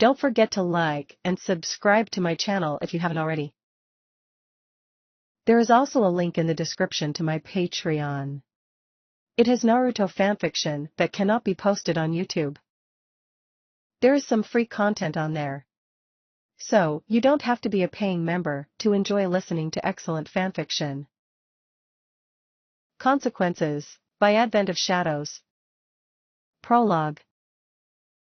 Don't forget to like and subscribe to my channel if you haven't already. There is also a link in the description to my Patreon. It has Naruto fanfiction that cannot be posted on YouTube. There is some free content on there. So, you don't have to be a paying member to enjoy listening to excellent fanfiction. Consequences, by Advent of Shadows. Prologue.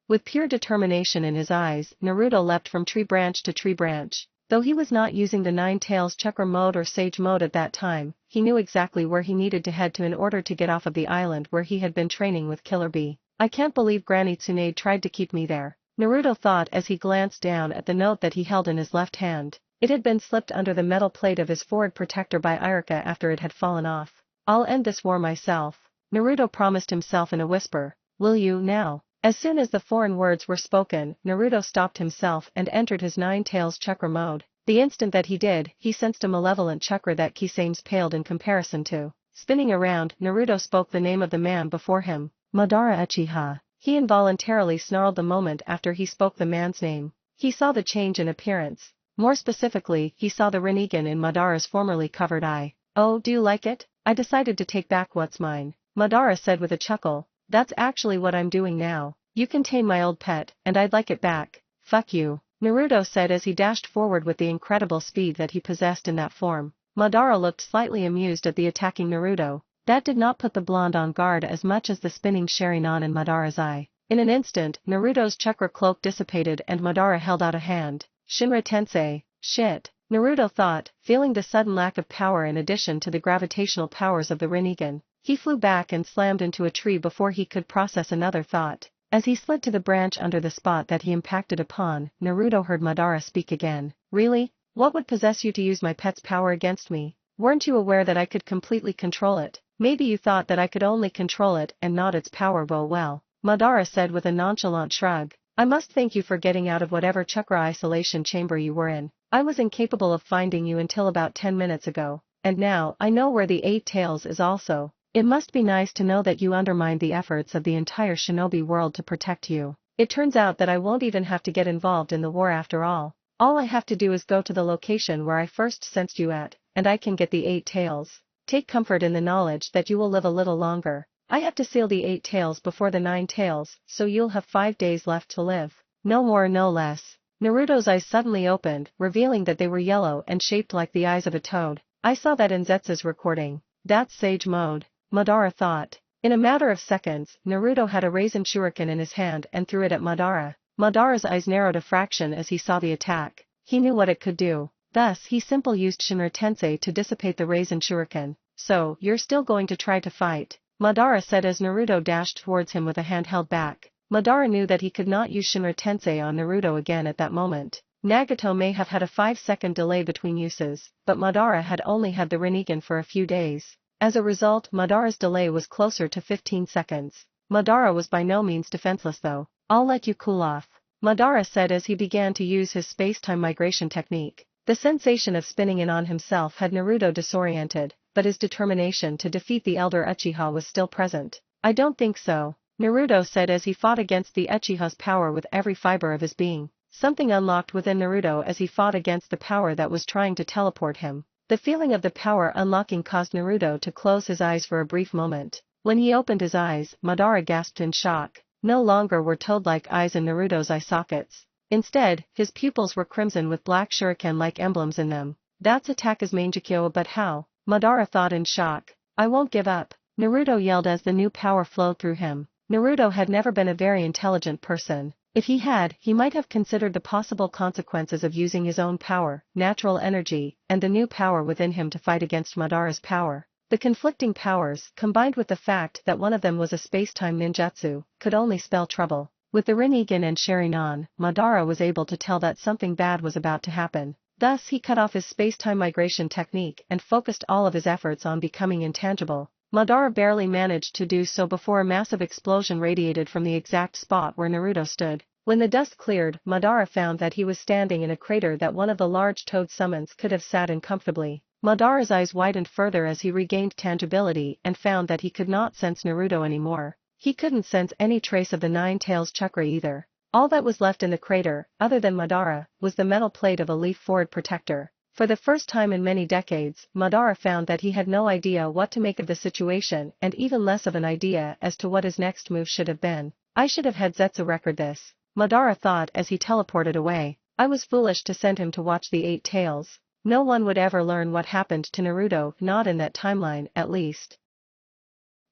With pure determination in his eyes, Naruto leapt from tree branch to tree branch. Though he was not using the Nine Tails Chakra mode or Sage mode at that time, he knew exactly where he needed to head to in order to get off of the island where he had been training with Killer Bee. I can't believe Granny Tsunade tried to keep me there, Naruto thought as he glanced down at the note that he held in his left hand. It had been slipped under the metal plate of his forward protector by Iruka after it had fallen off. I'll end this war myself, Naruto promised himself in a whisper. Will you now? As soon as the foreign words were spoken, Naruto stopped himself and entered his Nine Tails Chakra mode. The instant that he did, he sensed a malevolent chakra that Kisame's paled in comparison to. Spinning around, Naruto spoke the name of the man before him, Madara Uchiha. He involuntarily snarled the moment after he spoke the man's name. He saw the change in appearance. More specifically, he saw the Rinnegan in Madara's formerly covered eye. Oh, do you like it? I decided to take back what's mine, Madara said with a chuckle. That's actually what I'm doing now. You can tame my old pet, and I'd like it back. Fuck you, Naruto said as he dashed forward with the incredible speed that he possessed in that form. Madara looked slightly amused at the attacking Naruto. That did not put the blonde on guard as much as the spinning Sharingan in Madara's eye. In an instant, Naruto's chakra cloak dissipated and Madara held out a hand. Shinra Tensei, shit, Naruto thought, feeling the sudden lack of power in addition to the gravitational powers of the Rinnegan. He flew back and slammed into a tree before he could process another thought. As he slid to the branch under the spot that he impacted upon, Naruto heard Madara speak again. Really? What would possess you to use my pet's power against me? Weren't you aware that I could completely control it? Maybe you thought that I could only control it and not its power. Well, Madara said with a nonchalant shrug. I must thank you for getting out of whatever chakra isolation chamber you were in. I was incapable of finding you until about 10 minutes ago. And now, I know where the Eight Tails is also. It must be nice to know that you undermined the efforts of the entire shinobi world to protect you. It turns out that I won't even have to get involved in the war after all. All I have to do is go to the location where I first sensed you at, and I can get the Eight Tails. Take comfort in the knowledge that you will live a little longer. I have to seal the Eight Tails before the Nine Tails, so you'll have 5 days left to live. No more, no less. Naruto's eyes suddenly opened, revealing that they were yellow and shaped like the eyes of a toad. I saw that in Zetsu's recording. That's Sage mode, Madara thought. In a matter of seconds, Naruto had a Raisin Shuriken in his hand and threw it at Madara. Madara's eyes narrowed a fraction as he saw the attack. He knew what it could do. Thus, he simply used Shinra Tensei to dissipate the Raisin Shuriken. So, you're still going to try to fight? Madara said as Naruto dashed towards him with a hand held back. Madara knew that he could not use Shinra Tensei on Naruto again at that moment. Nagato may have had a 5-second delay between uses, but Madara had only had the Rinnegan for a few days. As a result, Madara's delay was closer to 15 seconds. Madara was by no means defenseless though. I'll let you cool off, Madara said as he began to use his space-time migration technique. The sensation of spinning in on himself had Naruto disoriented, but his determination to defeat the elder Uchiha was still present. I don't think so, Naruto said as he fought against the Uchiha's power with every fiber of his being. Something unlocked within Naruto as he fought against the power that was trying to teleport him. The feeling of the power unlocking caused Naruto to close his eyes for a brief moment. When he opened his eyes, Madara gasped in shock. No longer were toad-like eyes in Naruto's eye sockets. Instead, his pupils were crimson with black shuriken-like emblems in them. That's attack as Mangekyo, but how? Madara thought in shock. I won't give up, Naruto yelled as the new power flowed through him. Naruto had never been a very intelligent person. If he had, he might have considered the possible consequences of using his own power, natural energy, and the new power within him to fight against Madara's power. The conflicting powers, combined with the fact that one of them was a space-time ninjutsu, could only spell trouble. With the Rinnegan and Sharingan, Madara was able to tell that something bad was about to happen. Thus he cut off his space-time migration technique and focused all of his efforts on becoming intangible. Madara barely managed to do so before a massive explosion radiated from the exact spot where Naruto stood. When the dust cleared, Madara found that he was standing in a crater that one of the large toad summons could have sat in comfortably. Madara's eyes widened further as he regained tangibility and found that he could not sense Naruto anymore. He couldn't sense any trace of the Nine Tails chakra either. All that was left in the crater, other than Madara, was the metal plate of a leaf forward protector. For the first time in many decades, Madara found that he had no idea what to make of the situation and even less of an idea as to what his next move should have been. I should have had Zetsu record this, Madara thought as he teleported away. I was foolish to send him to watch the Eight Tails. No one would ever learn what happened to Naruto, not in that timeline, at least.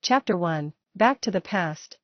Chapter 1. Back to the Past.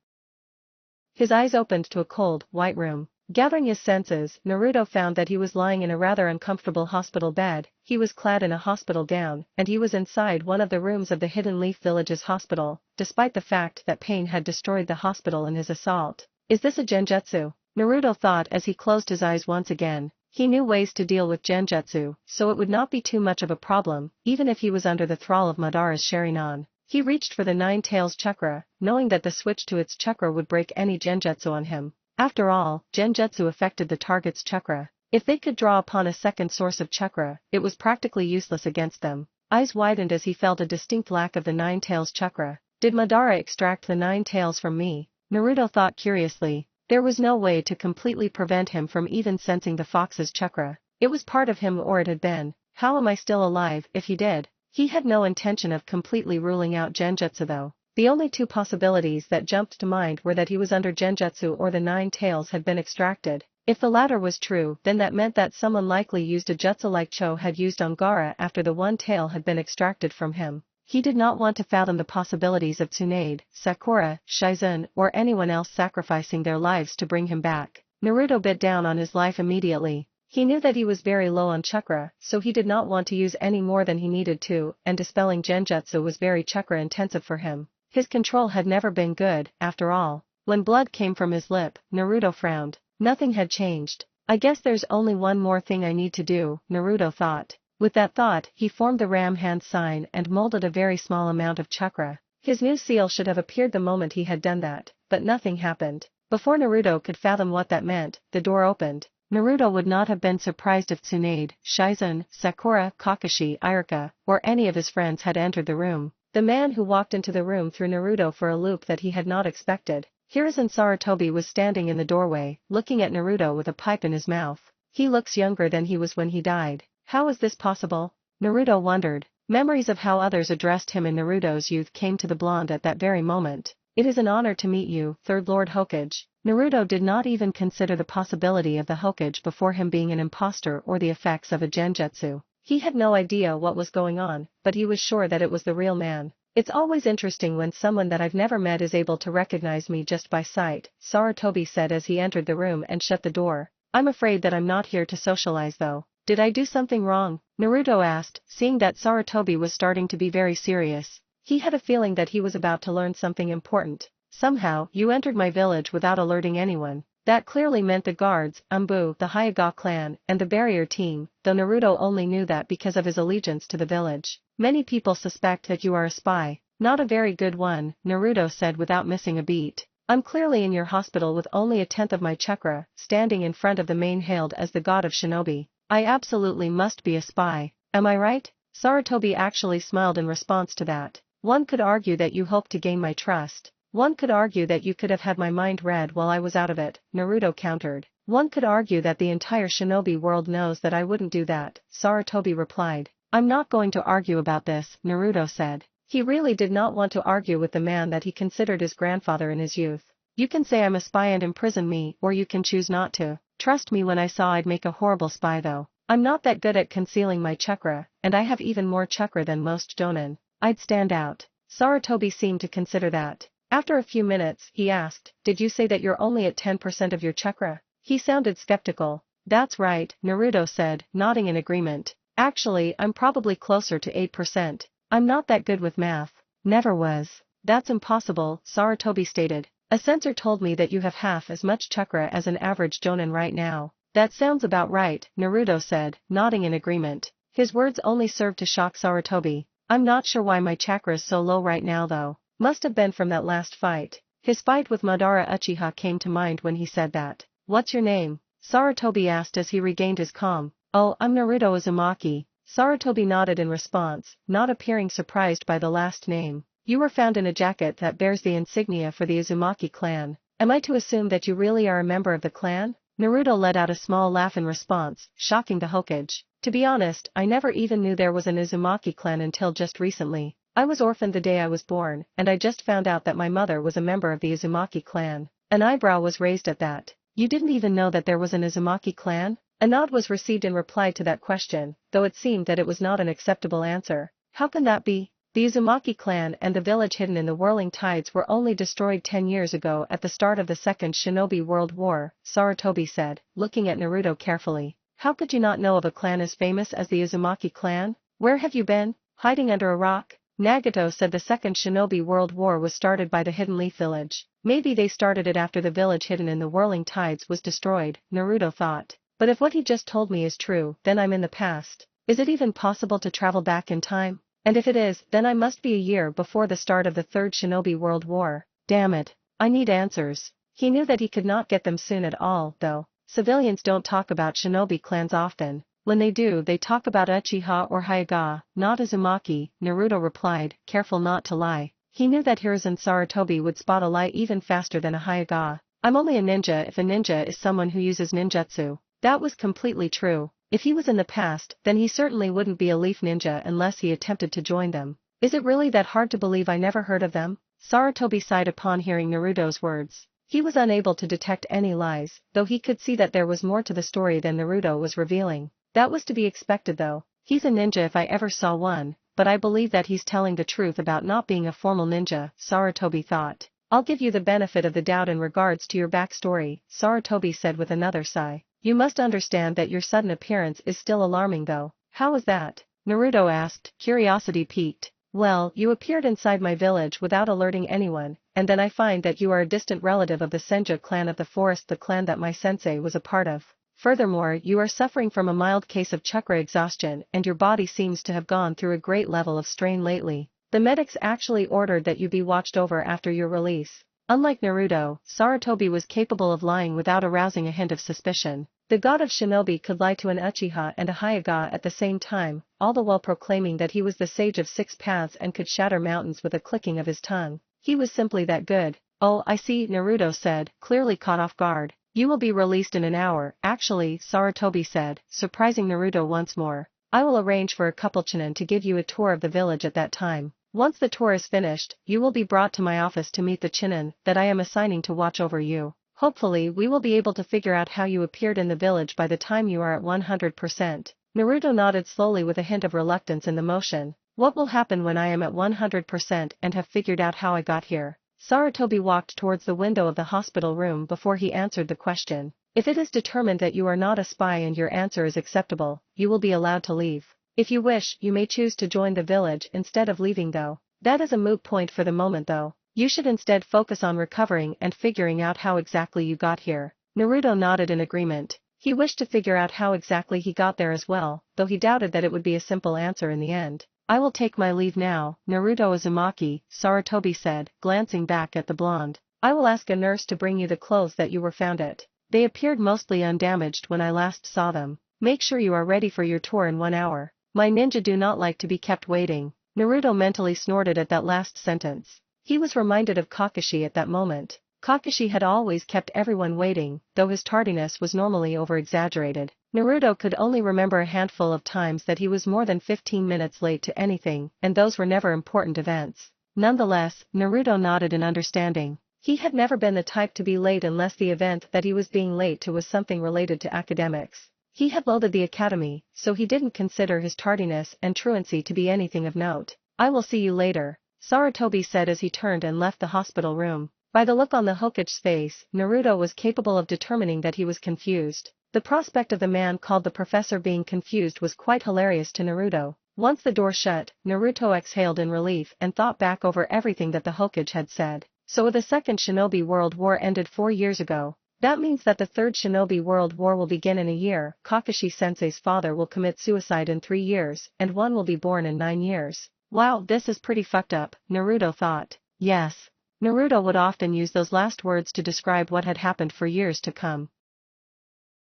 His eyes opened to a cold, white room. Gathering his senses, Naruto found that he was lying in a rather uncomfortable hospital bed. He was clad in a hospital gown, and he was inside one of the rooms of the Hidden Leaf Village's hospital, despite the fact that pain had destroyed the hospital in his assault. Is this a genjutsu? Naruto thought as he closed his eyes once again. He knew ways to deal with genjutsu, so it would not be too much of a problem, even if he was under the thrall of Madara's Sharingan. He reached for the Nine Tails chakra, knowing that the switch to its chakra would break any genjutsu on him. After all, genjutsu affected the target's chakra. If they could draw upon a second source of chakra, it was practically useless against them. Eyes widened as he felt a distinct lack of the Nine Tails chakra. Did Madara extract the Nine Tails from me? Naruto thought curiously. There was no way to completely prevent him from even sensing the fox's chakra. It was part of him or it had been. How am I still alive if he did? He had no intention of completely ruling out genjutsu though. The only two possibilities that jumped to mind were that he was under genjutsu or the Nine Tails had been extracted. If the latter was true, then that meant that someone likely used a jutsu like Cho had used on Gaara after the one tail had been extracted from him. He did not want to fathom the possibilities of Tsunade, Sakura, Shizune, or anyone else sacrificing their lives to bring him back. Naruto bit down on his life immediately. He knew that he was very low on chakra, so he did not want to use any more than he needed to, and dispelling genjutsu was very chakra intensive for him. His control had never been good, after all. When blood came from his lip, Naruto frowned. Nothing had changed. I guess there's only one more thing I need to do, Naruto thought. With that thought, he formed the ram hand sign and molded a very small amount of chakra. His new seal should have appeared the moment he had done that, but nothing happened. Before Naruto could fathom what that meant, the door opened. Naruto would not have been surprised if Tsunade, Shizune, Sakura, Kakashi, Iruka, or any of his friends had entered the room. The man who walked into the room threw Naruto for a loop that he had not expected. Hiruzen Sarutobi was standing in the doorway, looking at Naruto with a pipe in his mouth. He looks younger than he was when he died. How is this possible? Naruto wondered. Memories of how others addressed him in Naruto's youth came to the blonde at that very moment. It is an honor to meet you, Third Lord Hokage. Naruto did not even consider the possibility of the Hokage before him being an imposter or the effects of a genjutsu. He had no idea what was going on, but he was sure that it was the real man. It's always interesting when someone that I've never met is able to recognize me just by sight, Sarutobi said as he entered the room and shut the door. I'm afraid that I'm not here to socialize though. Did I do something wrong? Naruto asked, seeing that Sarutobi was starting to be very serious. He had a feeling that he was about to learn something important. Somehow, you entered my village without alerting anyone. That clearly meant the guards, Anbu, the Hyuga clan, and the barrier team, though Naruto only knew that because of his allegiance to the village. Many people suspect that you are a spy. Not a very good one, Naruto said without missing a beat. I'm clearly in your hospital with only a tenth of my chakra, standing in front of the man hailed as the god of shinobi. I absolutely must be a spy, am I right? Sarutobi actually smiled in response to that. One could argue that you hope to gain my trust. One could argue that you could have had my mind read while I was out of it, Naruto countered. One could argue that the entire shinobi world knows that I wouldn't do that, Sarutobi replied. I'm not going to argue about this, Naruto said. He really did not want to argue with the man that he considered his grandfather in his youth. You can say I'm a spy and imprison me, or you can choose not to. Trust me when I saw I'd make a horrible spy though. I'm not that good at concealing my chakra, and I have even more chakra than most jonin. I'd stand out. Sarutobi seemed to consider that. After a few minutes, he asked, did you say that you're only at 10% of your chakra? He sounded skeptical. That's right, Naruto said, nodding in agreement. Actually, I'm probably closer to 8%. I'm not that good with math. Never was. That's impossible, Sarutobi stated. A sensor told me that you have half as much chakra as an average jonin right now. That sounds about right, Naruto said, nodding in agreement. His words only served to shock Sarutobi. I'm not sure why my chakra is so low right now though. Must have been from that last fight. His fight with Madara Uchiha came to mind when he said that. What's your name? Sarutobi asked as he regained his calm. Oh, I'm Naruto Uzumaki. Sarutobi nodded in response, not appearing surprised by the last name. You were found in a jacket that bears the insignia for the Uzumaki clan. Am I to assume that you really are a member of the clan? Naruto let out a small laugh in response, shocking the Hokage. To be honest, I never even knew there was an Uzumaki clan until just recently. I was orphaned the day I was born, and I just found out that my mother was a member of the Uzumaki clan. An eyebrow was raised at that. You didn't even know that there was an Uzumaki clan? A nod was received in reply to that question, though it seemed that it was not an acceptable answer. How can that be? The Uzumaki clan and the village hidden in the whirling tides were only destroyed 10 years ago at the start of the Second Shinobi World War, Sarutobi said, looking at Naruto carefully. How could you not know of a clan as famous as the Uzumaki clan? Where have you been? Hiding under a rock? Nagato said the Second Shinobi World War was started by the Hidden Leaf Village. Maybe they started it after the village hidden in the whirling tides was destroyed, Naruto thought. But if what he just told me is true, then I'm in the past. Is it even possible to travel back in time? And if it is, then I must be a year before the start of the Third Shinobi World War. Damn it. I need answers. He knew that he could not get them soon at all, though. Civilians don't talk about shinobi clans often. When they do, they talk about Uchiha or Hyuga, not Uzumaki, Naruto replied, careful not to lie. He knew that Hiruzen Sarutobi would spot a lie even faster than a Hyuga. I'm only a ninja if a ninja is someone who uses ninjutsu. That was completely true. If he was in the past, then he certainly wouldn't be a leaf ninja unless he attempted to join them. Is it really that hard to believe I never heard of them? Sarutobi sighed upon hearing Naruto's words. He was unable to detect any lies, though he could see that there was more to the story than Naruto was revealing. That was to be expected though. He's a ninja if I ever saw one, but I believe that he's telling the truth about not being a formal ninja, Sarutobi thought. I'll give you the benefit of the doubt in regards to your backstory, Sarutobi said with another sigh. You must understand that your sudden appearance is still alarming though. How is that? Naruto asked, curiosity piqued. Well, you appeared inside my village without alerting anyone, and then I find that you are a distant relative of the Senju clan of the forest, the clan that my sensei was a part of. Furthermore, you are suffering from a mild case of chakra exhaustion and your body seems to have gone through a great level of strain lately. The medics actually ordered that you be watched over after your release. Unlike Naruto, Sarutobi was capable of lying without arousing a hint of suspicion. The god of shinobi could lie to an Uchiha and a Hyuga at the same time, all the while proclaiming that he was the sage of six paths and could shatter mountains with a clicking of his tongue. He was simply that good. Oh, I see, Naruto said, clearly caught off guard. You will be released in an hour, actually, Sarutobi said, surprising Naruto once more. I will arrange for a couple Chunin to give you a tour of the village at that time. Once the tour is finished, you will be brought to my office to meet the Chunin that I am assigning to watch over you. Hopefully we will be able to figure out how you appeared in the village by the time you are at 100%. Naruto nodded slowly with a hint of reluctance in the motion. What will happen when I am at 100% and have figured out how I got here? Sarutobi walked towards the window of the hospital room before he answered the question. If it is determined that you are not a spy and your answer is acceptable, you will be allowed to leave. If you wish, you may choose to join the village instead of leaving though. That is a moot point for the moment though. You should instead focus on recovering and figuring out how exactly you got here. Naruto nodded in agreement. He wished to figure out how exactly he got there as well, though he doubted that it would be a simple answer in the end. I will take my leave now, Naruto Uzumaki, Sarutobi said, glancing back at the blonde. I will ask a nurse to bring you the clothes that you were found at. They appeared mostly undamaged when I last saw them. Make sure you are ready for your tour in 1 hour. My ninja do not like to be kept waiting. Naruto mentally snorted at that last sentence. He was reminded of Kakashi at that moment. Kakashi had always kept everyone waiting, though his tardiness was normally over-exaggerated. Naruto could only remember a handful of times that he was more than 15 minutes late to anything, and those were never important events. Nonetheless, Naruto nodded in understanding. He had never been the type to be late unless the event that he was being late to was something related to academics. He had loathed the academy, so he didn't consider his tardiness and truancy to be anything of note. I will see you later, Sarutobi said as he turned and left the hospital room. By the look on the Hokage's face, Naruto was capable of determining that he was confused. The prospect of the man called the professor being confused was quite hilarious to Naruto. Once the door shut, Naruto exhaled in relief and thought back over everything that the Hokage had said. So the Second Shinobi World War ended 4 years ago. That means that the Third Shinobi World War will begin in a year. Kakashi-sensei's father will commit suicide in 3 years, and one will be born in 9 years. Wow, this is pretty fucked up, Naruto thought. Yes. Naruto would often use those last words to describe what had happened for years to come.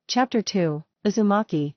Chapter 2, Uzumaki.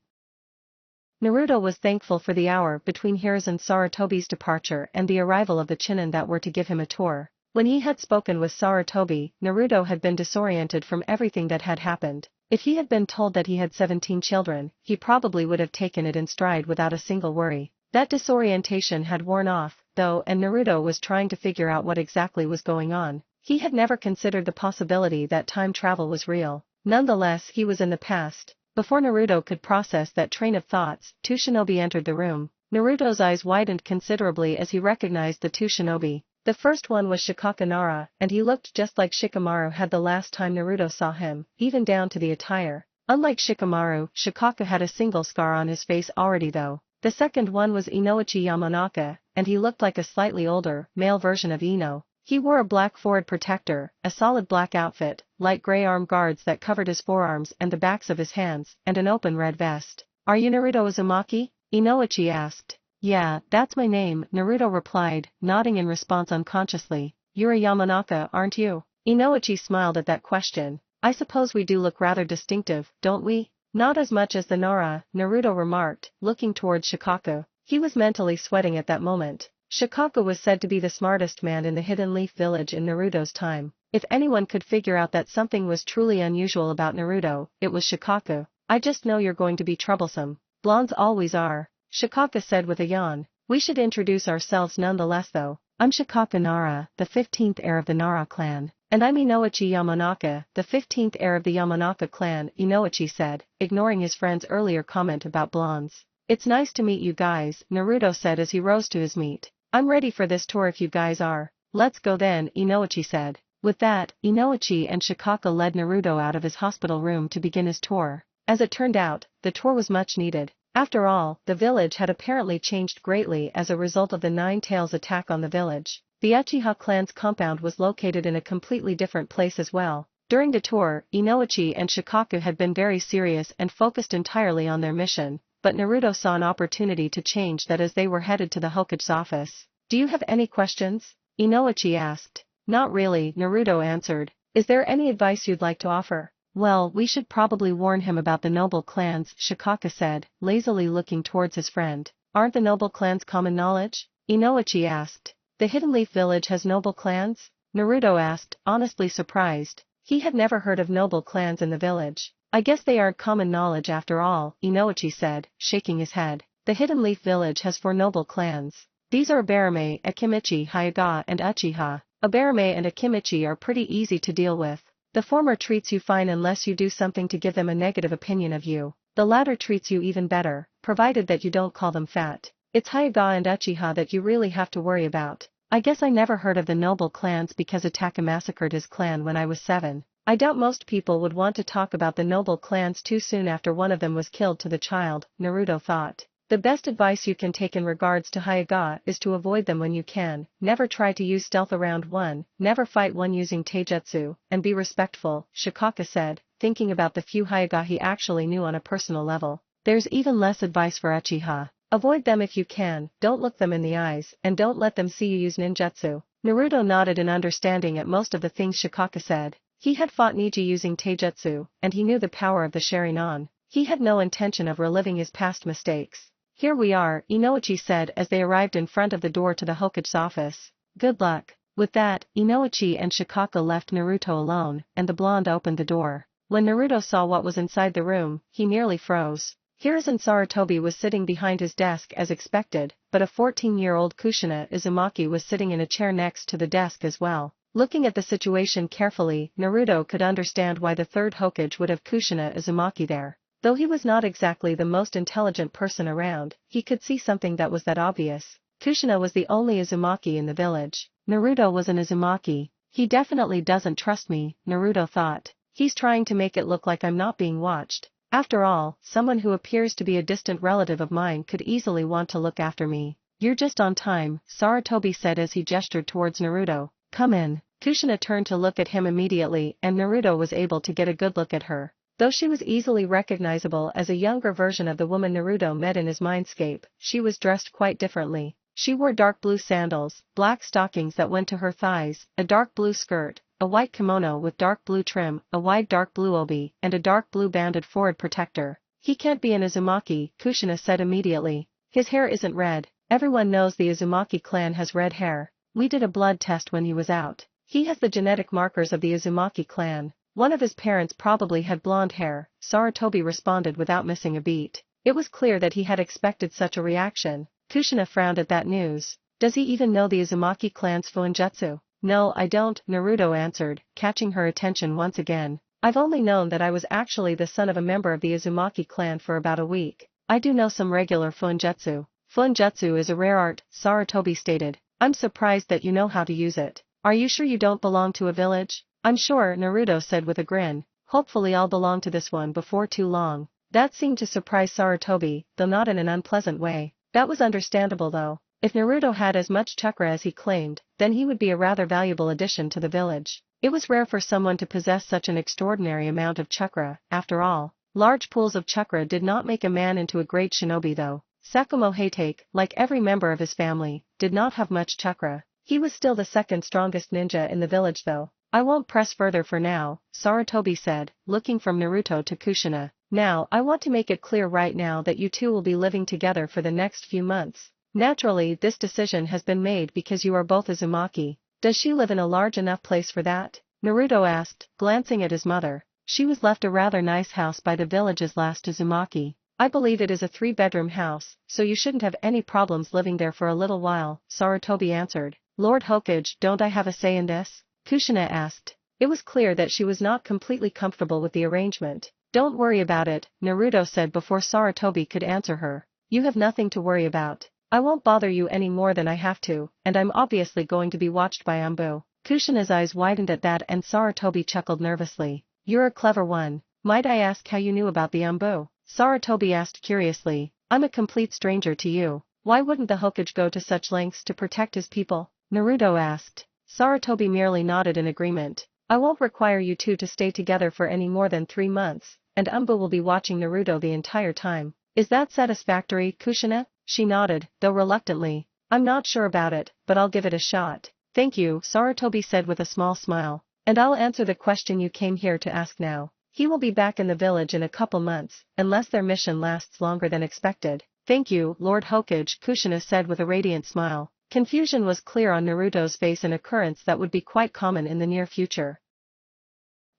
Naruto was thankful for the hour between Hiruzen Sarutobi's departure and the arrival of the Chunin that were to give him a tour. When he had spoken with Sarutobi, Naruto had been disoriented from everything that had happened. If he had been told that he had 17 children, he probably would have taken it in stride without a single worry. That disorientation had worn off, though, and Naruto was trying to figure out what exactly was going on. He had never considered the possibility that time travel was real. Nonetheless, he was in the past. Before Naruto could process that train of thoughts, two shinobi entered the room. Naruto's eyes widened considerably as he recognized the two shinobi. The first one was Shikaka Nara, and he looked just like Shikamaru had the last time Naruto saw him, even down to the attire. Unlike Shikamaru, Shikaka had a single scar on his face already though. The second one was Inoichi Yamanaka, and he looked like a slightly older, male version of Ino. He wore a black forward protector, a solid black outfit, light gray arm guards that covered his forearms and the backs of his hands, and an open red vest. "Are you Naruto Uzumaki?" Inoichi asked. "Yeah, that's my name," Naruto replied, nodding in response unconsciously. "You're a Yamanaka, aren't you?" Inoichi smiled at that question. "I suppose we do look rather distinctive, don't we?" "Not as much as the Nara," Naruto remarked, looking towards Shikaka. He was mentally sweating at that moment. Shikaka was said to be the smartest man in the Hidden Leaf Village in Naruto's time. If anyone could figure out that something was truly unusual about Naruto, it was Shikaka. "I just know you're going to be troublesome. Blondes always are," Shikaka said with a yawn. "We should introduce ourselves nonetheless though. I'm Shikaka Nara, the 15th heir of the Nara clan. And I'm Inoichi Yamanaka, the 15th heir of the Yamanaka clan," Inoichi said, ignoring his friend's earlier comment about blondes. "It's nice to meet you guys," Naruto said as he rose to his meet. "I'm ready for this tour if you guys are." "Let's go then," Inoichi said. With that, Inoichi and Shikaka led Naruto out of his hospital room to begin his tour. As it turned out, the tour was much needed. After all, the village had apparently changed greatly as a result of the Nine Tails attack on the village. The Uchiha clan's compound was located in a completely different place as well. During the tour, Inoichi and Shikaka had been very serious and focused entirely on their mission, but Naruto saw an opportunity to change that as they were headed to the Hokage's office. "Do you have any questions?" Inoichi asked. "Not really," Naruto answered. "Is there any advice you'd like to offer?" "Well, we should probably warn him about the noble clans," Shikaka said, lazily looking towards his friend. "Aren't the noble clans common knowledge?" Inoichi asked. "The Hidden Leaf Village has noble clans?" Naruto asked, honestly surprised. He had never heard of noble clans in the village. "I guess they aren't common knowledge after all," Inoichi said, shaking his head. "The Hidden Leaf Village has 4 noble clans. These are Abarame, Akimichi, Hyuga, and Uchiha. Abarame and Akimichi are pretty easy to deal with. The former treats you fine unless you do something to give them a negative opinion of you. The latter treats you even better, provided that you don't call them fat. It's Hyuga and Uchiha that you really have to worry about. I guess I never heard of the noble clans because Ataka massacred his clan when I was 7. I doubt most people would want to talk about the noble clans too soon after one of them was killed to the child," Naruto thought. "The best advice you can take in regards to Hyuga is to avoid them when you can, never try to use stealth around one, never fight one using taijutsu, and be respectful," Shikaka said, thinking about the few Hyuga he actually knew on a personal level. "There's even less advice for Uchiha. Avoid them if you can, don't look them in the eyes, and don't let them see you use ninjutsu." Naruto nodded in understanding at most of the things Shikaka said. He had fought Neji using taijutsu, and he knew the power of the Sharingan. He had no intention of reliving his past mistakes. "Here we are," Inoichi said as they arrived in front of the door to the Hokage's office. "Good luck." With that, Inoichi and Shikaka left Naruto alone, and the blonde opened the door. When Naruto saw what was inside the room, he nearly froze. Hiruzen Sarutobi was sitting behind his desk as expected, but a 14-year-old Kushina Uzumaki was sitting in a chair next to the desk as well. Looking at the situation carefully, Naruto could understand why the third Hokage would have Kushina Uzumaki there. Though he was not exactly the most intelligent person around, he could see something that was that obvious. Kushina was the only Uzumaki in the village. Naruto was an Uzumaki. He definitely doesn't trust me, Naruto thought. He's trying to make it look like I'm not being watched. After all, someone who appears to be a distant relative of mine could easily want to look after me. "You're just on time," Sarutobi said as he gestured towards Naruto. "Come in." Kushina turned to look at him immediately and Naruto was able to get a good look at her. Though she was easily recognizable as a younger version of the woman Naruto met in his mindscape, she was dressed quite differently. She wore dark blue sandals, black stockings that went to her thighs, a dark blue skirt, a white kimono with dark blue trim, a wide dark blue obi, and a dark blue banded forward protector. "He can't be an Uzumaki," Kushina said immediately. "His hair isn't red. Everyone knows the Uzumaki clan has red hair." We did a blood test when he was out. He has the genetic markers of the Uzumaki clan. One of his parents probably had blonde hair, Sarutobi responded without missing a beat. It was clear that he had expected such a reaction. Kushina frowned at that news. Does he even know the Uzumaki clan's fuinjutsu? No, I don't, Naruto answered, catching her attention once again. I've only known that I was actually the son of a member of the Uzumaki clan for about a week. I do know some regular fuinjutsu. Fuinjutsu is a rare art, Sarutobi stated. I'm surprised that you know how to use it. Are you sure you don't belong to a village? I'm sure, Naruto said with a grin. Hopefully I'll belong to this one before too long. That seemed to surprise Sarutobi, though not in an unpleasant way. That was understandable though. If Naruto had as much chakra as he claimed, then he would be a rather valuable addition to the village. It was rare for someone to possess such an extraordinary amount of chakra, after all. Large pools of chakra did not make a man into a great shinobi though. Sakumo Hatake, like every member of his family, did not have much chakra. He was still the second strongest ninja in the village though. I won't press further for now, Sarutobi said, looking from Naruto to Kushina. Now, I want to make it clear right now that you two will be living together for the next few months. Naturally, this decision has been made because you are both Uzumaki. Does she live in a large enough place for that? Naruto asked, glancing at his mother. She was left a rather nice house by the village's last Uzumaki. I believe it is a 3-bedroom house, so you shouldn't have any problems living there for a little while, Sarutobi answered. Lord Hokage, don't I have a say in this? Kushina asked. It was clear that she was not completely comfortable with the arrangement. Don't worry about it, Naruto said before Sarutobi could answer her. You have nothing to worry about. I won't bother you any more than I have to, and I'm obviously going to be watched by Anbu. Kushina's eyes widened at that and Sarutobi chuckled nervously. You're a clever one. Might I ask how you knew about the Anbu? Sarutobi asked curiously. I'm a complete stranger to you. Why wouldn't the Hokage go to such lengths to protect his people? Naruto asked. Sarutobi merely nodded in agreement. I won't require you two to stay together for any more than 3 months, and Anbu will be watching Naruto the entire time. Is that satisfactory, Kushina? She nodded, though reluctantly. I'm not sure about it, but I'll give it a shot. Thank you, Sarutobi said with a small smile. And I'll answer the question you came here to ask now. He will be back in the village in a couple months, unless their mission lasts longer than expected. Thank you, Lord Hokage, Kushina said with a radiant smile. Confusion was clear on Naruto's face, an occurrence that would be quite common in the near future.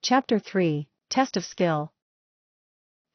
Chapter 3, Test of Skill.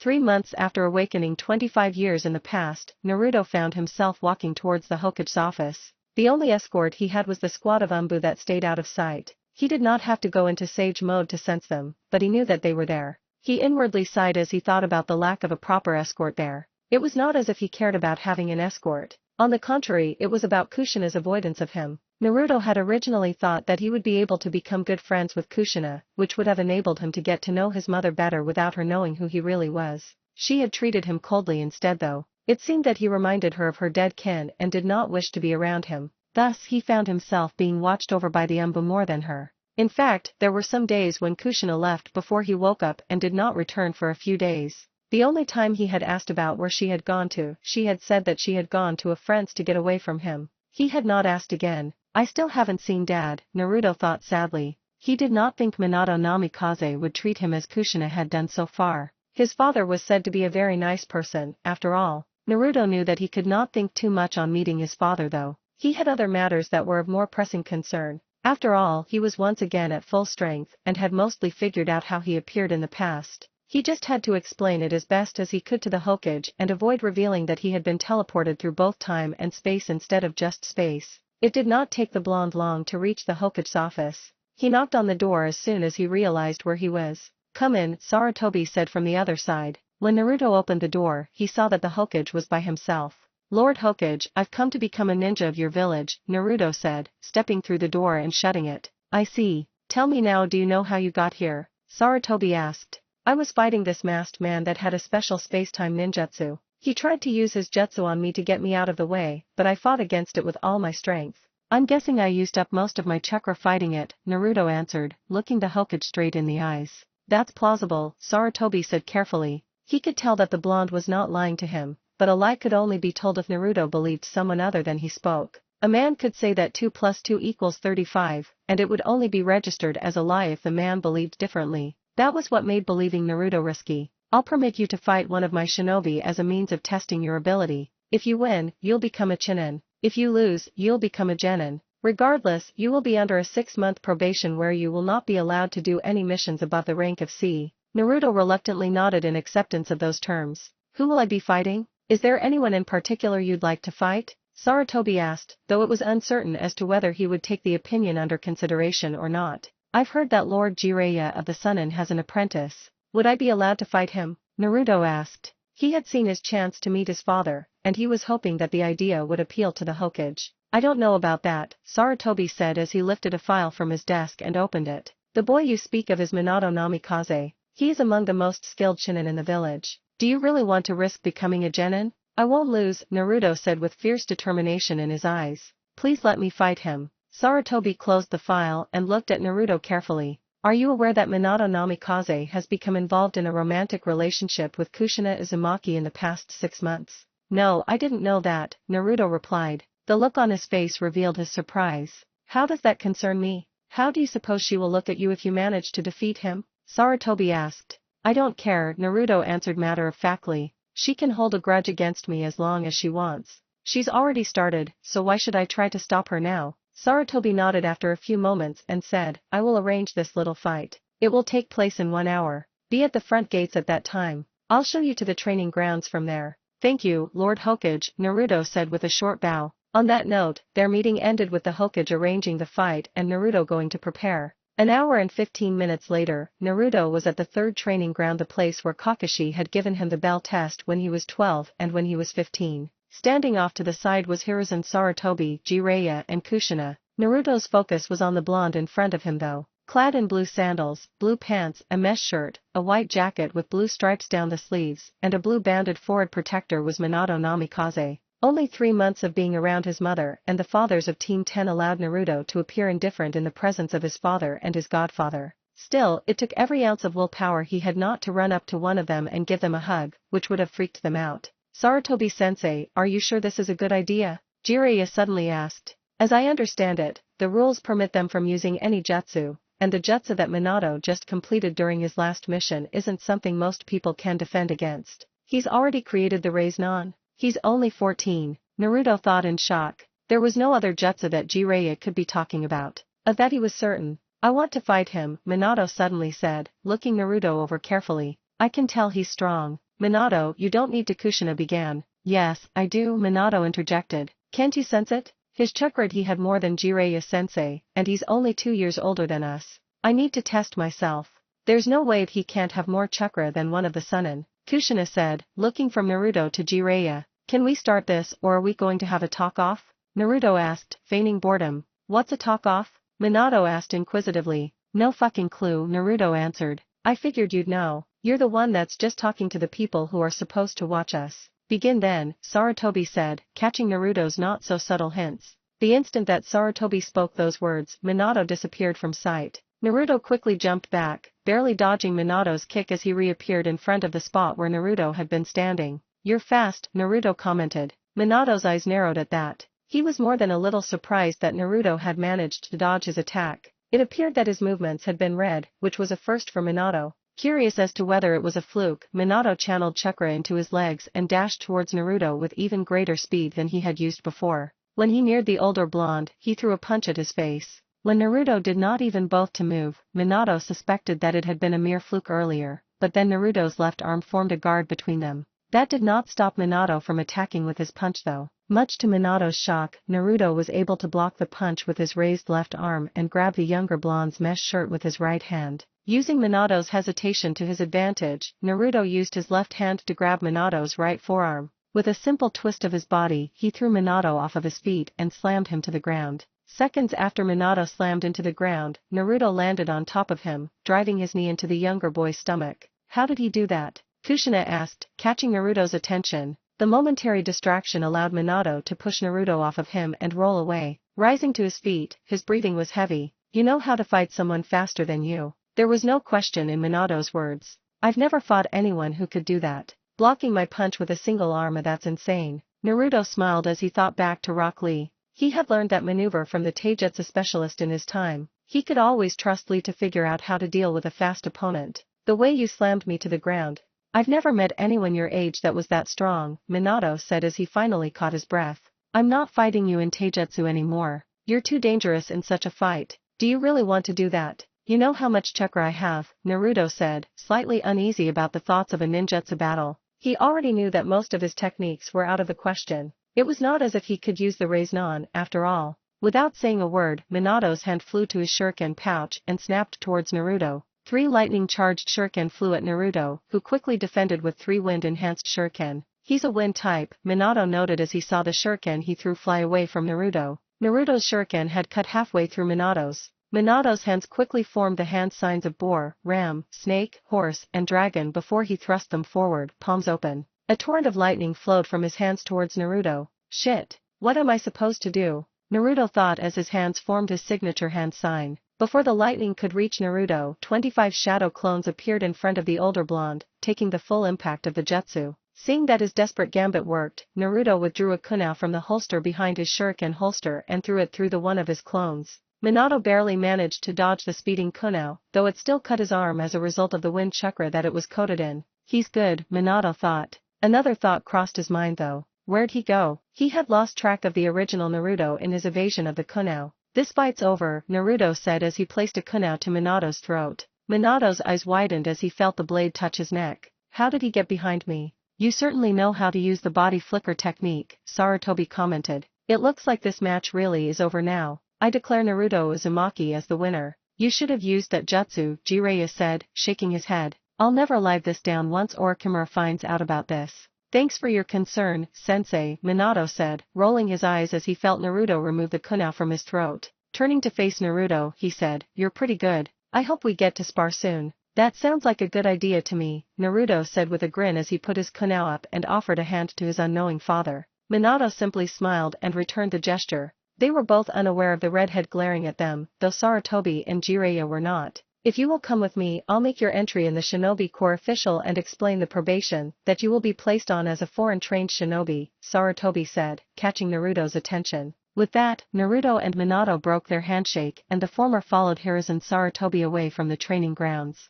3 months after awakening 25 years in the past, Naruto found himself walking towards the Hokage's office. The only escort he had was the squad of Anbu that stayed out of sight. He did not have to go into sage mode to sense them, but he knew that they were there. He inwardly sighed as he thought about the lack of a proper escort there. It was not as if he cared about having an escort. On the contrary, it was about Kushina's avoidance of him. Naruto had originally thought that he would be able to become good friends with Kushina, which would have enabled him to get to know his mother better without her knowing who he really was. She had treated him coldly instead though. It seemed that he reminded her of her dead kin and did not wish to be around him. Thus he found himself being watched over by the Anbu more than her. In fact, there were some days when Kushina left before he woke up and did not return for a few days. The only time he had asked about where she had gone to, she had said that she had gone to a friend's to get away from him. He had not asked again. I still haven't seen Dad, Naruto thought sadly. He did not think Minato Namikaze would treat him as Kushina had done so far. His father was said to be a very nice person, after all. Naruto knew that he could not think too much on meeting his father though. He had other matters that were of more pressing concern. After all, he was once again at full strength and had mostly figured out how he appeared in the past. He just had to explain it as best as he could to the Hokage and avoid revealing that he had been teleported through both time and space instead of just space. It did not take the blonde long to reach the Hokage's office. He knocked on the door as soon as he realized where he was. Come in, Sarutobi said from the other side. When Naruto opened the door, he saw that the Hokage was by himself. Lord Hokage, I've come to become a ninja of your village, Naruto said, stepping through the door and shutting it. I see. Tell me now, do you know how you got here? Sarutobi asked. I was fighting this masked man that had a special space-time ninjutsu. He tried to use his jutsu on me to get me out of the way, but I fought against it with all my strength. I'm guessing I used up most of my chakra fighting it, Naruto answered, looking the Hokage straight in the eyes. That's plausible, Sarutobi said carefully. He could tell that the blonde was not lying to him, but a lie could only be told if Naruto believed someone other than he spoke. A man could say that 2 + 2 = 35, and it would only be registered as a lie if the man believed differently. That was what made believing Naruto risky. I'll permit you to fight one of my shinobi as a means of testing your ability. If you win, you'll become a Chunin. If you lose, you'll become a Genin. Regardless, you will be under a 6-month probation where you will not be allowed to do any missions above the rank of C. Naruto reluctantly nodded in acceptance of those terms. Who will I be fighting? Is there anyone in particular you'd like to fight? Sarutobi asked, though it was uncertain as to whether he would take the opinion under consideration or not. I've heard that Lord Jiraiya of the Sunin has an apprentice. Would I be allowed to fight him? Naruto asked. He had seen his chance to meet his father, and he was hoping that the idea would appeal to the Hokage. I don't know about that, Sarutobi said as he lifted a file from his desk and opened it. The boy you speak of is Minato Namikaze. He is among the most skilled Chunin in the village. Do you really want to risk becoming a genin? I won't lose, Naruto said with fierce determination in his eyes. Please let me fight him. Sarutobi closed the file and looked at Naruto carefully. Are you aware that Minato Namikaze has become involved in a romantic relationship with Kushina Uzumaki in the past 6 months? No, I didn't know that, Naruto replied. The look on his face revealed his surprise. How does that concern me? How do you suppose she will look at you if you manage to defeat him? Sarutobi asked. I don't care, Naruto answered matter-of-factly. She can hold a grudge against me as long as she wants. She's already started, so why should I try to stop her now? Sarutobi nodded after a few moments and said, I will arrange this little fight. It will take place in 1 hour. Be at the front gates at that time. I'll show you to the training grounds from there. Thank you, Lord Hokage, Naruto said with a short bow. On that note, their meeting ended with the Hokage arranging the fight and Naruto going to prepare. An hour and 15 minutes later, Naruto was at the third training ground, the place where Kakashi had given him the bell test when he was 12 and when he was 15. Standing off to the side was Hiruzen, Sarutobi, Jiraiya and Kushina. Naruto's focus was on the blonde in front of him though. Clad in blue sandals, blue pants, a mesh shirt, a white jacket with blue stripes down the sleeves, and a blue banded forehead protector was Minato Namikaze. Only 3 months of being around his mother and the fathers of Team 10 allowed Naruto to appear indifferent in the presence of his father and his godfather. Still, it took every ounce of willpower he had not to run up to one of them and give them a hug, which would have freaked them out. Sarutobi-sensei, are you sure this is a good idea? Jiraiya suddenly asked. As I understand it, the rules permit them from using any jutsu, and the jutsu that Minato just completed during his last mission isn't something most people can defend against. He's already created the Raise-Non. He's only 14, Naruto thought in shock. There was no other jutsu that Jiraiya could be talking about. Of that he was certain. I want to fight him, Minato suddenly said, looking Naruto over carefully. I can tell he's strong. Minato, you don't need to, Kushina began. Yes, I do, Minato interjected. Can't you sense it? His chakra he had more than Jiraiya-sensei, and he's only 2 years older than us. I need to test myself. There's no way he can't have more chakra than one of the Sunin, Kushina said, looking from Naruto to Jiraiya. Can we start this or are we going to have a talk-off? Naruto asked, feigning boredom. What's a talk-off? Minato asked inquisitively. No fucking clue, Naruto answered. I figured you'd know. You're the one that's just talking to the people who are supposed to watch us. Begin then, Sarutobi said, catching Naruto's not-so-subtle hints. The instant that Sarutobi spoke those words, Minato disappeared from sight. Naruto quickly jumped back, barely dodging Minato's kick as he reappeared in front of the spot where Naruto had been standing. You're fast, Naruto commented. Minato's eyes narrowed at that. He was more than a little surprised that Naruto had managed to dodge his attack. It appeared that his movements had been read, which was a first for Minato. Curious as to whether it was a fluke, Minato channeled chakra into his legs and dashed towards Naruto with even greater speed than he had used before. When he neared the older blonde, he threw a punch at his face. When Naruto did not even both to move, Minato suspected that it had been a mere fluke earlier, but then Naruto's left arm formed a guard between them. That did not stop Minato from attacking with his punch though. Much to Minato's shock, Naruto was able to block the punch with his raised left arm and grab the younger blonde's mesh shirt with his right hand. Using Minato's hesitation to his advantage, Naruto used his left hand to grab Minato's right forearm. With a simple twist of his body, he threw Minato off of his feet and slammed him to the ground. Seconds after Minato slammed into the ground, Naruto landed on top of him, driving his knee into the younger boy's stomach. How did he do that? Kushina asked, catching Naruto's attention. The momentary distraction allowed Minato to push Naruto off of him and roll away. Rising to his feet, his breathing was heavy. You know how to fight someone faster than you. There was no question in Minato's words. I've never fought anyone who could do that. Blocking my punch with a single arm, that's insane. Naruto smiled as he thought back to Rock Lee. He had learned that maneuver from the taijutsu specialist in his time. He could always trust Lee to figure out how to deal with a fast opponent. The way you slammed me to the ground. I've never met anyone your age that was that strong, Minato said as he finally caught his breath. I'm not fighting you in taijutsu anymore. You're too dangerous in such a fight. Do you really want to do that? You know how much chakra I have, Naruto said, slightly uneasy about the thoughts of a ninjutsu battle. He already knew that most of his techniques were out of the question. It was not as if he could use the Rasengan, after all. Without saying a word, Minato's hand flew to his shuriken pouch and snapped towards Naruto. 3 lightning-charged shuriken flew at Naruto, who quickly defended with 3 wind-enhanced shuriken. He's a wind type, Minato noted as he saw the shuriken he threw fly away from Naruto. Naruto's shuriken had cut halfway through Minato's. Minato's hands quickly formed the hand signs of boar, ram, snake, horse, and dragon before he thrust them forward, palms open. A torrent of lightning flowed from his hands towards Naruto. Shit! What am I supposed to do? Naruto thought as his hands formed his signature hand sign. Before the lightning could reach Naruto, 25 shadow clones appeared in front of the older blonde, taking the full impact of the jutsu. Seeing that his desperate gambit worked, Naruto withdrew a kunai from the holster behind his shuriken holster and threw it through the one of his clones. Minato barely managed to dodge the speeding kunai, though it still cut his arm as a result of the wind chakra that it was coated in. He's good, Minato thought. Another thought crossed his mind though. Where'd he go? He had lost track of the original Naruto in his evasion of the kunai. This fight's over, Naruto said as he placed a kunai to Minato's throat. Minato's eyes widened as he felt the blade touch his neck. How did he get behind me? You certainly know how to use the body flicker technique, Sarutobi commented. It looks like this match really is over now. I declare Naruto Uzumaki as the winner. You should have used that jutsu, Jiraiya said, shaking his head. I'll never live this down once Orochimaru finds out about this. Thanks for your concern, sensei, Minato said, rolling his eyes as he felt Naruto remove the kunai from his throat. Turning to face Naruto, he said, you're pretty good. I hope we get to spar soon. That sounds like a good idea to me, Naruto said with a grin as he put his kunai up and offered a hand to his unknowing father. Minato simply smiled and returned the gesture. They were both unaware of the redhead glaring at them, though Sarutobi and Jiraiya were not. If you will come with me, I'll make your entry in the Shinobi Corps official and explain the probation that you will be placed on as a foreign-trained shinobi, Sarutobi said, catching Naruto's attention. With that, Naruto and Minato broke their handshake and the former followed Hiruzen Sarutobi away from the training grounds.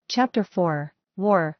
Chapter 4. War.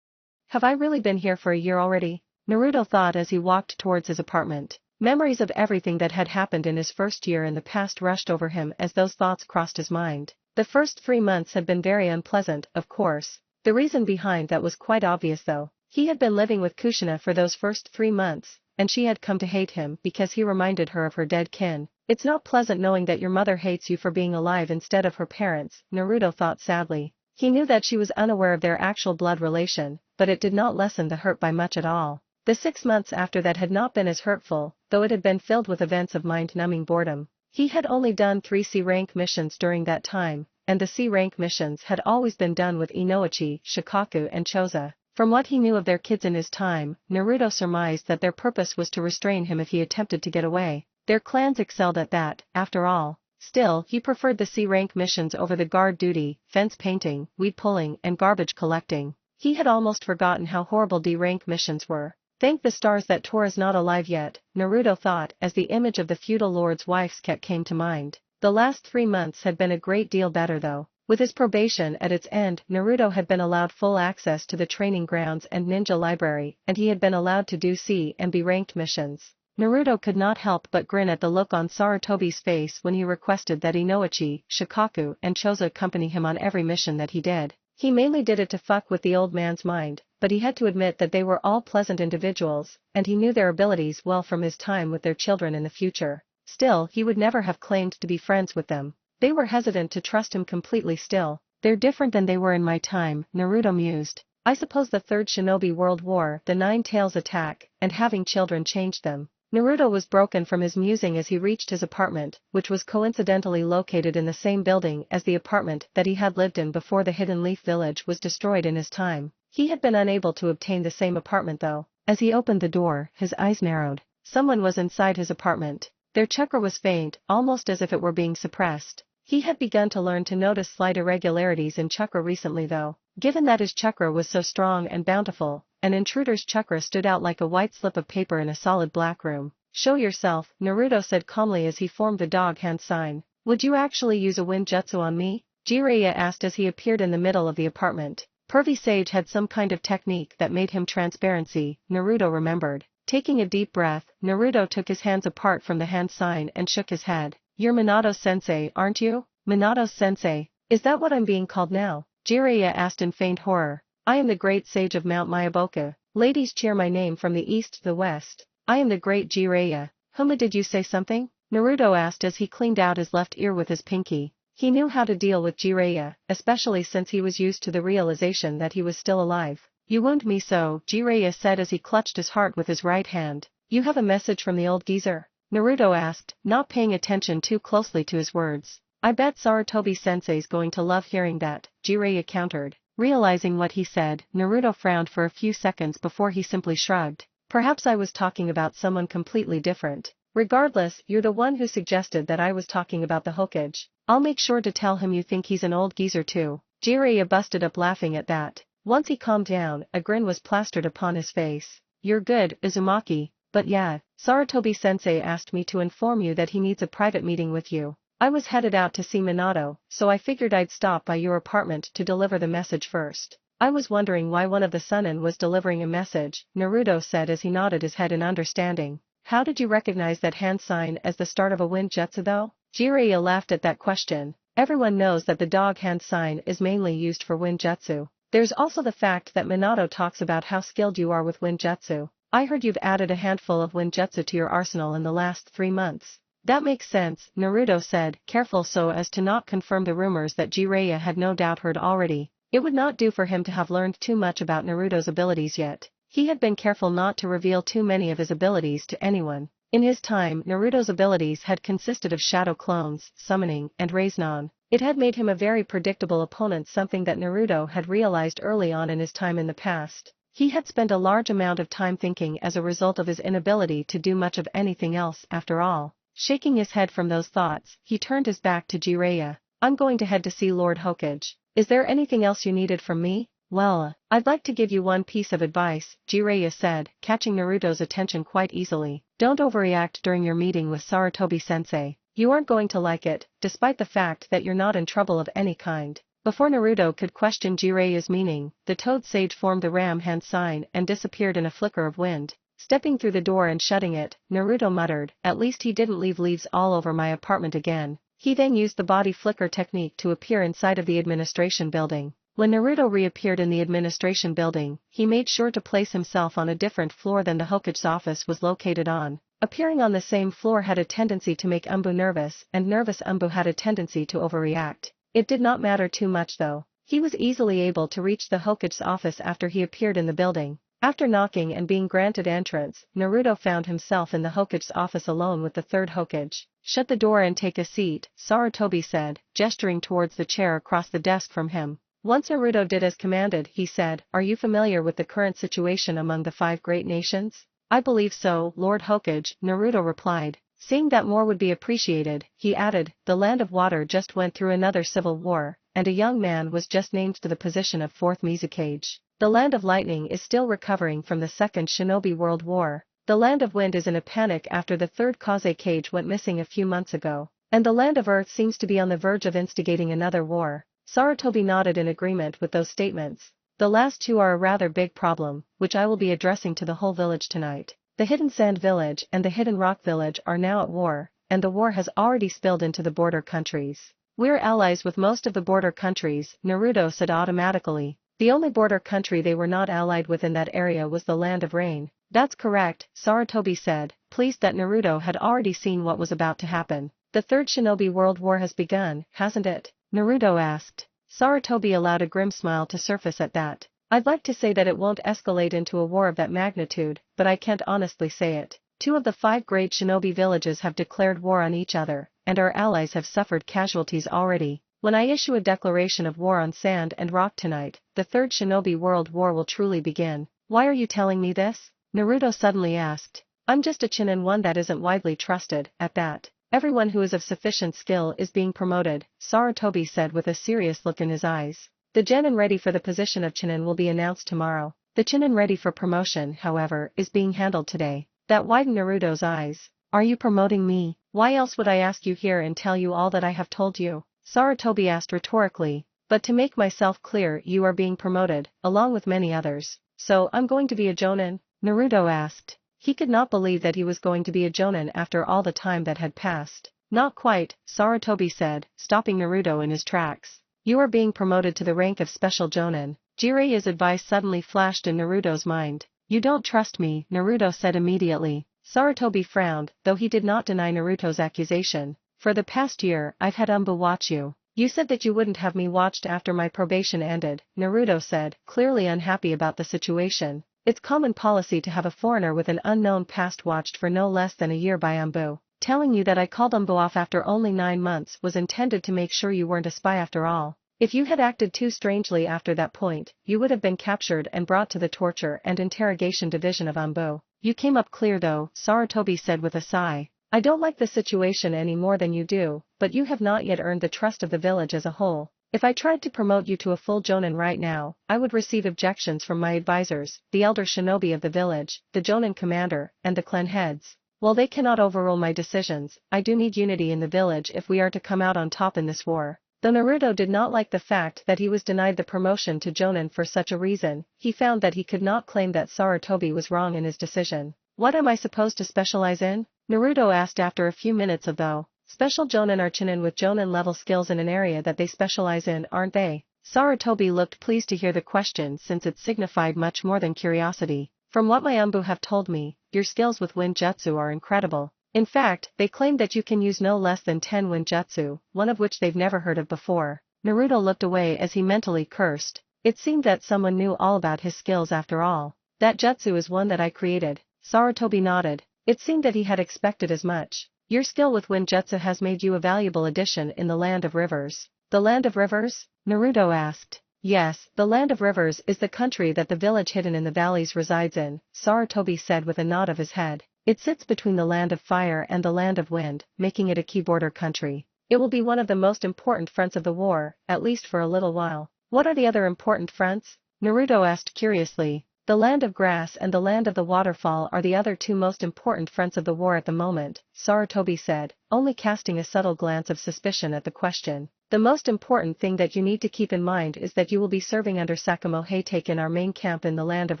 Have I really been here for a year already? Naruto thought as he walked towards his apartment. Memories of everything that had happened in his first year in the past rushed over him as those thoughts crossed his mind. The first 3 months had been very unpleasant, of course. The reason behind that was quite obvious though. He had been living with Kushina for those first 3 months, and she had come to hate him because he reminded her of her dead kin. It's not pleasant knowing that your mother hates you for being alive instead of her parents, Naruto thought sadly. He knew that she was unaware of their actual blood relation, but it did not lessen the hurt by much at all. The 6 months after that had not been as hurtful, though it had been filled with events of mind-numbing boredom. He had only done 3 C-rank missions during that time, and the C-rank missions had always been done with Inoichi, Shikaku and Choza. From what he knew of their kids in his time, Naruto surmised that their purpose was to restrain him if he attempted to get away. Their clans excelled at that, after all. Still, he preferred the C-rank missions over the guard duty, fence painting, weed pulling and garbage collecting. He had almost forgotten how horrible D-rank missions were. Thank the stars that Tora's not alive yet, Naruto thought as the image of the feudal lord's wife's cat came to mind. The last 3 months had been a great deal better though. With his probation at its end, Naruto had been allowed full access to the training grounds and ninja library, and he had been allowed to do C and B ranked missions. Naruto could not help but grin at the look on Sarutobi's face when he requested that Inoichi, Shikaku and Choza accompany him on every mission that he did. He mainly did it to fuck with the old man's mind, but he had to admit that they were all pleasant individuals, and he knew their abilities well from his time with their children in the future. Still, he would never have claimed to be friends with them. They were hesitant to trust him completely still. They're different than they were in my time, Naruto mused. I suppose the Third Shinobi World War, the Nine Tails attack, and having children changed them. Naruto was broken from his musing as he reached his apartment, which was coincidentally located in the same building as the apartment that he had lived in before the Hidden Leaf Village was destroyed in his time. He had been unable to obtain the same apartment though. As he opened the door, his eyes narrowed. Someone was inside his apartment. Their chakra was faint, almost as if it were being suppressed. He had begun to learn to notice slight irregularities in chakra recently though. Given that his chakra was so strong and bountiful, an intruder's chakra stood out like a white slip of paper in a solid black room. Show yourself, Naruto said calmly as he formed the dog hand sign. Would you actually use a wind jutsu on me? Jiraiya asked as he appeared in the middle of the apartment. Pervy Sage had some kind of technique that made him transparency, Naruto remembered. Taking a deep breath, Naruto took his hands apart from the hand sign and shook his head. You're Minato-sensei, aren't you? Minato-sensei, is that what I'm being called now? Jiraiya asked in faint horror. I am the great sage of Mount Myaboka. Ladies cheer my name from the east to the west. I am the great Jiraiya. Huma, did you say something? Naruto asked as he cleaned out his left ear with his pinky. He knew how to deal with Jiraiya, especially since he was used to the realization that he was still alive. You wound me so, Jiraiya said as he clutched his heart with his right hand. You have a message from the old geezer? Naruto asked, not paying attention too closely to his words. I bet Sarutobi-sensei's going to love hearing that, Jiraiya countered. Realizing what he said, Naruto frowned for a few seconds before he simply shrugged. Perhaps I was talking about someone completely different. Regardless, you're the one who suggested that I was talking about the Hokage. I'll make sure to tell him you think he's an old geezer too. Jiraiya busted up laughing at that. Once he calmed down, a grin was plastered upon his face. You're good, Uzumaki, but yeah, Sarutobi-sensei asked me to inform you that he needs a private meeting with you. I was headed out to see Minato, so I figured I'd stop by your apartment to deliver the message first. I was wondering why one of the Sannin was delivering a message, Naruto said as he nodded his head in understanding. How did you recognize that hand sign as the start of a wind jutsu though? Jiraiya laughed at that question. Everyone knows that the dog hand sign is mainly used for wind jutsu. There's also the fact that Minato talks about how skilled you are with wind jutsu. I heard you've added a handful of wind jutsu to your arsenal in the last 3 months. That makes sense, Naruto said, careful so as to not confirm the rumors that Jiraiya had no doubt heard already. It would not do for him to have learned too much about Naruto's abilities yet. He had been careful not to reveal too many of his abilities to anyone. In his time, Naruto's abilities had consisted of shadow clones, summoning, and Rasengan. It had made him a very predictable opponent, something that Naruto had realized early on in his time in the past. He had spent a large amount of time thinking as a result of his inability to do much of anything else after all. Shaking his head from those thoughts, he turned his back to Jiraiya. I'm going to head to see Lord Hokage. Is there anything else you needed from me? Well, I'd like to give you one piece of advice, Jiraiya said, catching Naruto's attention quite easily. Don't overreact during your meeting with Sarutobi-sensei. You aren't going to like it, despite the fact that you're not in trouble of any kind. Before Naruto could question Jiraiya's meaning, the Toad Sage formed the ram hand sign and disappeared in a flicker of wind. Stepping through the door and shutting it, Naruto muttered, at least he didn't leave leaves all over my apartment again. He then used the body flicker technique to appear inside of the administration building. When Naruto reappeared in the administration building, he made sure to place himself on a different floor than the Hokage's office was located on. Appearing on the same floor had a tendency to make Umbu nervous, and nervous Umbu had a tendency to overreact. It did not matter too much though. He was easily able to reach the Hokage's office after he appeared in the building. After knocking and being granted entrance, Naruto found himself in the Hokage's office alone with the third Hokage. Shut the door and take a seat, Sarutobi said, gesturing towards the chair across the desk from him. Once Naruto did as commanded, he said, are you familiar with the current situation among the 5 great nations? I believe so, Lord Hokage, Naruto replied. Seeing that more would be appreciated, he added, the Land of Water just went through another civil war, and a young man was just named to the position of 4th Mizukage. The Land of Lightning is still recovering from the Second Shinobi World War. The Land of Wind is in a panic after the 3rd Kazekage went missing a few months ago. And the Land of Earth seems to be on the verge of instigating another war. Sarutobi nodded in agreement with those statements. The last 2 are a rather big problem, which I will be addressing to the whole village tonight. The Hidden Sand Village and the Hidden Rock Village are now at war, and the war has already spilled into the border countries. We're allies with most of the border countries, Naruto said automatically. The only border country they were not allied with in that area was the Land of Rain. That's correct, Sarutobi said, pleased that Naruto had already seen what was about to happen. The 3rd Shinobi World War has begun, hasn't it? Naruto asked. Sarutobi allowed a grim smile to surface at that. I'd like to say that it won't escalate into a war of that magnitude, but I can't honestly say it. 2 of the 5 great shinobi villages have declared war on each other, and our allies have suffered casualties already. When I issue a declaration of war on Sand and Rock tonight, the 3rd Shinobi World War will truly begin. Why are you telling me this? Naruto suddenly asked. I'm just a Chunin, one that isn't widely trusted, at that. Everyone who is of sufficient skill is being promoted, Sarutobi said with a serious look in his eyes. The Genin ready for the position of Chunin will be announced tomorrow. The Chunin ready for promotion, however, is being handled today. That widened Naruto's eyes. Are you promoting me? Why else would I ask you here and tell you all that I have told you? Sarutobi asked rhetorically. But to make myself clear, you are being promoted, along with many others. So I'm going to be a Jonin? Naruto asked. He could not believe that he was going to be a jonin after all the time that had passed. Not quite, Sarutobi said, stopping Naruto in his tracks. You are being promoted to the rank of special jonin. Jiraiya's advice suddenly flashed in Naruto's mind. You don't trust me, Naruto said immediately. Sarutobi frowned, though he did not deny Naruto's accusation. For the past year, I've had Umbu watch you. You said that you wouldn't have me watched after my probation ended, Naruto said, clearly unhappy about the situation. It's common policy to have a foreigner with an unknown past watched for no less than a year by Umbu. Telling you that I called Umbu off after only 9 months was intended to make sure you weren't a spy after all. If you had acted too strangely after that point, you would have been captured and brought to the torture and interrogation division of Umbu. You came up clear though, Sarutobi said with a sigh. I don't like the situation any more than you do, but you have not yet earned the trust of the village as a whole. If I tried to promote you to a full jonin right now, I would receive objections from my advisors, the elder shinobi of the village, the jonin commander, and the clan heads. While they cannot overrule my decisions, I do need unity in the village if we are to come out on top in this war. Though Naruto did not like the fact that he was denied the promotion to jonin for such a reason, he found that he could not claim that Sarutobi was wrong in his decision. What am I supposed to specialize in? Naruto asked after a few minutes of though. Special jonin are chunin with jonin level skills in an area that they specialize in, aren't they? Sarutobi looked pleased to hear the question since it signified much more than curiosity. From what my Umbu have told me, your skills with wind jutsu are incredible. In fact, they claim that you can use no less than 10 wind jutsu, one of which they've never heard of before. Naruto looked away as he mentally cursed. It seemed that someone knew all about his skills after all. That jutsu is one that I created. Sarutobi nodded. It seemed that he had expected as much. Your skill with wind jutsu has made you a valuable addition in the Land of Rivers. The Land of Rivers? Naruto asked. Yes, the Land of Rivers is the country that the village hidden in the valleys resides in, Sarutobi said with a nod of his head. It sits between the Land of Fire and the Land of Wind, making it a key border country. It will be one of the most important fronts of the war, at least for a little while. What are the other important fronts? Naruto asked curiously. The Land of Grass and the Land of the Waterfall are the other two most important fronts of the war at the moment, Sarutobi said, only casting a subtle glance of suspicion at the question. The most important thing that you need to keep in mind is that you will be serving under Sakamo Heitake in our main camp in the Land of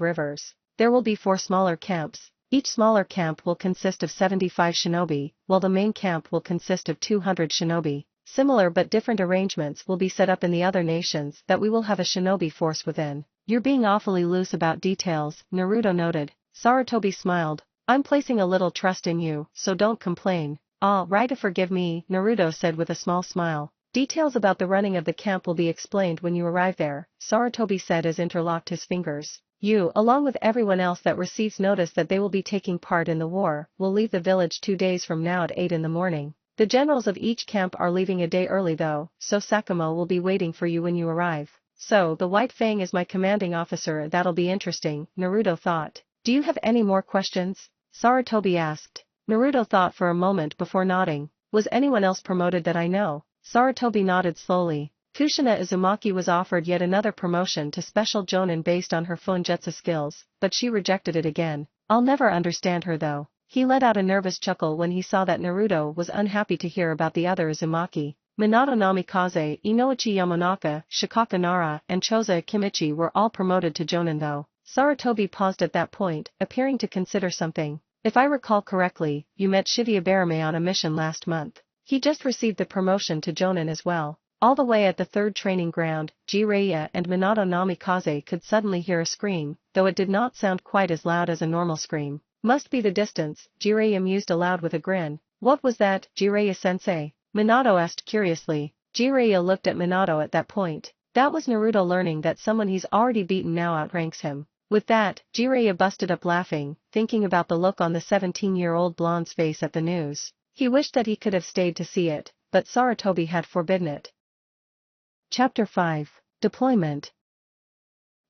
Rivers. There will be 4 smaller camps. Each smaller camp will consist of 75 shinobi, while the main camp will consist of 200 shinobi. Similar but different arrangements will be set up in the other nations that we will have a shinobi force within. You're being awfully loose about details, Naruto noted. Sarutobi smiled. I'm placing a little trust in you, so don't complain. Right to forgive me, Naruto said with a small smile. Details about the running of the camp will be explained when you arrive there, Sarutobi said as interlocked his fingers. You, along with everyone else that receives notice that they will be taking part in the war, will leave the village 2 days from now at 8 in the morning. The generals of each camp are leaving a day early though, so Sakamo will be waiting for you when you arrive. So, the White Fang is my commanding officer. That'll be interesting, Naruto thought. Do you have any more questions? Sarutobi asked. Naruto thought for a moment before nodding. Was anyone else promoted that I know? Sarutobi nodded slowly. Kushina Uzumaki was offered yet another promotion to Special Jonin based on her Funjutsu skills, but she rejected it again. I'll never understand her though. He let out a nervous chuckle when he saw that Naruto was unhappy to hear about the other Uzumaki. Minato Namikaze, Inoichi Yamanaka, Shikaka Nara, and Choza Kimichi were all promoted to Jonin though. Sarutobi paused at that point, appearing to consider something. If I recall correctly, you met Shibuya on a mission last month. He just received the promotion to Jonin as well. All the way at the 3rd training ground, Jiraiya and Minato Namikaze could suddenly hear a scream, though it did not sound quite as loud as a normal scream. Must be the distance, Jiraiya mused aloud with a grin. What was that, Jiraiya-sensei? Minato asked curiously. Jiraiya looked at Minato at that point. That was Naruto learning that someone he's already beaten now outranks him. With that, Jiraiya busted up laughing, thinking about the look on the 17-year-old blonde's face at the news. He wished that he could have stayed to see it, but Sarutobi had forbidden it. Chapter 5. Deployment.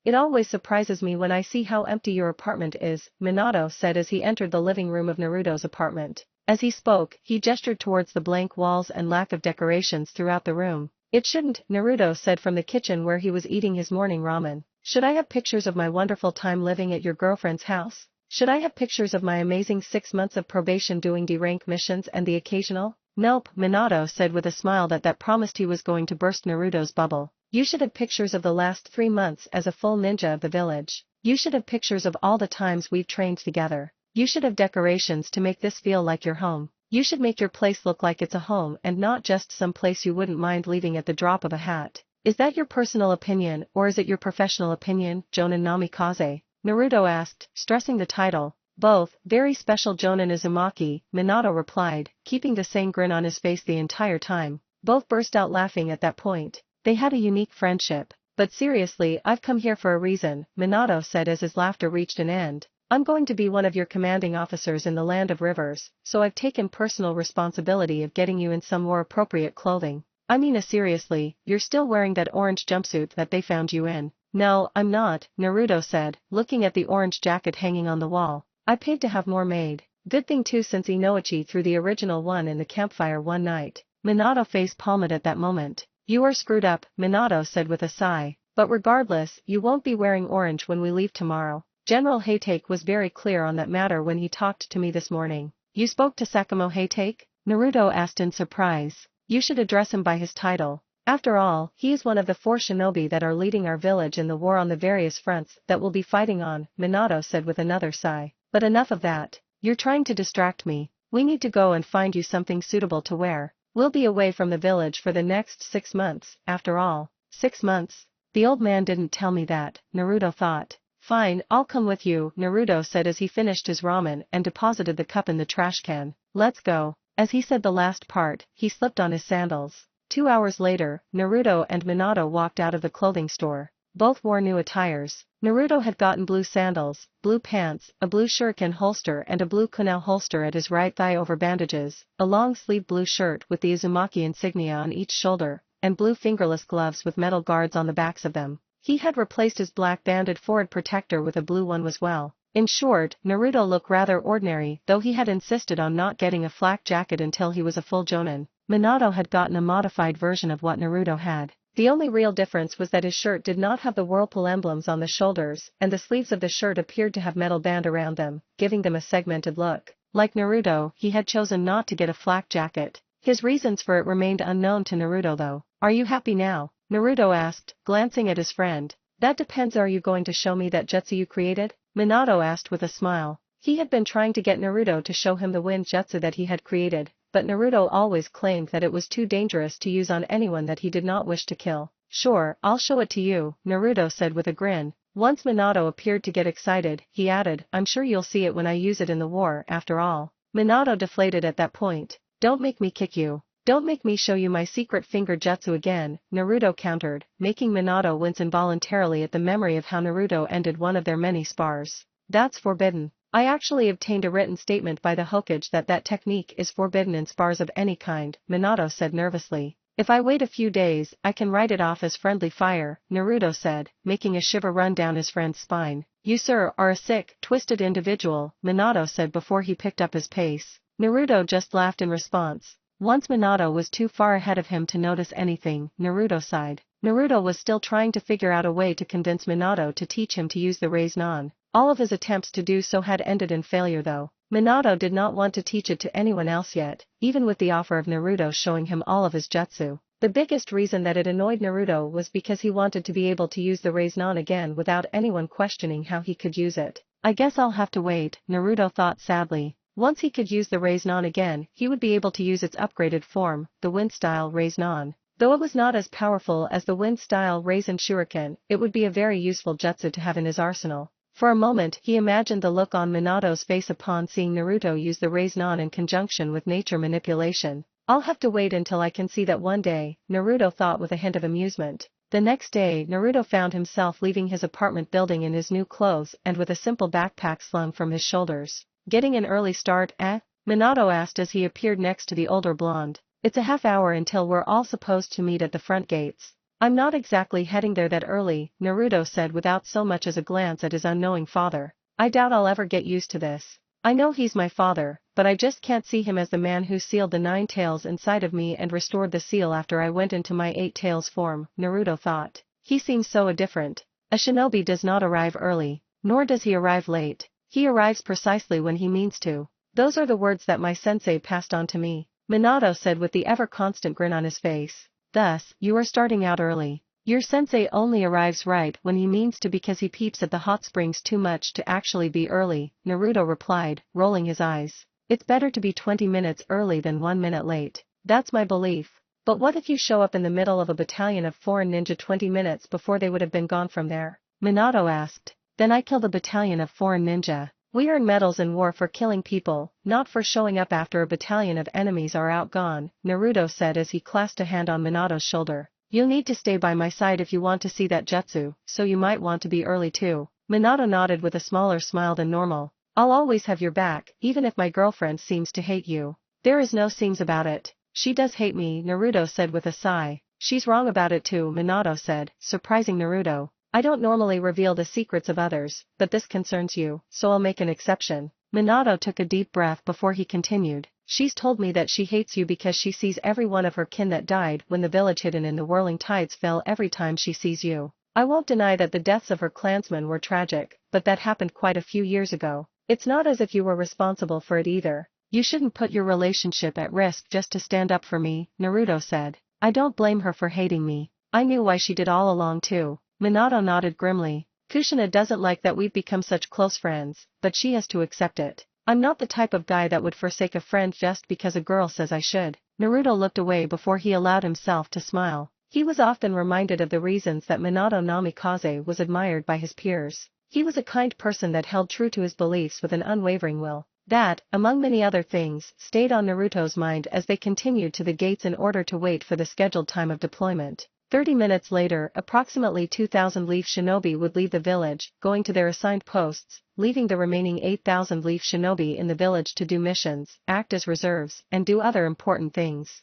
It always surprises me when I see how empty your apartment is, Minato said as he entered the living room of Naruto's apartment. As he spoke, he gestured towards the blank walls and lack of decorations throughout the room. It shouldn't, Naruto said from the kitchen where he was eating his morning ramen. Should I have pictures of my wonderful time living at your girlfriend's house? Should I have pictures of my amazing 6 months of probation doing D-rank missions and the occasional? Nope, Minato said with a smile that promised he was going to burst Naruto's bubble. You should have pictures of the last 3 months as a full ninja of the village. You should have pictures of all the times we've trained together. You should have decorations to make this feel like your home. You should make your place look like it's a home and not just some place you wouldn't mind leaving at the drop of a hat. Is that your personal opinion or is it your professional opinion, Jonin Namikaze? Naruto asked, stressing the title. Both, very special Jonin Uzumaki, Minato replied, keeping the same grin on his face the entire time. Both burst out laughing at that point. They had a unique friendship. But seriously, I've come here for a reason, Minato said as his laughter reached an end. I'm going to be one of your commanding officers in the land of rivers, so I've taken personal responsibility of getting you in some more appropriate clothing. I mean seriously, you're still wearing that orange jumpsuit that they found you in. No, I'm not, Naruto said, looking at the orange jacket hanging on the wall. I paid to have more made. Good thing too since Inoichi threw the original one in the campfire one night. Minato face palmed at that moment. You are screwed up, Minato said with a sigh. But regardless, you won't be wearing orange when we leave tomorrow. General Haytake was very clear on that matter when he talked to me this morning. You spoke to Sakamo Haytake? Naruto asked in surprise. You should address him by his title. After all, he is one of the 4 shinobi that are leading our village in the war on the various fronts that we'll be fighting on, Minato said with another sigh. But enough of that. You're trying to distract me. We need to go and find you something suitable to wear. We'll be away from the village for the next 6 months, after all. 6 months? The old man didn't tell me that, Naruto thought. Fine, I'll come with you, Naruto said as he finished his ramen and deposited the cup in the trash can. Let's go. As he said the last part, he slipped on his sandals. 2 hours later, Naruto and Minato walked out of the clothing store. Both wore new attires. Naruto had gotten blue sandals, blue pants, a blue shuriken holster and a blue kunai holster at his right thigh over bandages, a long-sleeved blue shirt with the Uzumaki insignia on each shoulder, and blue fingerless gloves with metal guards on the backs of them. He had replaced his black banded forward protector with a blue one as well. In short, Naruto looked rather ordinary, though he had insisted on not getting a flak jacket until he was a full jonin. Minato had gotten a modified version of what Naruto had. The only real difference was that his shirt did not have the whirlpool emblems on the shoulders, and the sleeves of the shirt appeared to have metal band around them, giving them a segmented look. Like Naruto, he had chosen not to get a flak jacket. His reasons for it remained unknown to Naruto though. Are you happy now? Naruto asked, glancing at his friend. That depends. Are you going to show me that jutsu you created? Minato asked with a smile. He had been trying to get Naruto to show him the wind jutsu that he had created, but Naruto always claimed that it was too dangerous to use on anyone that he did not wish to kill. Sure, I'll show it to you, Naruto said with a grin. Once Minato appeared to get excited, he added, I'm sure you'll see it when I use it in the war, after all. Minato deflated at that point. Don't make me kick you. Don't make me show you my secret finger jutsu again, Naruto countered, making Minato wince involuntarily at the memory of how Naruto ended one of their many spars. That's forbidden. I actually obtained a written statement by the Hokage that technique is forbidden in spars of any kind, Minato said nervously. If I wait a few days, I can write it off as friendly fire, Naruto said, making a shiver run down his friend's spine. You sir are a sick, twisted individual, Minato said before he picked up his pace. Naruto just laughed in response. Once Minato was too far ahead of him to notice anything, Naruto sighed. Naruto was still trying to figure out a way to convince Minato to teach him to use the Rasengan. All of his attempts to do so had ended in failure though. Minato did not want to teach it to anyone else yet, even with the offer of Naruto showing him all of his jutsu. The biggest reason that it annoyed Naruto was because he wanted to be able to use the Rasengan again without anyone questioning how he could use it. I guess I'll have to wait, Naruto thought sadly. Once he could use the Rasengan again, he would be able to use its upgraded form, the wind-style Rasengan. Though it was not as powerful as the wind-style Rasen Shuriken, it would be a very useful jutsu to have in his arsenal. For a moment he imagined the look on Minato's face upon seeing Naruto use the Rasengan in conjunction with nature manipulation. I'll have to wait until I can see that one day, Naruto thought with a hint of amusement. The next day Naruto found himself leaving his apartment building in his new clothes and with a simple backpack slung from his shoulders. Getting an early start, eh? Minato asked as he appeared next to the older blonde. It's a half hour until we're all supposed to meet at the front gates. I'm not exactly heading there that early, Naruto said without so much as a glance at his unknowing father. I doubt I'll ever get used to this. I know he's my father, but I just can't see him as the man who sealed the 9 tails inside of me and restored the seal after I went into my 8 tails form, Naruto thought. He seems so different. A shinobi does not arrive early, nor does he arrive late. He arrives precisely when he means to. Those are the words that my sensei passed on to me, Minato said with the ever-constant grin on his face. Thus, you are starting out early. Your sensei only arrives right when he means to because he peeps at the hot springs too much to actually be early, Naruto replied, rolling his eyes. It's better to be 20 minutes early than 1 minute late. That's my belief. But what if you show up in the middle of a battalion of foreign ninja 20 minutes before they would have been gone from there? Minato asked. Then I kill the battalion of foreign ninja. We earn medals in war for killing people, not for showing up after a battalion of enemies are outgone, Naruto said as he clasped a hand on Minato's shoulder. You'll need to stay by my side if you want to see that jutsu, so you might want to be early too. Minato nodded with a smaller smile than normal. I'll always have your back, even if my girlfriend seems to hate you. There is no seems about it. She does hate me, Naruto said with a sigh. She's wrong about it too, Minato said, surprising Naruto. I don't normally reveal the secrets of others, but this concerns you, so I'll make an exception. Minato took a deep breath before he continued. She's told me that she hates you because she sees every one of her kin that died when the village hidden in the whirling tides fell every time she sees you. I won't deny that the deaths of her clansmen were tragic, but that happened quite a few years ago. It's not as if you were responsible for it either. You shouldn't put your relationship at risk just to stand up for me, Naruto said. I don't blame her for hating me. I knew why she did all along too. Minato nodded grimly. Kushina doesn't like that we've become such close friends, but she has to accept it. I'm not the type of guy that would forsake a friend just because a girl says I should. Naruto looked away before he allowed himself to smile. He was often reminded of the reasons that Minato Namikaze was admired by his peers. He was a kind person that held true to his beliefs with an unwavering will. That, among many other things, stayed on Naruto's mind as they continued to the gates in order to wait for the scheduled time of deployment. 30 minutes later, approximately 2,000 Leaf Shinobi would leave the village, going to their assigned posts, leaving the remaining 8,000 Leaf Shinobi in the village to do missions, act as reserves, and do other important things.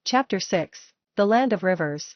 Chapter 6. The Land of Rivers.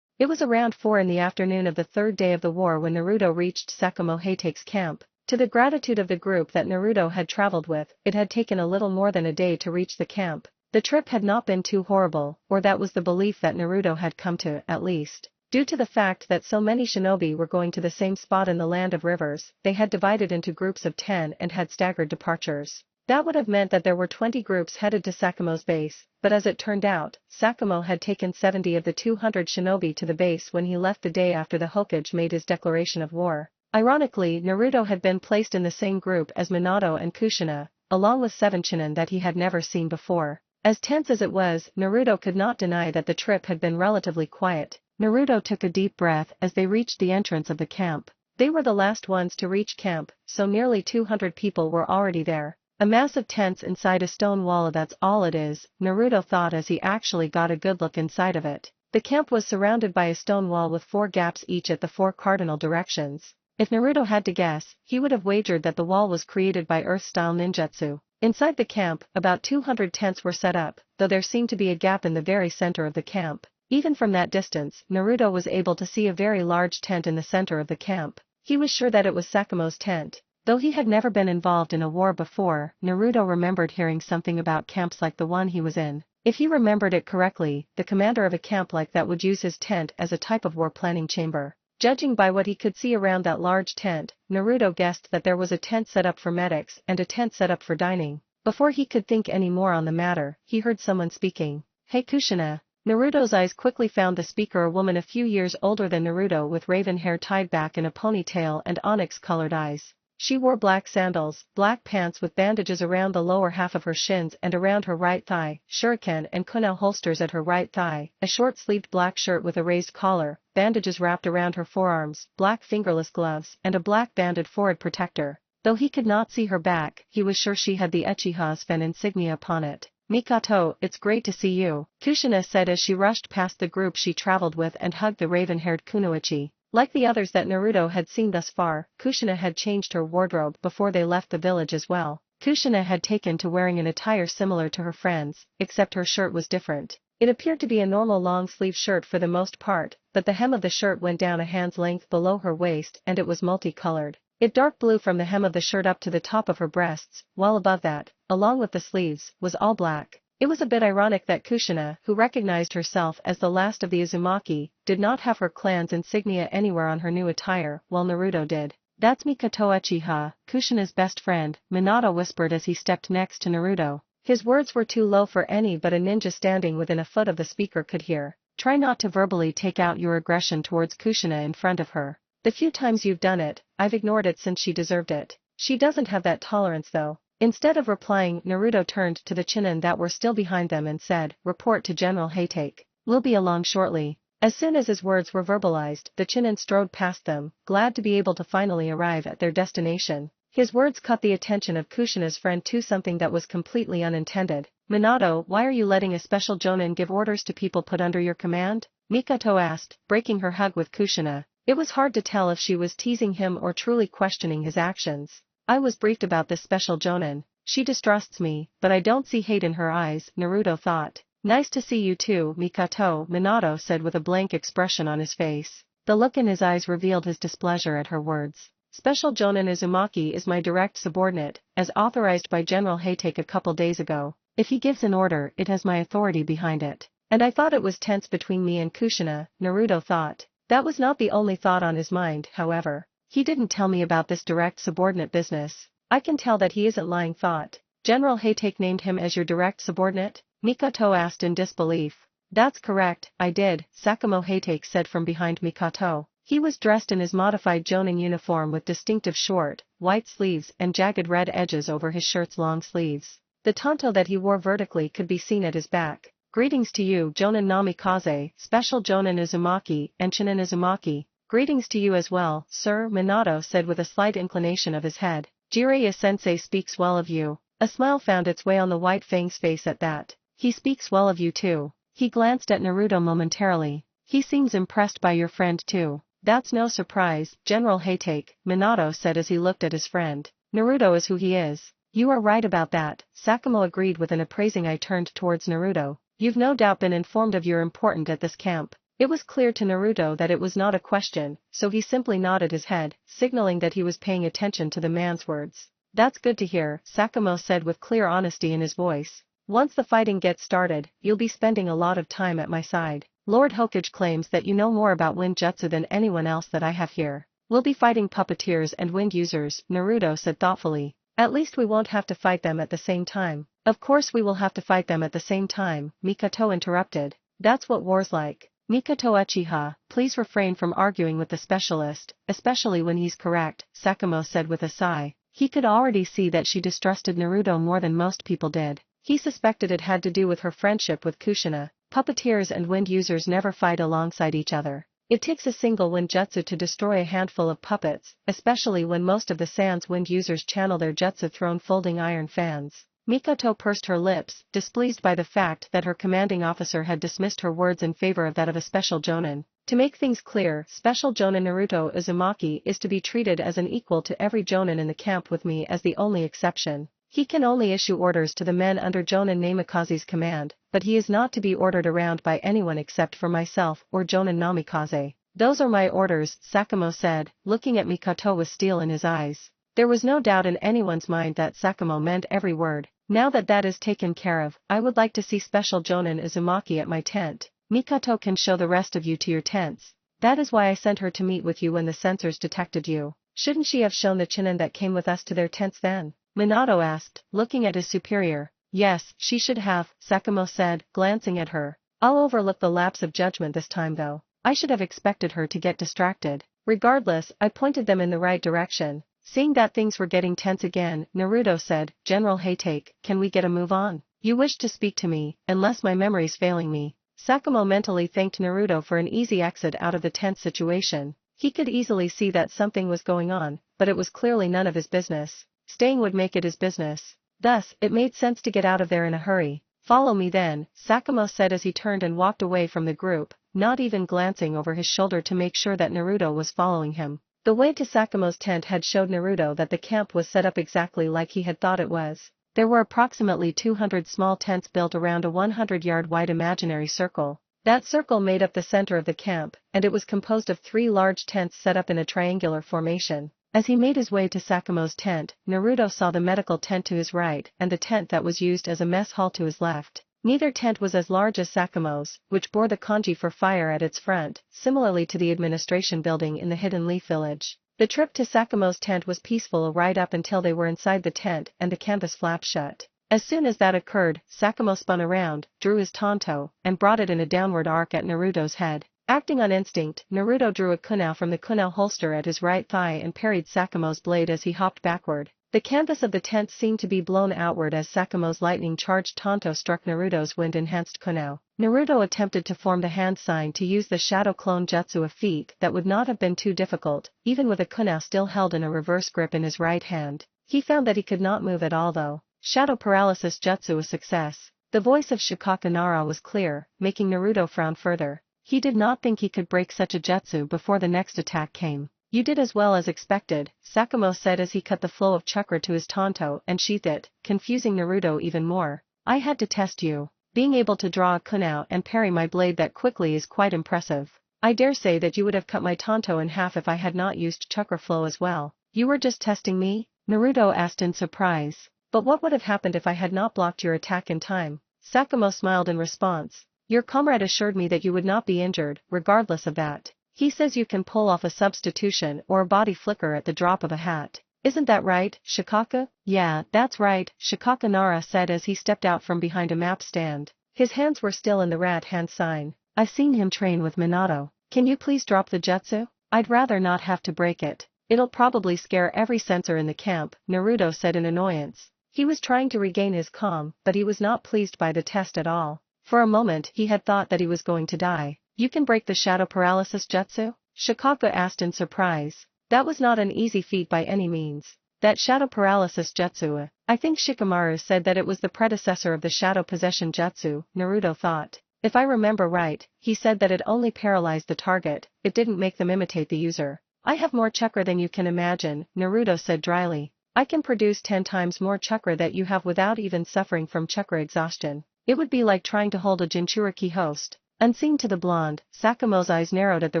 It was around 4 in the afternoon of the third day of the war when Naruto reached Sakamo Heitake's camp. To the gratitude of the group that Naruto had traveled with, it had taken a little more than a day to reach the camp. The trip had not been too horrible, or that was the belief that Naruto had come to, at least. Due to the fact that so many shinobi were going to the same spot in the Land of Rivers, they had divided into groups of 10 and had staggered departures. That would have meant that there were 20 groups headed to Sakamo's base, but as it turned out, Sakamo had taken 70 of the 200 shinobi to the base when he left the day after the Hokage made his declaration of war. Ironically, Naruto had been placed in the same group as Minato and Kushina, along with 7 Chunin that he had never seen before. As tense as it was, Naruto could not deny that the trip had been relatively quiet. Naruto took a deep breath as they reached the entrance of the camp. They were the last ones to reach camp, so nearly 200 people were already there. A massive tent inside a stone wall, that's all it is, Naruto thought as he actually got a good look inside of it. The camp was surrounded by a stone wall with 4 gaps each at the 4 cardinal directions. If Naruto had to guess, he would have wagered that the wall was created by Earth-style ninjutsu. Inside the camp, about 200 tents were set up, though there seemed to be a gap in the very center of the camp. Even from that distance, Naruto was able to see a very large tent in the center of the camp. He was sure that it was Sakamo's tent. Though he had never been involved in a war before, Naruto remembered hearing something about camps like the one he was in. If he remembered it correctly, the commander of a camp like that would use his tent as a type of war planning chamber. Judging by what he could see around that large tent, Naruto guessed that there was a tent set up for medics and a tent set up for dining. Before he could think any more on the matter, he heard someone speaking. Hey Kushina. Naruto's eyes quickly found the speaker, a woman a few years older than Naruto with raven hair tied back in a ponytail and onyx-colored eyes. She wore black sandals, black pants with bandages around the lower half of her shins and around her right thigh, shuriken and kunai holsters at her right thigh, a short-sleeved black shirt with a raised collar, bandages wrapped around her forearms, black fingerless gloves, and a black banded forehead protector. Though he could not see her back, he was sure she had the Uchiha's Fen insignia upon it. Mikato, it's great to see you, Kushina said as she rushed past the group she traveled with and hugged the raven-haired kunoichi. Like the others that Naruto had seen thus far, Kushina had changed her wardrobe before they left the village as well. Kushina had taken to wearing an attire similar to her friends, except her shirt was different. It appeared to be a normal long-sleeve shirt for the most part, but the hem of the shirt went down a hand's length below her waist and it was multicolored. It dark blue from the hem of the shirt up to the top of her breasts, while above that, along with the sleeves, was all black. It was a bit ironic that Kushina, who recognized herself as the last of the Uzumaki, did not have her clan's insignia anywhere on her new attire, while Naruto did. That's Mikoto Uchiha, Kushina's best friend, Minato whispered as he stepped next to Naruto. His words were too low for any but a ninja standing within a foot of the speaker could hear. Try not to verbally take out your aggression towards Kushina in front of her. The few times you've done it, I've ignored it since she deserved it. She doesn't have that tolerance though. Instead of replying, Naruto turned to the Chunin that were still behind them and said, "Report to General Haytake. We'll be along shortly." As soon as his words were verbalized, the Chunin strode past them, glad to be able to finally arrive at their destination. His words caught the attention of Kushina's friend to something that was completely unintended. "Minato, why are you letting a special jonin give orders to people put under your command?" Mikoto asked, breaking her hug with Kushina. It was hard to tell if she was teasing him or truly questioning his actions. "I was briefed about this special jonin. She distrusts me, but I don't see hate in her eyes," Naruto thought. "Nice to see you too, Mikoto," Minato said with a blank expression on his face. The look in his eyes revealed his displeasure at her words. "Special Jonin Uzumaki is my direct subordinate, as authorized by General Haytake a couple days ago. If he gives an order, it has my authority behind it. And I thought it was tense between me and Kushina," Naruto thought. That was not the only thought on his mind, however. "He didn't tell me about this direct subordinate business. I can tell that he isn't lying," thought. "General Haytake named him as your direct subordinate?" Mikoto asked in disbelief. "That's correct, I did," Sakamo Haytake said from behind Mikoto. He was dressed in his modified jonin uniform with distinctive short, white sleeves and jagged red edges over his shirt's long sleeves. The tanto that he wore vertically could be seen at his back. "Greetings to you, Jonin Namikaze, Special Jonin Uzumaki, and Chunin Uzumaki. Greetings to you as well, sir," Minato said with a slight inclination of his head. "Jiraiya-sensei speaks well of you." A smile found its way on the White Fang's face at that. "He speaks well of you too." He glanced at Naruto momentarily. "He seems impressed by your friend too." "That's no surprise, General Haytake," Minato said as he looked at his friend. "Naruto is who he is." "You are right about that," Sakamo agreed with an appraising eye turned towards Naruto. "You've no doubt been informed of your importance at this camp." It was clear to Naruto that it was not a question, so he simply nodded his head, signaling that he was paying attention to the man's words. "That's good to hear," Sakamo said with clear honesty in his voice. "Once the fighting gets started, you'll be spending a lot of time at my side. Lord Hokage claims that you know more about wind jutsu than anyone else that I have here." "We'll be fighting puppeteers and wind users," Naruto said thoughtfully. "At least we won't have to fight them at the same time." "Of course we will have to fight them at the same time," Mikoto interrupted. "That's what war's like." "Mikoto Uchiha, please refrain from arguing with the specialist, especially when he's correct," Sakamo said with a sigh. He could already see that she distrusted Naruto more than most people did. He suspected it had to do with her friendship with Kushina. Puppeteers and wind users never fight alongside each other. It takes a single wind jutsu to destroy a handful of puppets, especially when most of the Sans wind users channel their jutsu thrown folding iron fans. Mikoto pursed her lips, displeased by the fact that her commanding officer had dismissed her words in favor of that of a special jonin. "To make things clear, Special Jonin Naruto Uzumaki is to be treated as an equal to every jonin in the camp with me as the only exception. He can only issue orders to the men under Jonin Namikaze's command, but he is not to be ordered around by anyone except for myself or Jonin Namikaze." "Those are my orders," Sakamo said, looking at Mikoto with steel in his eyes. There was no doubt in anyone's mind that Sakamo meant every word. "Now that that is taken care of, I would like to see Special Jonin Uzumaki at my tent. Mikoto can show the rest of you to your tents. That is why I sent her to meet with you when the censors detected you." "Shouldn't she have shown the Chunin that came with us to their tents then?" Minato asked, looking at his superior. "Yes, she should have," Sakamo said, glancing at her. "I'll overlook the lapse of judgment this time though. I should have expected her to get distracted. Regardless, I pointed them in the right direction." Seeing that things were getting tense again, Naruto said, "General Haytake, can we get a move on? You wish to speak to me, unless my memory's failing me." Sakamo mentally thanked Naruto for an easy exit out of the tense situation. He could easily see that something was going on, but it was clearly none of his business. Staying would make it his business. Thus, it made sense to get out of there in a hurry. "Follow me then," Sakamo said as he turned and walked away from the group, not even glancing over his shoulder to make sure that Naruto was following him. The way to Sakamo's tent had showed Naruto that the camp was set up exactly like he had thought it was. There were approximately 200 small tents built around a 100-yard-wide imaginary circle. That circle made up the center of the camp, and it was composed of 3 large tents set up in a triangular formation. As he made his way to Sakamo's tent, Naruto saw the medical tent to his right and the tent that was used as a mess hall to his left. Neither tent was as large as Sakamo's, which bore the kanji for fire at its front, similarly to the administration building in the Hidden Leaf Village. The trip to Sakamo's tent was peaceful right up until they were inside the tent and the canvas flap shut. As soon as that occurred, Sakamoto spun around, drew his tanto, and brought it in a downward arc at Naruto's head. Acting on instinct, Naruto drew a kunai from the kunai holster at his right thigh and parried Sakamoto's blade as he hopped backward. The canvas of the tent seemed to be blown outward as Sakamoto's lightning-charged tanto struck Naruto's wind-enhanced kunai. Naruto attempted to form the hand sign to use the shadow clone jutsu, a feat that would not have been too difficult, even with a kunai still held in a reverse grip in his right hand. He found that he could not move at all though. Shadow paralysis jutsu a success. The voice of Shikaka Nara was clear, making Naruto frown further. He did not think he could break such a jutsu before the next attack came. You did as well as expected, Sakamoto said as he cut the flow of chakra to his tanto and sheathed it, confusing Naruto even more. I had to test you. Being able to draw a kunai and parry my blade that quickly is quite impressive. I dare say that you would have cut my tanto in half if I had not used chakra flow as well. You were just testing me? Naruto asked in surprise. But what would have happened if I had not blocked your attack in time? Sakamoto smiled in response. Your comrade assured me that you would not be injured, regardless of that. He says you can pull off a substitution or a body flicker at the drop of a hat. Isn't that right, Shikaka? Yeah, that's right, Shikaka Nara said as he stepped out from behind a map stand. His hands were still in the rat hand sign. I've seen him train with Minato. Can you please drop the jutsu? I'd rather not have to break it. It'll probably scare every sensor in the camp, Naruto said in annoyance. He was trying to regain his calm, but he was not pleased by the test at all. For a moment he had thought that he was going to die. You can break the shadow paralysis jutsu? Shikaka asked in surprise. That was not an easy feat by any means. That shadow paralysis jutsu, I think Shikamaru said that it was the predecessor of the shadow possession jutsu, Naruto thought. If I remember right, he said that it only paralyzed the target, it didn't make them imitate the user. I have more chakra than you can imagine, Naruto said dryly. I can produce 10 times more chakra that you have without even suffering from chakra exhaustion. It would be like trying to hold a Jinchuriki host. Unseen to the blonde, Sakamoto's eyes narrowed at the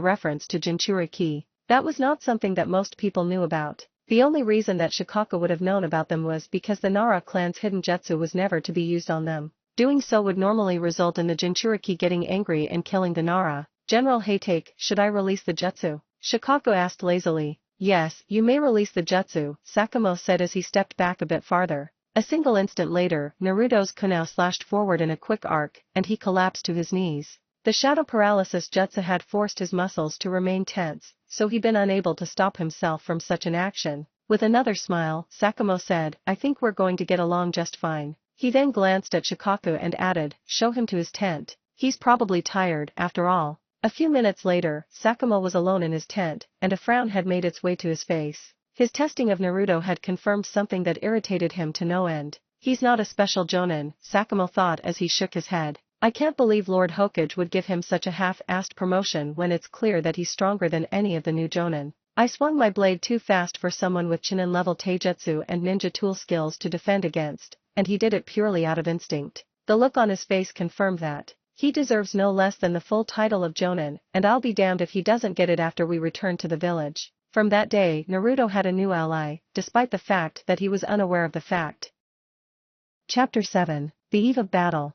reference to Jinchuriki. That was not something that most people knew about. The only reason that Shikaka would have known about them was because the Nara clan's hidden jutsu was never to be used on them. Doing so would normally result in the Jinchuriki getting angry and killing the Nara. General Haytake, should I release the jutsu? Shikaka asked lazily. Yes, you may release the jutsu, Sakamoto said as he stepped back a bit farther. A single instant later, Naruto's kunai slashed forward in a quick arc, and he collapsed to his knees. The shadow paralysis jutsu had forced his muscles to remain tense, so he'd been unable to stop himself from such an action. With another smile, Sakamoto said, I think we're going to get along just fine. He then glanced at Shikaka and added, show him to his tent. He's probably tired, after all. A few minutes later, Sakamoto was alone in his tent, and a frown had made its way to his face. His testing of Naruto had confirmed something that irritated him to no end. He's not a special jonin, Sakamoto thought as he shook his head. I can't believe Lord Hokage would give him such a half-assed promotion when it's clear that he's stronger than any of the new jonin. I swung my blade too fast for someone with Chunin-level taijutsu and ninja tool skills to defend against, and he did it purely out of instinct. The look on his face confirmed that. He deserves no less than the full title of jonin, and I'll be damned if he doesn't get it after we return to the village. From that day, Naruto had a new ally, despite the fact that he was unaware of the fact. Chapter 7, The Eve of Battle.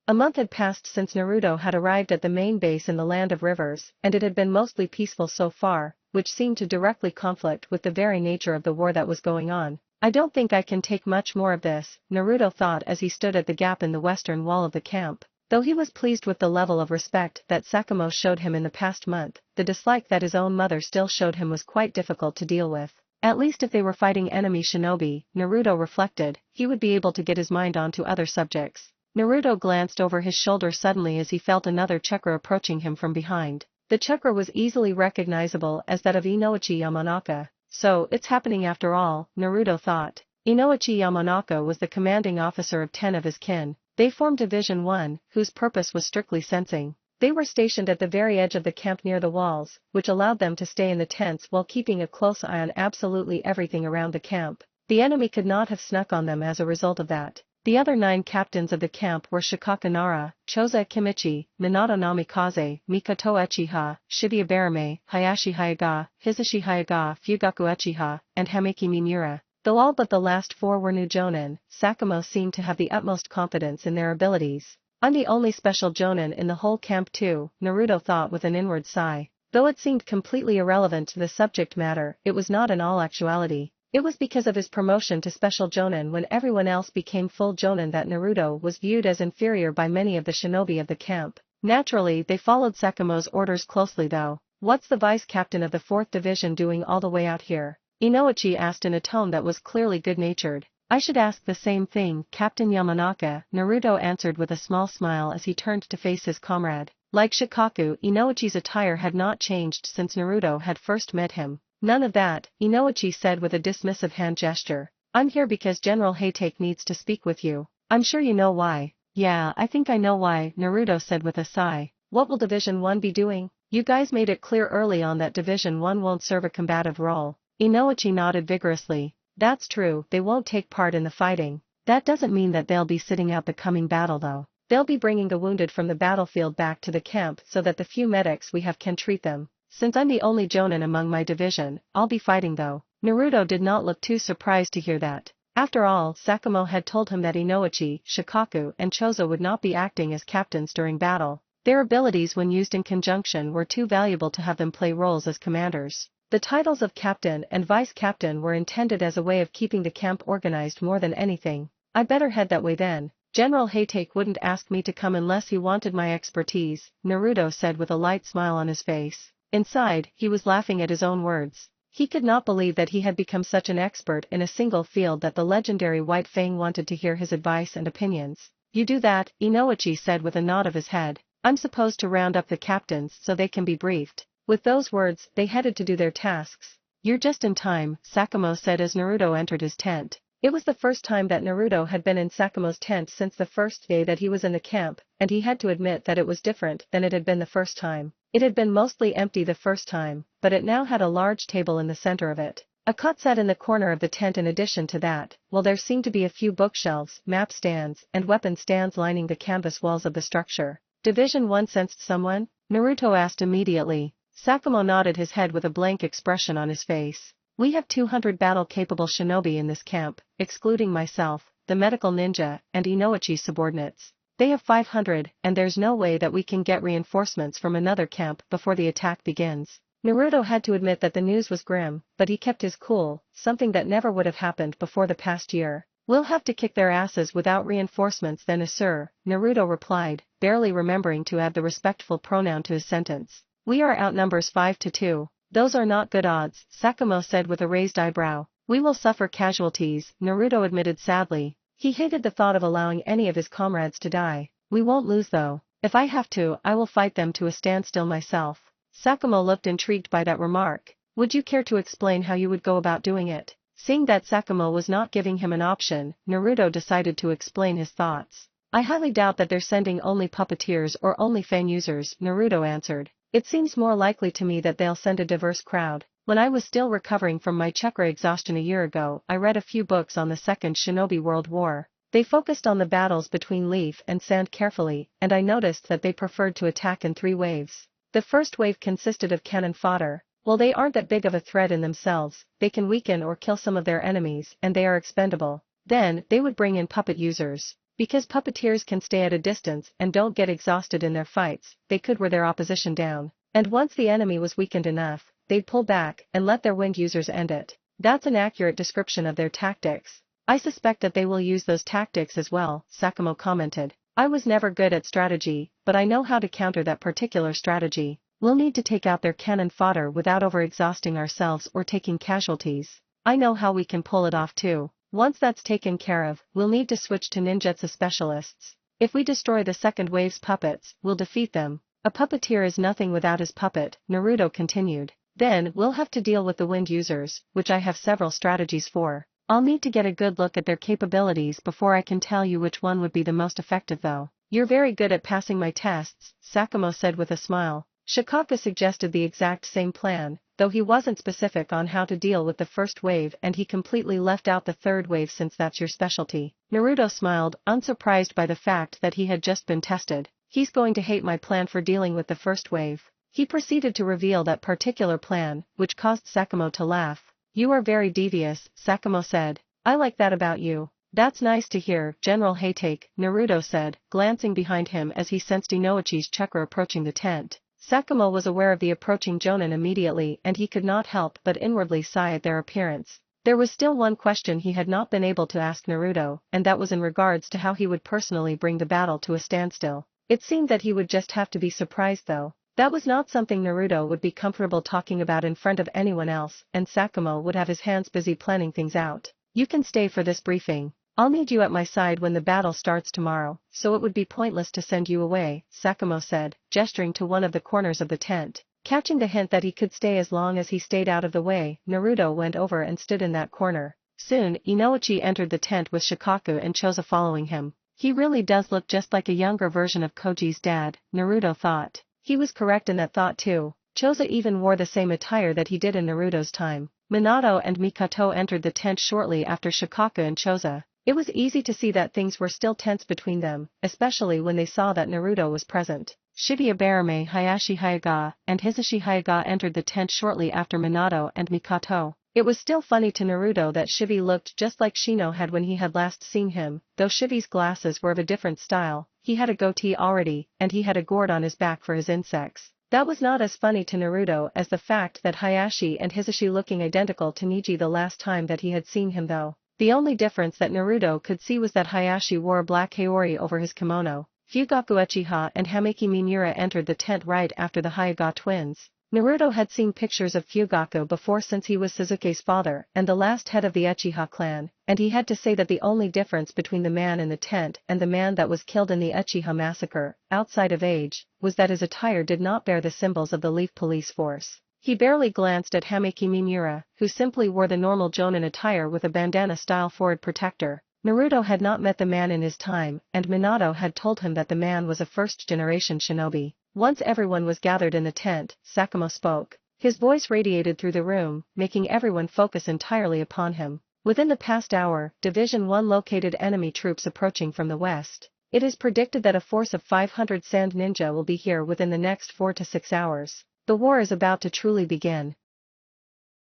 A month had passed since Naruto had arrived at the main base in the Land of Rivers, and it had been mostly peaceful so far, which seemed to directly conflict with the very nature of the war that was going on. I don't think I can take much more of this, Naruto thought as he stood at the gap in the western wall of the camp. Though he was pleased with the level of respect that Sakamoto showed him in the past month, the dislike that his own mother still showed him was quite difficult to deal with. At least if they were fighting enemy shinobi, Naruto reflected, he would be able to get his mind onto other subjects. Naruto glanced over his shoulder suddenly as he felt another chakra approaching him from behind. The chakra was easily recognizable as that of Inoichi Yamanaka. So, it's happening after all, Naruto thought. Inoichi Yamanaka was the commanding officer of 10 of his kin. They formed Division 1, whose purpose was strictly sensing. They were stationed at the very edge of the camp near the walls, which allowed them to stay in the tents while keeping a close eye on absolutely everything around the camp. The enemy could not have snuck on them as a result of that. The other 9 captains of the camp were Shikaka Nara, Choza Kimichi, Minato Namikaze, Mikoto Uchiha, Shibuya Barame, Hayashi Hayaga, Hisashi Hayaga, Fugaku Uchiha, and Hameki Mimura. Though all but the last 4 were new jonin, Sakamoto seemed to have the utmost confidence in their abilities. I'm the only special jonin in the whole camp too, Naruto thought with an inward sigh. Though it seemed completely irrelevant to the subject matter, it was not in all actuality. It was because of his promotion to special jonin when everyone else became full jonin that Naruto was viewed as inferior by many of the shinobi of the camp. Naturally, they followed Sakamo's orders closely though. "What's the vice captain of the 4th division doing all the way out here?" Inoichi asked in a tone that was clearly good-natured. "I should ask the same thing, Captain Yamanaka," Naruto answered with a small smile as he turned to face his comrade. Like Shikaku, Inoichi's attire had not changed since Naruto had first met him. "None of that," Inoichi said with a dismissive hand gesture. "I'm here because General Haytake needs to speak with you. I'm sure you know why." "Yeah, I think I know why," Naruto said with a sigh. "What will Division 1 be doing? You guys made it clear early on that Division 1 won't serve a combative role." Inoichi nodded vigorously. "That's true, they won't take part in the fighting. That doesn't mean that they'll be sitting out the coming battle though. They'll be bringing the wounded from the battlefield back to the camp so that the few medics we have can treat them. Since I'm the only jonin among my division, I'll be fighting though." Naruto did not look too surprised to hear that. After all, Sakamo had told him that Inoichi, Shikaku, and Chozo would not be acting as captains during battle. Their abilities when used in conjunction were too valuable to have them play roles as commanders. The titles of captain and vice captain were intended as a way of keeping the camp organized more than anything. "I better head that way then. General Haytake wouldn't ask me to come unless he wanted my expertise," Naruto said with a light smile on his face. Inside, he was laughing at his own words. He could not believe that he had become such an expert in a single field that the legendary White Fang wanted to hear his advice and opinions. "You do that," Inoichi said with a nod of his head. "I'm supposed to round up the captains so they can be briefed." With those words, they headed to do their tasks. "You're just in time," Sakamo said as Naruto entered his tent. It was the first time that Naruto had been in Sakamo's tent since the first day that he was in the camp, and he had to admit that it was different than it had been the first time. It had been mostly empty the first time, but it now had a large table in the center of it. A cot sat in the corner of the tent in addition to that, while there seemed to be a few bookshelves, map stands, and weapon stands lining the canvas walls of the structure. "Division 1 sensed someone?" Naruto asked immediately. Sakamo nodded his head with a blank expression on his face. "We have 200 battle-capable shinobi in this camp, excluding myself, the medical ninja, and Inoichi's subordinates. They have 500, and there's no way that we can get reinforcements from another camp before the attack begins." Naruto had to admit that the news was grim, but he kept his cool, something that never would have happened before the past year. "We'll have to kick their asses without reinforcements then, sir," Naruto replied, barely remembering to add the respectful pronoun to his sentence. "We are outnumbers 5-2. Those are not good odds," Sakamo said with a raised eyebrow. "We will suffer casualties," Naruto admitted sadly. He hated the thought of allowing any of his comrades to die. "We won't lose though. If I have to, I will fight them to a standstill myself." Sakamo looked intrigued by that remark. "Would you care to explain how you would go about doing it?" Seeing that Sakamo was not giving him an option, Naruto decided to explain his thoughts. "I highly doubt that they're sending only puppeteers or only fan users," Naruto answered. "It seems more likely to me that they'll send a diverse crowd. When I was still recovering from my chakra exhaustion a year ago, I read a few books on the Second Shinobi World War. They focused on the battles between Leaf and Sand carefully, and I noticed that they preferred to attack in 3 waves. The first wave consisted of cannon fodder. While they aren't that big of a threat in themselves, they can weaken or kill some of their enemies, and they are expendable. Then, they would bring in puppet users. Because puppeteers can stay at a distance and don't get exhausted in their fights, they could wear their opposition down. And once the enemy was weakened enough, they'd pull back and let their wind users end it. That's an accurate description of their tactics. I suspect that they will use those tactics as well," Sakamo commented. "I was never good at strategy, but I know how to counter that particular strategy. We'll need to take out their cannon fodder without overexhausting ourselves or taking casualties. I know how we can pull it off too. Once that's taken care of, we'll need to switch to ninjutsu specialists. If we destroy the second wave's puppets, we'll defeat them. A puppeteer is nothing without his puppet," Naruto continued. "Then, we'll have to deal with the wind users, which I have several strategies for. I'll need to get a good look at their capabilities before I can tell you which one would be the most effective though." "You're very good at passing my tests," Sakamo said with a smile. Shikaka suggested the exact same plan, though he wasn't specific on how to deal with the first wave and he completely left out the third wave since that's your specialty. Naruto smiled, unsurprised by the fact that he had just been tested. "He's going to hate my plan for dealing with the first wave." He proceeded to reveal that particular plan, which caused Sakamo to laugh. "You are very devious," Sakamo said. "I like that about you." "That's nice to hear, General Haytake," Naruto said, glancing behind him as he sensed Inoichi's chakra approaching the tent. Sakamo was aware of the approaching jonin immediately and he could not help but inwardly sigh at their appearance. There was still one question he had not been able to ask Naruto, and that was in regards to how he would personally bring the battle to a standstill. It seemed that he would just have to be surprised though. That was not something Naruto would be comfortable talking about in front of anyone else, and Sakamo would have his hands busy planning things out. You can stay for this briefing. I'll need you at my side when the battle starts tomorrow, so it would be pointless to send you away, Sakamo said, gesturing to one of the corners of the tent. Catching the hint that he could stay as long as he stayed out of the way, Naruto went over and stood in that corner. Soon, Inouchi entered the tent with Shikaku and Choza following him. He really does look just like a younger version of Koji's dad, Naruto thought. He was correct in that thought too. Choza even wore the same attire that he did in Naruto's time. Minato and Mikoto entered the tent shortly after Shikaku and Choza. It was easy to see that things were still tense between them, especially when they saw that Naruto was present. Shibuya Barame Hayashi Hayaga and Hisashi Hayaga entered the tent shortly after Minato and Mikoto. It was still funny to Naruto that Shibi looked just like Shino had when he had last seen him, though Shibi's glasses were of a different style. He had a goatee already, and he had a gourd on his back for his insects. That was not as funny to Naruto as the fact that Hayashi and Hisashi looking identical to Neji the last time that he had seen him though. The only difference that Naruto could see was that Hayashi wore a black haori over his kimono. Fugaku Uchiha and Hameki Mimura entered the tent right after the Hayaga twins. Naruto had seen pictures of Fugaku before since he was Sasuke's father and the last head of the Uchiha clan, and he had to say that the only difference between the man in the tent and the man that was killed in the Uchiha massacre, outside of age, was that his attire did not bear the symbols of the Leaf Police Force. He barely glanced at Hameki Mimura, who simply wore the normal Jonin attire with a bandana-style forward protector. Naruto had not met the man in his time, and Minato had told him that the man was a first-generation shinobi. Once everyone was gathered in the tent, Sakamo spoke. His voice radiated through the room, making everyone focus entirely upon him. Within the past hour, Division 1 located enemy troops approaching from the west. It is predicted that a force of 500 sand ninja will be here within the next 4 to 6 hours. The war is about to truly begin.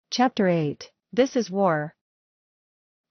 Chapter 8. This is War.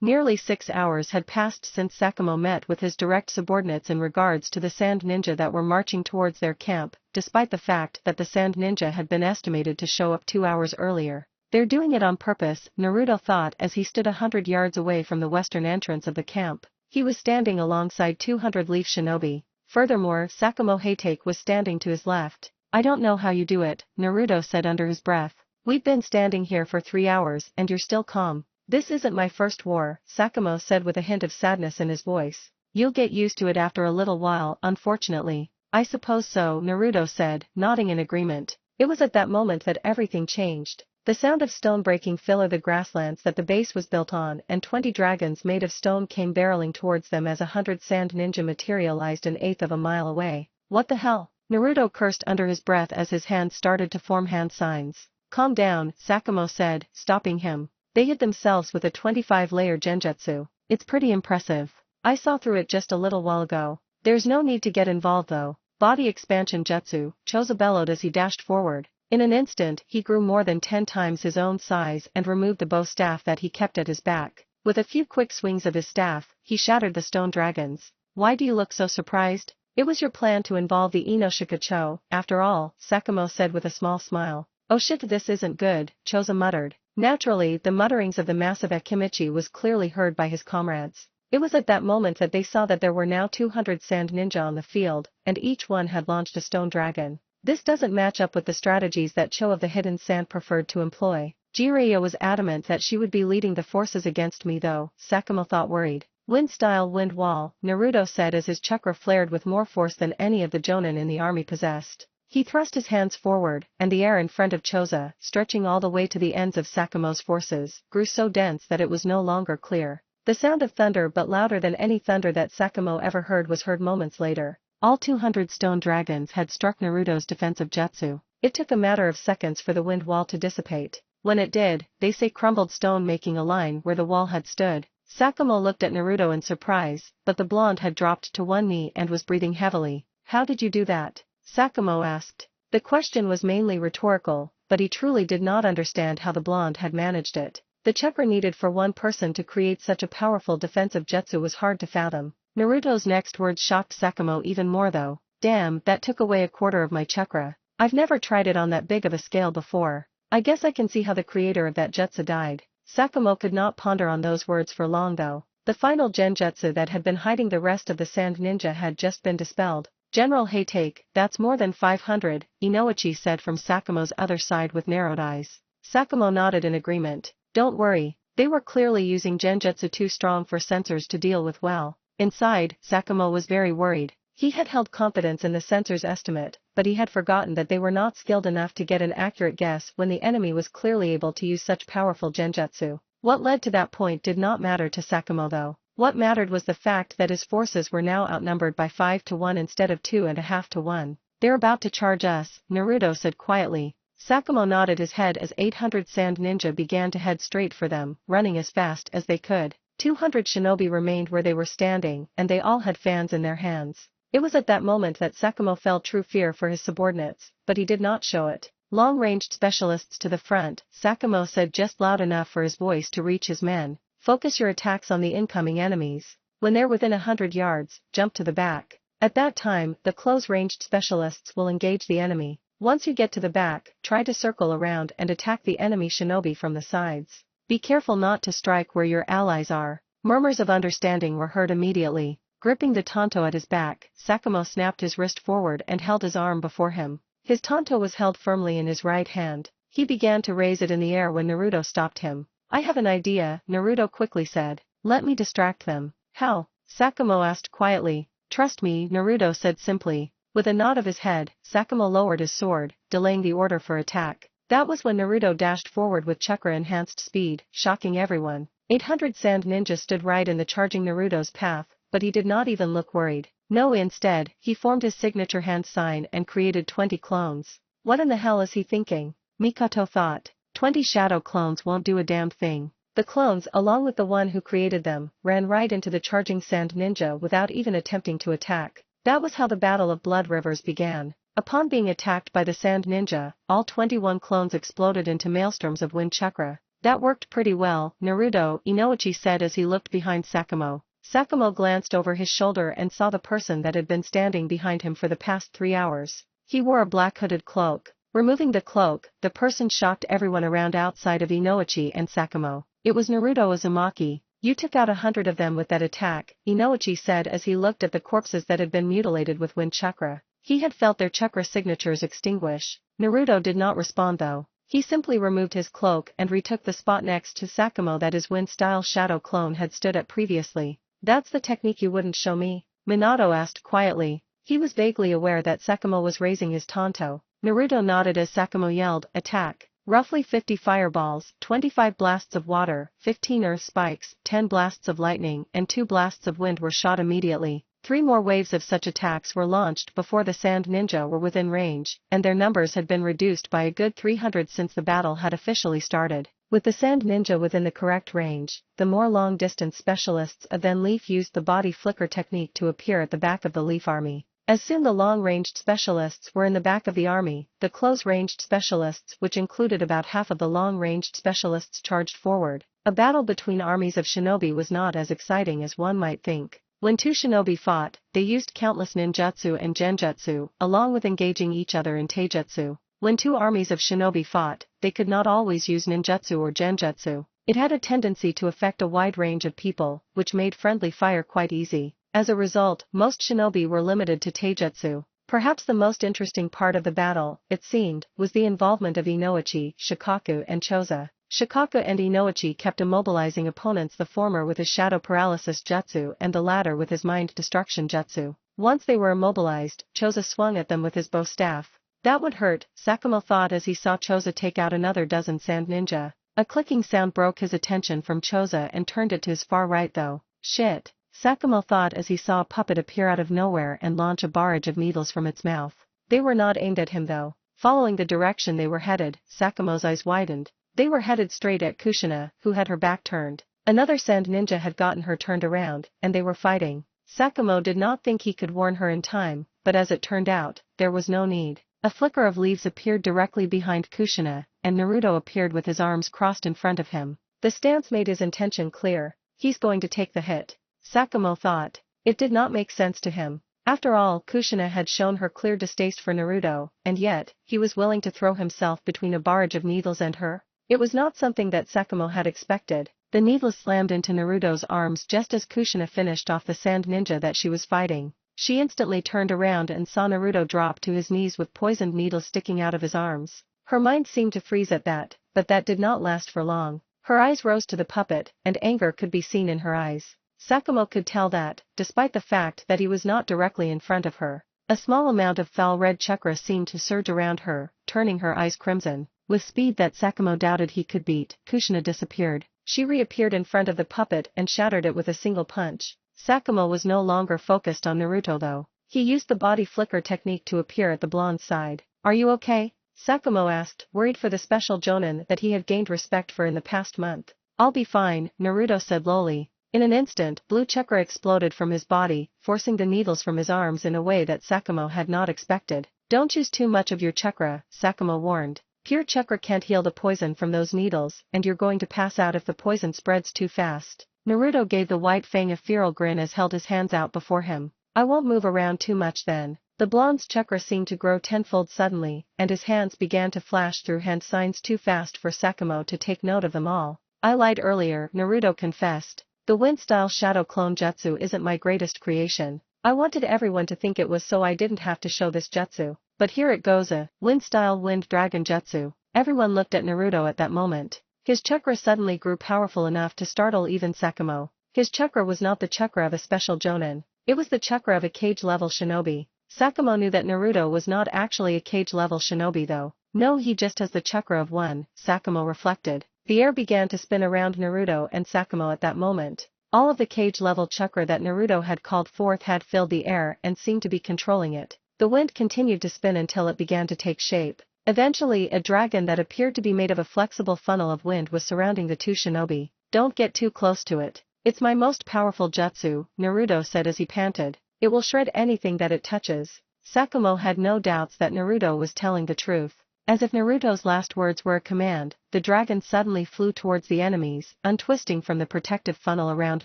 Nearly 6 hours had passed since Sakamo met with his direct subordinates in regards to the sand ninja that were marching towards their camp, despite the fact that the sand ninja had been estimated to show up 2 hours earlier. They're doing it on purpose, Naruto thought as he stood 100 yards away from the western entrance of the camp. He was standing alongside 200 leaf shinobi. Furthermore, Sakamo Hatake was standing to his left. I don't know how you do it, Naruto said under his breath. We've been standing here for 3 hours and you're still calm. This isn't my first war, Sakamo said with a hint of sadness in his voice. You'll get used to it after a little while, unfortunately. I suppose so, Naruto said, nodding in agreement. It was at that moment that everything changed. The sound of stone breaking filled the grasslands that the base was built on, and 20 dragons made of stone came barreling towards them as 100 sand ninja materialized an eighth of a mile away. What the hell? Naruto cursed under his breath as his hands started to form hand signs. Calm down, Sakamo said, stopping him. They hid themselves with a 25-layer genjutsu. It's pretty impressive. I saw through it just a little while ago. There's no need to get involved though. Body expansion jutsu, Choza bellowed as he dashed forward. In an instant, he grew more than 10 times his own size and removed the bow staff that he kept at his back. With a few quick swings of his staff, he shattered the stone dragons. Why do you look so surprised? It was your plan to involve the Inoshikacho, after all, Sakamo said with a small smile. Oh shit, this isn't good, Choza muttered. Naturally, the mutterings of the massive Akimichi was clearly heard by his comrades. It was at that moment that they saw that there were now 200 sand ninja on the field, and each one had launched a stone dragon. This doesn't match up with the strategies that Cho of the Hidden Sand preferred to employ. Jiraiya was adamant that she would be leading the forces against me though, Sakamo thought worried. Wind-style wind wall, Naruto said as his chakra flared with more force than any of the jonin in the army possessed. He thrust his hands forward, and the air in front of Choza, stretching all the way to the ends of Sakamo's forces, grew so dense that it was no longer clear. The sound of thunder, but louder than any thunder that Sakamo ever heard, was heard moments later. All 200 stone dragons had struck Naruto's defensive jutsu. It took a matter of seconds for the wind wall to dissipate. When it did, they say crumbled stone making a line where the wall had stood. Sakamo looked at Naruto in surprise, but the blonde had dropped to one knee and was breathing heavily. How did you do that? Sakamo asked. The question was mainly rhetorical, but he truly did not understand how the blonde had managed it. The chakra needed for one person to create such a powerful defensive jutsu was hard to fathom. Naruto's next words shocked Sakamo even more though. Damn, that took away a quarter of my chakra. I've never tried it on that big of a scale before. I guess I can see how the creator of that jutsu died. Sakamoto could not ponder on those words for long though. The final genjutsu that had been hiding the rest of the sand ninja had just been dispelled. General Haytake, that's more than 500, Inoichi said from Sakamo's other side with narrowed eyes. Sakamoto nodded in agreement. Don't worry, they were clearly using genjutsu too strong for sensors to deal with well. Inside, Sakamoto was very worried. He had held confidence in the sensor's estimate, but he had forgotten that they were not skilled enough to get an accurate guess when the enemy was clearly able to use such powerful genjutsu. What led to that point did not matter to Sakamoto though. What mattered was the fact that his forces were now outnumbered by 5 to 1 instead of 2.5 to 1. They're about to charge us, Naruto said quietly. Sakamoto nodded his head as 800 sand ninja began to head straight for them, running as fast as they could. 200 shinobi remained where they were standing, and they all had fans in their hands. It was at that moment that Sakamoto felt true fear for his subordinates, but he did not show it. Long-ranged specialists to the front, Sakamoto said just loud enough for his voice to reach his men. Focus your attacks on the incoming enemies. When they're within 100 yards, jump to the back. At that time, the close-ranged specialists will engage the enemy. Once you get to the back, try to circle around and attack the enemy shinobi from the sides. Be careful not to strike where your allies are. Murmurs of understanding were heard immediately. Gripping the tanto at his back, Sakamoto snapped his wrist forward and held his arm before him. His tanto was held firmly in his right hand. He began to raise it in the air when Naruto stopped him. I have an idea, Naruto quickly said. Let me distract them. How? Sakamoto asked quietly. Trust me, Naruto said simply. With a nod of his head, Sakamoto lowered his sword, delaying the order for attack. That was when Naruto dashed forward with chakra-enhanced speed, shocking everyone. 800 sand ninja stood right in the charging Naruto's path, but he did not even look worried. No, instead, he formed his signature hand sign and created 20 clones. What in the hell is he thinking? Mikoto thought. 20 shadow clones won't do a damn thing. The clones, along with the one who created them, ran right into the charging sand ninja without even attempting to attack. That was how the Battle of Blood Rivers began. Upon being attacked by the sand ninja, all 21 clones exploded into maelstroms of wind chakra. That worked pretty well, Naruto, Inoichi said as he looked behind Sakamoto. Sakamoto glanced over his shoulder and saw the person that had been standing behind him for the past 3 hours. He wore a black hooded cloak. Removing the cloak, the person shocked everyone around outside of Inoichi and Sakamoto. It was Naruto Uzumaki. You took out 100 of them with that attack, Inoichi said as he looked at the corpses that had been mutilated with wind chakra. He had felt their chakra signatures extinguish. Naruto did not respond though. He simply removed his cloak and retook the spot next to Sakamoto that his wind-style shadow clone had stood at previously. That's the technique you wouldn't show me? Minato asked quietly. He was vaguely aware that Sakamoto was raising his tanto. Naruto nodded as Sakamoto yelled, attack. Roughly 50 fireballs, 25 blasts of water, 15 earth spikes, 10 blasts of lightning, and 2 blasts of wind were shot immediately. 3 more waves of such attacks were launched before the sand ninja were within range, and their numbers had been reduced by a good 300 since the battle had officially started. With the sand ninja within the correct range, the more long-distance specialists of then Leaf used the body flicker technique to appear at the back of the Leaf army. As soon the long-ranged specialists were in the back of the army, the close-ranged specialists, which included about half of the long-ranged specialists, charged forward. A battle between armies of shinobi was not as exciting as one might think. When 2 shinobi fought, they used countless ninjutsu and genjutsu, along with engaging each other in taijutsu. When 2 armies of shinobi fought, they could not always use ninjutsu or genjutsu. It had a tendency to affect a wide range of people, which made friendly fire quite easy. As a result, most shinobi were limited to taijutsu. Perhaps the most interesting part of the battle, it seemed, was the involvement of Inoichi, Shikaku and Choza. Shikaku and Inoichi kept immobilizing opponents, the former with his shadow paralysis jutsu and the latter with his mind destruction jutsu. Once they were immobilized, Choza swung at them with his bow staff. That would hurt, Sakamoto thought as he saw Choza take out another dozen sand ninja. A clicking sound broke his attention from Choza and turned it to his far right though. Shit. Sakamoto thought as he saw a puppet appear out of nowhere and launch a barrage of needles from its mouth. They were not aimed at him though. Following the direction they were headed, Sakamoto's eyes widened. They were headed straight at Kushina, who had her back turned. Another sand ninja had gotten her turned around, and they were fighting. Sakamoto did not think he could warn her in time, but as it turned out, there was no need. A flicker of leaves appeared directly behind Kushina, and Naruto appeared with his arms crossed in front of him. The stance made his intention clear. He's going to take the hit. Sakamoto thought. It did not make sense to him. After all, Kushina had shown her clear distaste for Naruto, and yet, he was willing to throw himself between a barrage of needles and her? It was not something that Sakamo had expected. The needle slammed into Naruto's arms just as Kushina finished off the sand ninja that she was fighting. She instantly turned around and saw Naruto drop to his knees with poisoned needles sticking out of his arms. Her mind seemed to freeze at that, but that did not last for long. Her eyes rose to the puppet, and anger could be seen in her eyes. Sakamo could tell that, despite the fact that he was not directly in front of her, a small amount of foul red chakra seemed to surge around her, turning her eyes crimson. With speed that Sakamo doubted he could beat, Kushina disappeared. She reappeared in front of the puppet and shattered it with a single punch. Sakamo was no longer focused on Naruto though. He used the body flicker technique to appear at the blonde's side. "Are you okay?" Sakamo asked, worried for the special jonin that he had gained respect for in the past month. "I'll be fine," Naruto said lowly. In an instant, blue chakra exploded from his body, forcing the needles from his arms in a way that Sakamo had not expected. "Don't use too much of your chakra," Sakamo warned. "Pure chakra can't heal the poison from those needles, and you're going to pass out if the poison spreads too fast." Naruto gave the white fang a feral grin as held his hands out before him. "I won't move around too much then." The blonde's chakra seemed to grow tenfold suddenly, and his hands began to flash through hand signs too fast for Sakamo to take note of them all. "I lied earlier," Naruto confessed. "The wind-style shadow clone jutsu isn't my greatest creation. I wanted everyone to think it was so I didn't have to show this jutsu. But here it goes, a wind-style wind dragon jutsu." Everyone looked at Naruto at that moment. His chakra suddenly grew powerful enough to startle even Sakamo. His chakra was not the chakra of a special jonin. It was the chakra of a cage-level shinobi. Sakamo knew that Naruto was not actually a cage-level shinobi though. No, he just has the chakra of one, Sakamo reflected. The air began to spin around Naruto and Sakamo at that moment. All of the cage-level chakra that Naruto had called forth had filled the air and seemed to be controlling it. The wind continued to spin until it began to take shape. Eventually, a dragon that appeared to be made of a flexible funnel of wind was surrounding the two shinobi. "Don't get too close to it. It's my most powerful jutsu," Naruto said as he panted. "It will shred anything that it touches." Sakamo had no doubts that Naruto was telling the truth. As if Naruto's last words were a command, the dragon suddenly flew towards the enemies, untwisting from the protective funnel around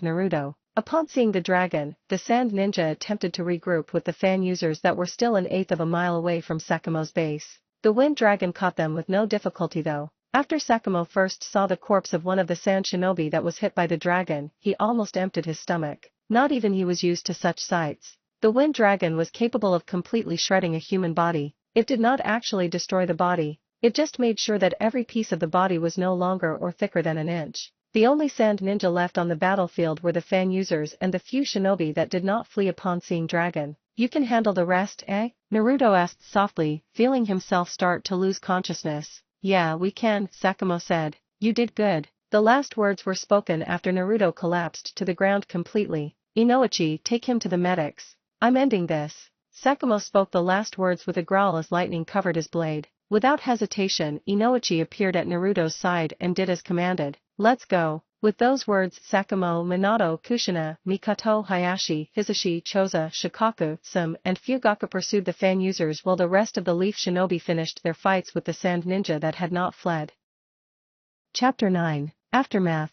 Naruto. Upon seeing the dragon, the sand ninja attempted to regroup with the fan users that were still an eighth of a mile away from Sakamo's base. The wind dragon caught them with no difficulty though. After Sakamo first saw the corpse of one of the sand shinobi that was hit by the dragon, he almost emptied his stomach. Not even he was used to such sights. The wind dragon was capable of completely shredding a human body. It did not actually destroy the body. It just made sure that every piece of the body was no longer or thicker than an inch. The only sand ninja left on the battlefield were the fan users and the few shinobi that did not flee upon seeing dragon. "You can handle the rest, eh?" Naruto asked softly, feeling himself start to lose consciousness. "Yeah, we can," Sakamo said. "You did good." The last words were spoken after Naruto collapsed to the ground completely. "Inouchi, take him to the medics. I'm ending this." Sakamo spoke the last words with a growl as lightning covered his blade. Without hesitation, Inouchi appeared at Naruto's side and did as commanded. "Let's go." With those words, Sakamo, Minato, Kushina, Mikoto, Hayashi, Hisashi, Choza, Shikaku, Sum, and Fugaku pursued the fan users while the rest of the Leaf Shinobi finished their fights with the sand ninja that had not fled. Chapter 9. Aftermath.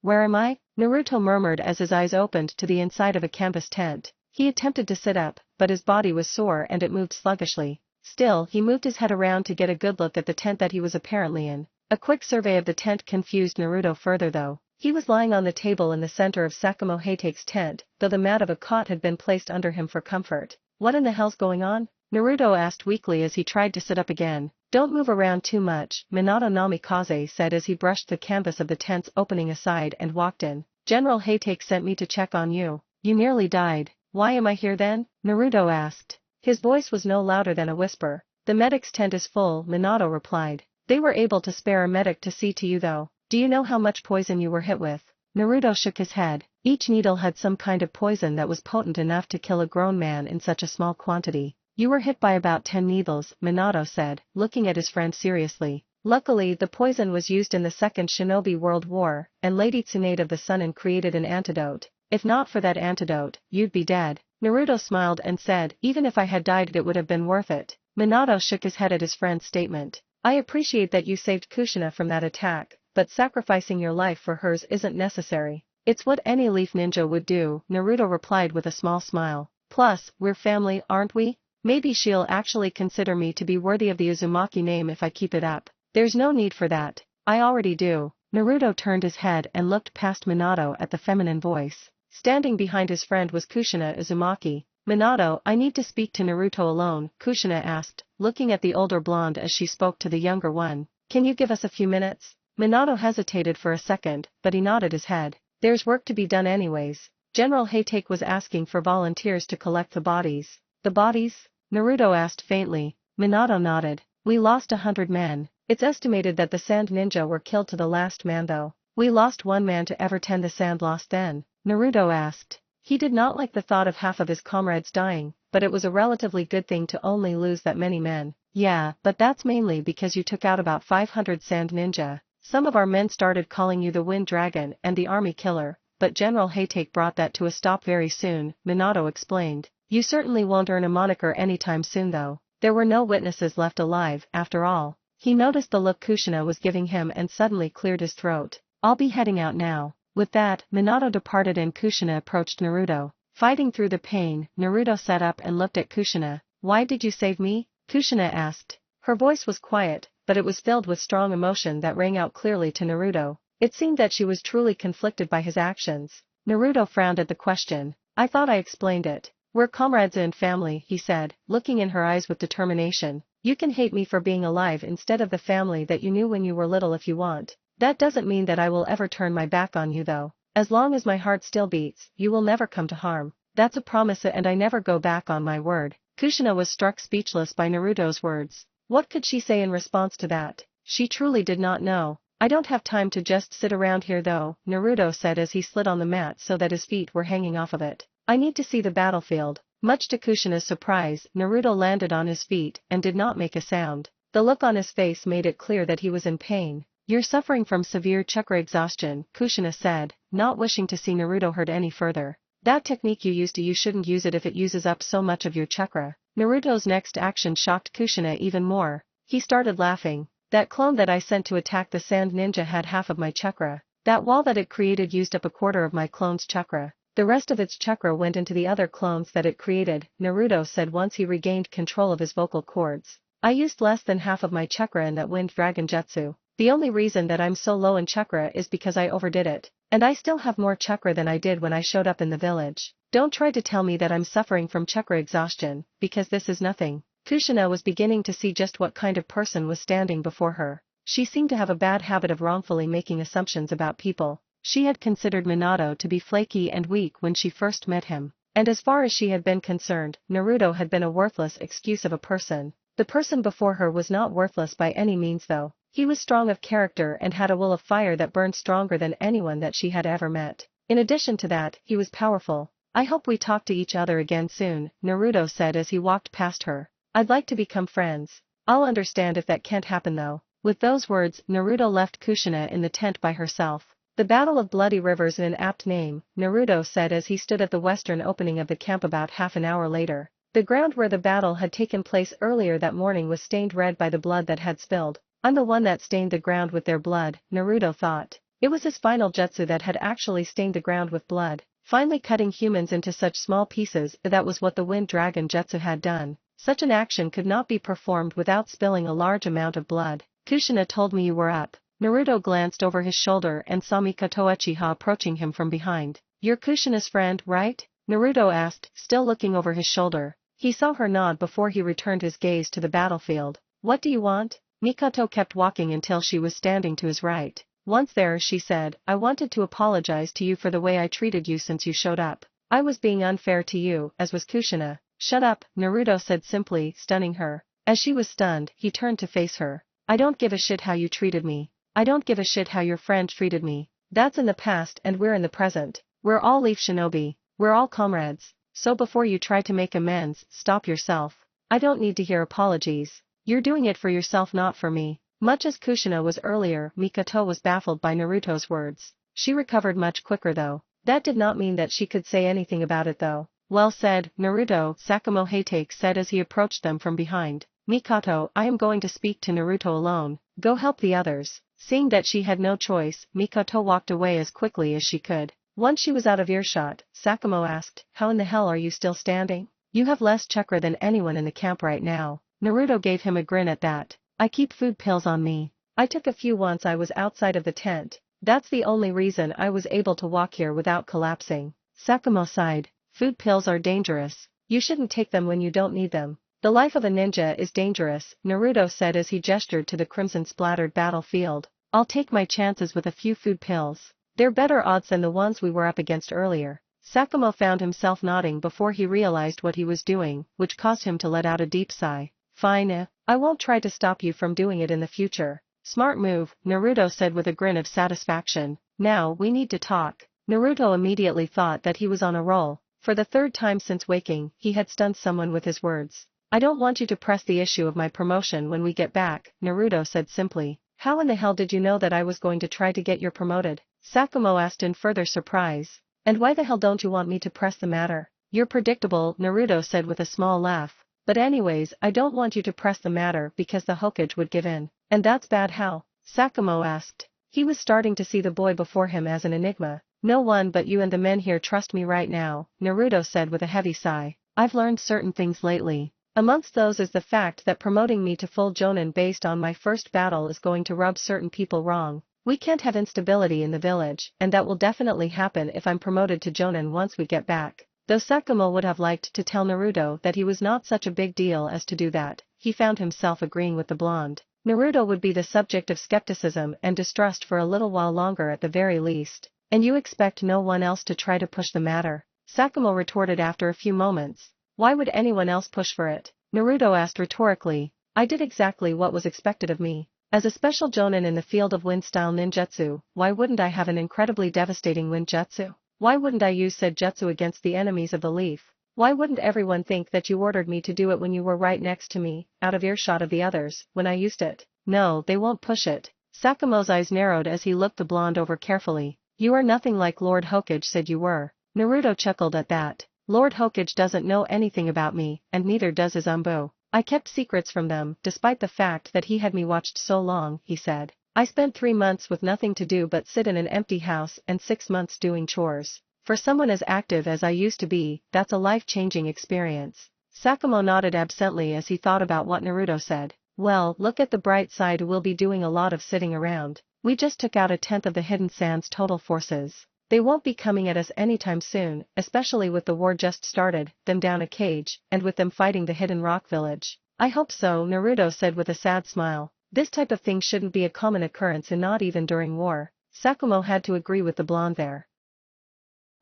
"Where am I?" Naruto murmured as his eyes opened to the inside of a canvas tent. He attempted to sit up, but his body was sore and it moved sluggishly. Still, he moved his head around to get a good look at the tent that he was apparently in. A quick survey of the tent confused Naruto further though. He was lying on the table in the center of Sakamo Heitake's tent, though the mat of a cot had been placed under him for comfort. "What in the hell's going on?" Naruto asked weakly as he tried to sit up again. "Don't move around too much," Minato Namikaze said as he brushed the canvas of the tent's opening aside and walked in. "General Heitake sent me to check on you. You nearly died." "Why am I here then?" Naruto asked. His voice was no louder than a whisper. "The medic's tent is full," Minato replied. "They were able to spare a medic to see to you though. Do you know how much poison you were hit with?" Naruto shook his head. Each needle had some kind of poison that was potent enough to kill a grown man in such a small quantity. "You were hit by about 10 needles, Minato said, looking at his friend seriously. "Luckily, the poison was used in the Second Shinobi World War, and Lady Tsunade of the Sunin created an antidote. If not for that antidote, you'd be dead." Naruto smiled and said, "Even if I had died it would have been worth it." Minato shook his head at his friend's statement. "I appreciate that you saved Kushina from that attack, but sacrificing your life for hers isn't necessary." "It's what any leaf ninja would do," Naruto replied with a small smile. "Plus, we're family, aren't we? Maybe she'll actually consider me to be worthy of the Uzumaki name if I keep it up." There's no need for that. I already do. Naruto turned his head and looked past Minato at the feminine voice. Standing behind his friend was Kushina Uzumaki. Minato, I need to speak to Naruto alone, Kushina asked, looking at the older blonde as she spoke to the younger one. Can you give us a few minutes? Minato hesitated for a second, but he nodded his head. There's work to be done anyways. General Haytake was asking for volunteers to collect the bodies. The bodies? Naruto asked faintly. Minato nodded. We lost 100 men. It's estimated that the sand ninja were killed to the last man though. We lost one man to ever tend the sand lost then, Naruto asked. He did not like the thought of half of his comrades dying, but it was a relatively good thing to only lose that many men. Yeah, but that's mainly because you took out about 500 sand ninja. Some of our men started calling you the Wind Dragon and the Army Killer, but General Haytake brought that to a stop very soon, Minato explained. You certainly won't earn a moniker anytime soon though. There were no witnesses left alive, after all. He noticed the look Kushina was giving him and suddenly cleared his throat. I'll be heading out now. With that, Minato departed and Kushina approached Naruto. Fighting through the pain, Naruto sat up and looked at Kushina. Why did you save me? Kushina asked. Her voice was quiet, but it was filled with strong emotion that rang out clearly to Naruto. It seemed that she was truly conflicted by his actions. Naruto frowned at the question. I thought I explained it. We're comrades and family, he said, looking in her eyes with determination. You can hate me for being alive instead of the family that you knew when you were little if you want. That doesn't mean that I will ever turn my back on you though. As long as my heart still beats, you will never come to harm. That's a promise and I never go back on my word. Kushina was struck speechless by Naruto's words. What could she say in response to that? She truly did not know. I don't have time to just sit around here though, Naruto said as he slid on the mat so that his feet were hanging off of it. I need to see the battlefield. Much to Kushina's surprise, Naruto landed on his feet and did not make a sound. The look on his face made it clear that he was in pain. You're suffering from severe chakra exhaustion, Kushina said, not wishing to see Naruto hurt any further. That technique you shouldn't use it if it uses up so much of your chakra. Naruto's next action shocked Kushina even more. He started laughing. That clone that I sent to attack the sand ninja had half of my chakra. That wall that it created used up a quarter of my clone's chakra. The rest of its chakra went into the other clones that it created, Naruto said once he regained control of his vocal cords. I used less than half of my chakra in that wind dragon jutsu. The only reason that I'm so low in chakra is because I overdid it. And I still have more chakra than I did when I showed up in the village. Don't try to tell me that I'm suffering from chakra exhaustion, because this is nothing. Kushina was beginning to see just what kind of person was standing before her. She seemed to have a bad habit of wrongfully making assumptions about people. She had considered Minato to be flaky and weak when she first met him. And as far as she had been concerned, Naruto had been a worthless excuse of a person. The person before her was not worthless by any means though. He was strong of character and had a will of fire that burned stronger than anyone that she had ever met. In addition to that, he was powerful. I hope we talk to each other again soon, Naruto said as he walked past her. I'd like to become friends. I'll understand if that can't happen though. With those words, Naruto left Kushina in the tent by herself. The Battle of Bloody Rivers, an apt name, Naruto said as he stood at the western opening of the camp about half an hour later. The ground where the battle had taken place earlier that morning was stained red by the blood that had spilled. I'm the one that stained the ground with their blood, Naruto thought. It was his final jutsu that had actually stained the ground with blood, finally cutting humans into such small pieces. That was what the Wind Dragon jutsu had done. Such an action could not be performed without spilling a large amount of blood. Kushina told me you were up. Naruto glanced over his shoulder and saw Mikoto Uchiha approaching him from behind. You're Kushina's friend, right? Naruto asked, still looking over his shoulder. He saw her nod before he returned his gaze to the battlefield. What do you want? Mikoto kept walking until she was standing to his right. Once there, she said, I wanted to apologize to you for the way I treated you since you showed up. I was being unfair to you, as was Kushina. Shut up, Naruto said simply, stunning her. As she was stunned, he turned to face her. I don't give a shit how you treated me. I don't give a shit how your friend treated me. That's in the past and we're in the present. We're all Leaf Shinobi. We're all comrades. So before you try to make amends, stop yourself. I don't need to hear apologies. You're doing it for yourself, not for me. Much as Kushina was earlier, Mikoto was baffled by Naruto's words. She recovered much quicker though. That did not mean that she could say anything about it though. Well said, Naruto, Sakumo Haytake said as he approached them from behind. Mikoto, I am going to speak to Naruto alone. Go help the others. Seeing that she had no choice, Mikoto walked away as quickly as she could. Once she was out of earshot, Sakumo asked, how in the hell are you still standing? You have less chakra than anyone in the camp right now. Naruto gave him a grin at that. I keep food pills on me. I took a few once I was outside of the tent. That's the only reason I was able to walk here without collapsing. Sakumo sighed. Food pills are dangerous. You shouldn't take them when you don't need them. The life of a ninja is dangerous, Naruto said as he gestured to the crimson-splattered battlefield. I'll take my chances with a few food pills. They're better odds than the ones we were up against earlier. Sakumo found himself nodding before he realized what he was doing, which caused him to let out a deep sigh. Fine, I won't try to stop you from doing it in the future. Smart move, Naruto said with a grin of satisfaction. Now we need to talk. Naruto immediately thought that he was on a roll. For the third time since waking, he had stunned someone with his words. I don't want you to press the issue of my promotion when we get back, Naruto said simply. How in the hell did you know that I was going to try to get you promoted? Sakumo asked in further surprise. And why the hell don't you want me to press the matter? You're predictable, Naruto said with a small laugh. But anyways, I don't want you to press the matter because the Hokage would give in. And that's bad how? Sakumo asked. He was starting to see the boy before him as an enigma. No one but you and the men here trust me right now, Naruto said with a heavy sigh. I've learned certain things lately. Amongst those is the fact that promoting me to full Jonin based on my first battle is going to rub certain people wrong. We can't have instability in the village, and that will definitely happen if I'm promoted to Jonin once we get back. Though Sakumo would have liked to tell Naruto that he was not such a big deal as to do that, he found himself agreeing with the blonde. Naruto would be the subject of skepticism and distrust for a little while longer at the very least. And you expect no one else to try to push the matter? Sakumo retorted after a few moments. Why would anyone else push for it? Naruto asked rhetorically. I did exactly what was expected of me. As a special jonin in the field of wind-style ninjutsu, why wouldn't I have an incredibly devastating wind jutsu? Why wouldn't I use said jutsu against the enemies of the leaf? Why wouldn't everyone think that you ordered me to do it when you were right next to me, out of earshot of the others, when I used it? No, they won't push it. Sakumo's eyes narrowed as he looked the blonde over carefully. You are nothing like Lord Hokage said you were. Naruto chuckled at that. Lord Hokage doesn't know anything about me, and neither does his Umbo. I kept secrets from them, despite the fact that he had me watched so long, he said. I spent 3 months with nothing to do but sit in an empty house and 6 months doing chores. For someone as active as I used to be, that's a life-changing experience. Sakumo nodded absently as he thought about what Naruto said. Well, look at the bright side, we'll be doing a lot of sitting around. We just took out 1/10 of the Hidden Sands' total forces. They won't be coming at us anytime soon, especially with the war just started, them down a cage, and with them fighting the Hidden Rock Village. I hope so, Naruto said with a sad smile. This type of thing shouldn't be a common occurrence and not even during war. Sakumo had to agree with the blonde there.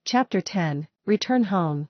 Chapter 10, Return Home.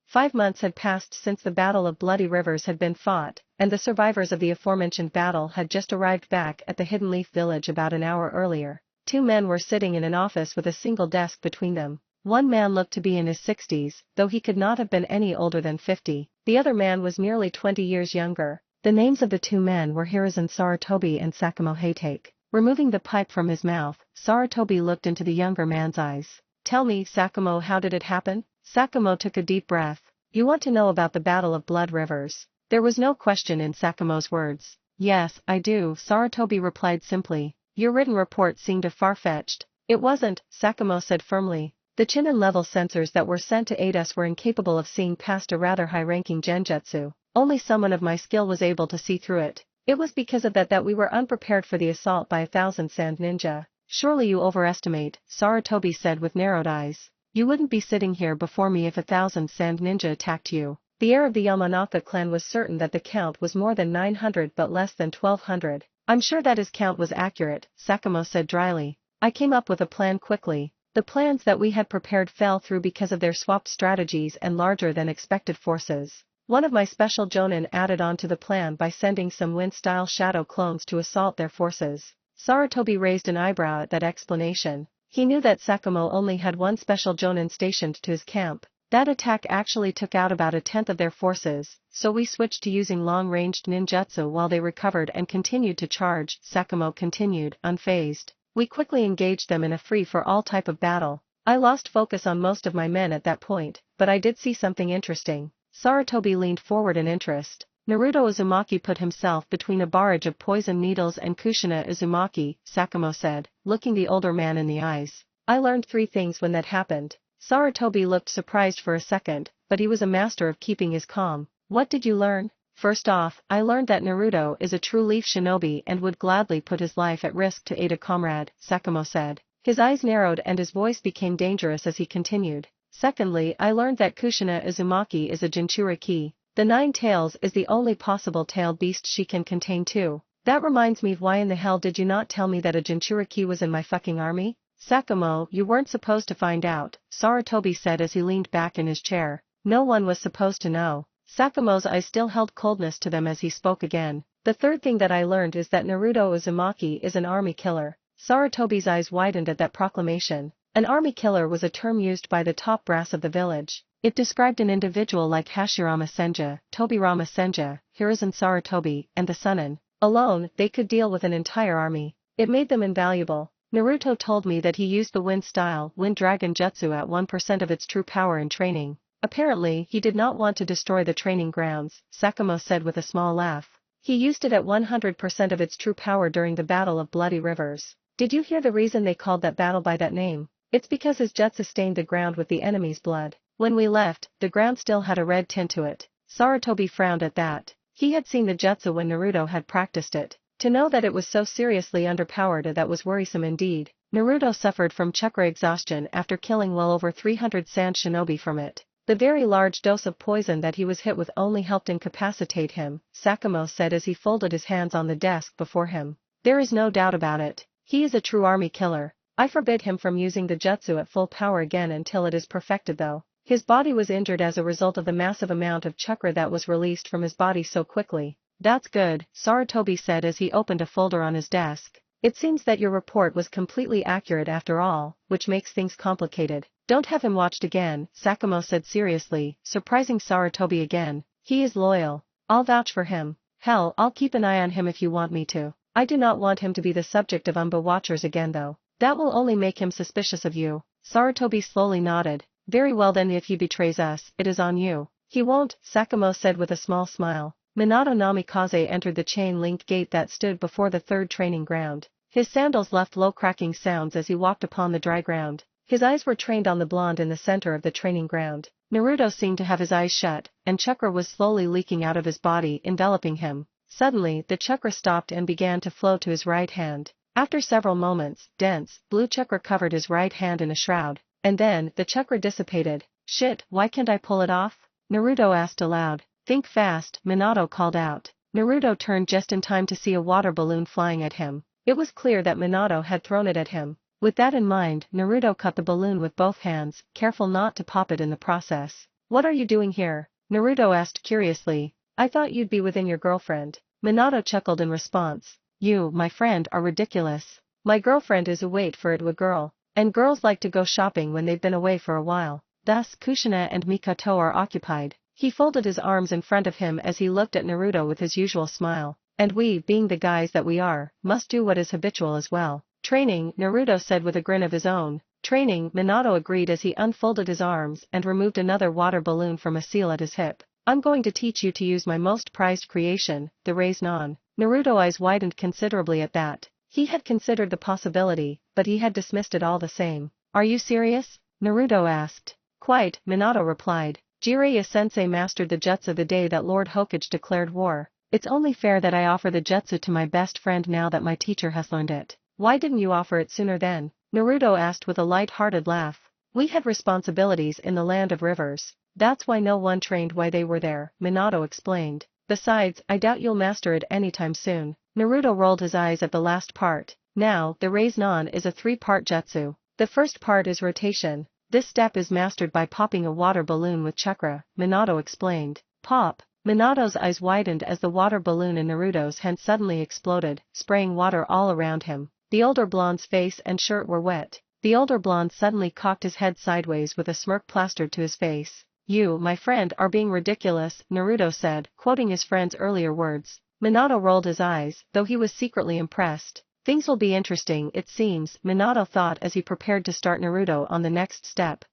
5 months had passed since the Battle of Bloody Rivers had been fought, and the survivors of the aforementioned battle had just arrived back at the Hidden Leaf Village about an hour earlier. 2 men were sitting in an office with a single desk between them. One man looked to be in his 60s, though he could not have been any older than 50. The other man was merely 20 years younger. The names of the 2 men were Hiruzen Sarutobi and Sakumo Hatake. Removing the pipe from his mouth, Sarutobi looked into the younger man's eyes. Tell me, Sakumo, how did it happen? Sakumo took a deep breath. You want to know about the Battle of Blood Rivers? There was no question in Sakumo's words. Yes, I do, Sarutobi replied simply. Your written report seemed far-fetched. It wasn't, Sakumo said firmly. The Chunin level sensors that were sent to aid us were incapable of seeing past a rather high-ranking genjutsu. Only someone of my skill was able to see through it. It was because of that we were unprepared for the assault by 1,000 sand ninja. Surely you overestimate, Sarutobi said with narrowed eyes. You wouldn't be sitting here before me if 1,000 sand ninja attacked you. The heir of the Yamanaka clan was certain that the count was more than 900 but less than 1,200. I'm sure that his count was accurate, Sakumo said dryly. I came up with a plan quickly. The plans that we had prepared fell through because of their swapped strategies and larger than expected forces. One of my special jonin added on to the plan by sending some wind-style shadow clones to assault their forces. Sarutobi raised an eyebrow at that explanation. He knew that Sakumo only had one special jonin stationed to his camp. That attack actually took out about 1/10 of their forces, so we switched to using long-ranged ninjutsu while they recovered and continued to charge, Sakumo continued, unfazed. We quickly engaged them in a free-for-all type of battle. I lost focus on most of my men at that point, but I did see something interesting. Sarutobi leaned forward in interest. Naruto Uzumaki put himself between a barrage of poison needles and Kushina Uzumaki, Sakumo said, looking the older man in the eyes. I learned 3 things when that happened. Sarutobi looked surprised for a second, but he was a master of keeping his calm. What did you learn? First off, I learned that Naruto is a true leaf shinobi and would gladly put his life at risk to aid a comrade, Sakamoto said. His eyes narrowed and his voice became dangerous as he continued. Secondly, I learned that Kushina Uzumaki is a Jinchuriki. The 9 tails is the only possible tailed beast she can contain too. That reminds me, why in the hell did you not tell me that a Jinchuriki was in my fucking army? Sakamoto, you weren't supposed to find out, Sarutobi said as he leaned back in his chair. No one was supposed to know. Sakamoto's eyes still held coldness to them as he spoke again. The third thing that I learned is that Naruto Uzumaki is an army killer. Sarutobi's eyes widened at that proclamation. An army killer was a term used by the top brass of the village. It described an individual like Hashirama Senja, Tobirama Senja, Hiruzen Sarutobi, and the Sunin. Alone, they could deal with an entire army. It made them invaluable. Naruto told me that he used the wind style, wind dragon jutsu at 1% of its true power in training. Apparently, he did not want to destroy the training grounds, Sakamoto said with a small laugh. He used it at 100% of its true power during the Battle of Bloody Rivers. Did you hear the reason they called that battle by that name? It's because his jutsu stained the ground with the enemy's blood. When we left, the ground still had a red tint to it. Sarutobi frowned at that. He had seen the jutsu when Naruto had practiced it. To know that it was so seriously underpowered, that was worrisome indeed. Naruto suffered from chakra exhaustion after killing well over 300 sand shinobi from it. The very large dose of poison that he was hit with only helped incapacitate him, Sakamoto said as he folded his hands on the desk before him. There is no doubt about it. He is a true army killer. I forbid him from using the jutsu at full power again until it is perfected though. His body was injured as a result of the massive amount of chakra that was released from his body so quickly. That's good, Sarutobi said as he opened a folder on his desk. It seems that your report was completely accurate after all, which makes things complicated. Don't have him watched again, Sakamoto said seriously, surprising Sarutobi again. He is loyal. I'll vouch for him. Hell, I'll keep an eye on him if you want me to. I do not want him to be the subject of watchers again though. That will only make him suspicious of you. Sarutobi slowly nodded. Very well then, if he betrays us, it is on you. He won't, Sakamoto said with a small smile. Minato Namikaze entered the chain-link gate that stood before the third training ground. His sandals left low cracking sounds as he walked upon the dry ground. His eyes were trained on the blonde in the center of the training ground. Naruto seemed to have his eyes shut, and chakra was slowly leaking out of his body, enveloping him. Suddenly, the chakra stopped and began to flow to his right hand. After several moments, dense, blue chakra covered his right hand in a shroud. And then, the chakra dissipated. Shit, why can't I pull it off? Naruto asked aloud. Think fast, Minato called out. Naruto turned just in time to see a water balloon flying at him. It was clear that Minato had thrown it at him. With that in mind, Naruto caught the balloon with both hands, careful not to pop it in the process. What are you doing here? Naruto asked curiously. I thought you'd be within your girlfriend. Minato chuckled in response. You, my friend, are ridiculous. My girlfriend is a wait for it a girl. And girls like to go shopping when they've been away for a while. Thus, Kushina and Mikoto are occupied. He folded his arms in front of him as he looked at Naruto with his usual smile. And we, being the guys that we are, must do what is habitual as well. Training, Naruto said with a grin of his own. Training, Minato agreed as he unfolded his arms and removed another water balloon from a seal at his hip. I'm going to teach you to use my most prized creation, the Raise Non. Naruto's eyes widened considerably at that. He had considered the possibility, but he had dismissed it all the same. Are you serious? Naruto asked. Quite, Minato replied. Jiraiya-sensei mastered the jutsu the day that Lord Hokage declared war. It's only fair that I offer the jutsu to my best friend now that my teacher has learned it. Why didn't you offer it sooner then? Naruto asked with a light-hearted laugh. We had responsibilities in the land of rivers. That's why no one trained while they were there, Minato explained. Besides, I doubt you'll master it anytime soon. Naruto rolled his eyes at the last part. Now, the Raise Non is a 3-part jutsu. The first part is rotation. This step is mastered by popping a water balloon with chakra, Minato explained. Pop. Minato's eyes widened as the water balloon in Naruto's hand suddenly exploded, spraying water all around him. The older blonde's face and shirt were wet. The older blonde suddenly cocked his head sideways with a smirk plastered to his face. You, my friend, are being ridiculous, Naruto said, quoting his friend's earlier words. Minato rolled his eyes, though he was secretly impressed. Things will be interesting, it seems, Minato thought as he prepared to start Naruto on the next step.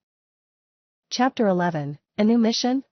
Chapter 11. A new mission?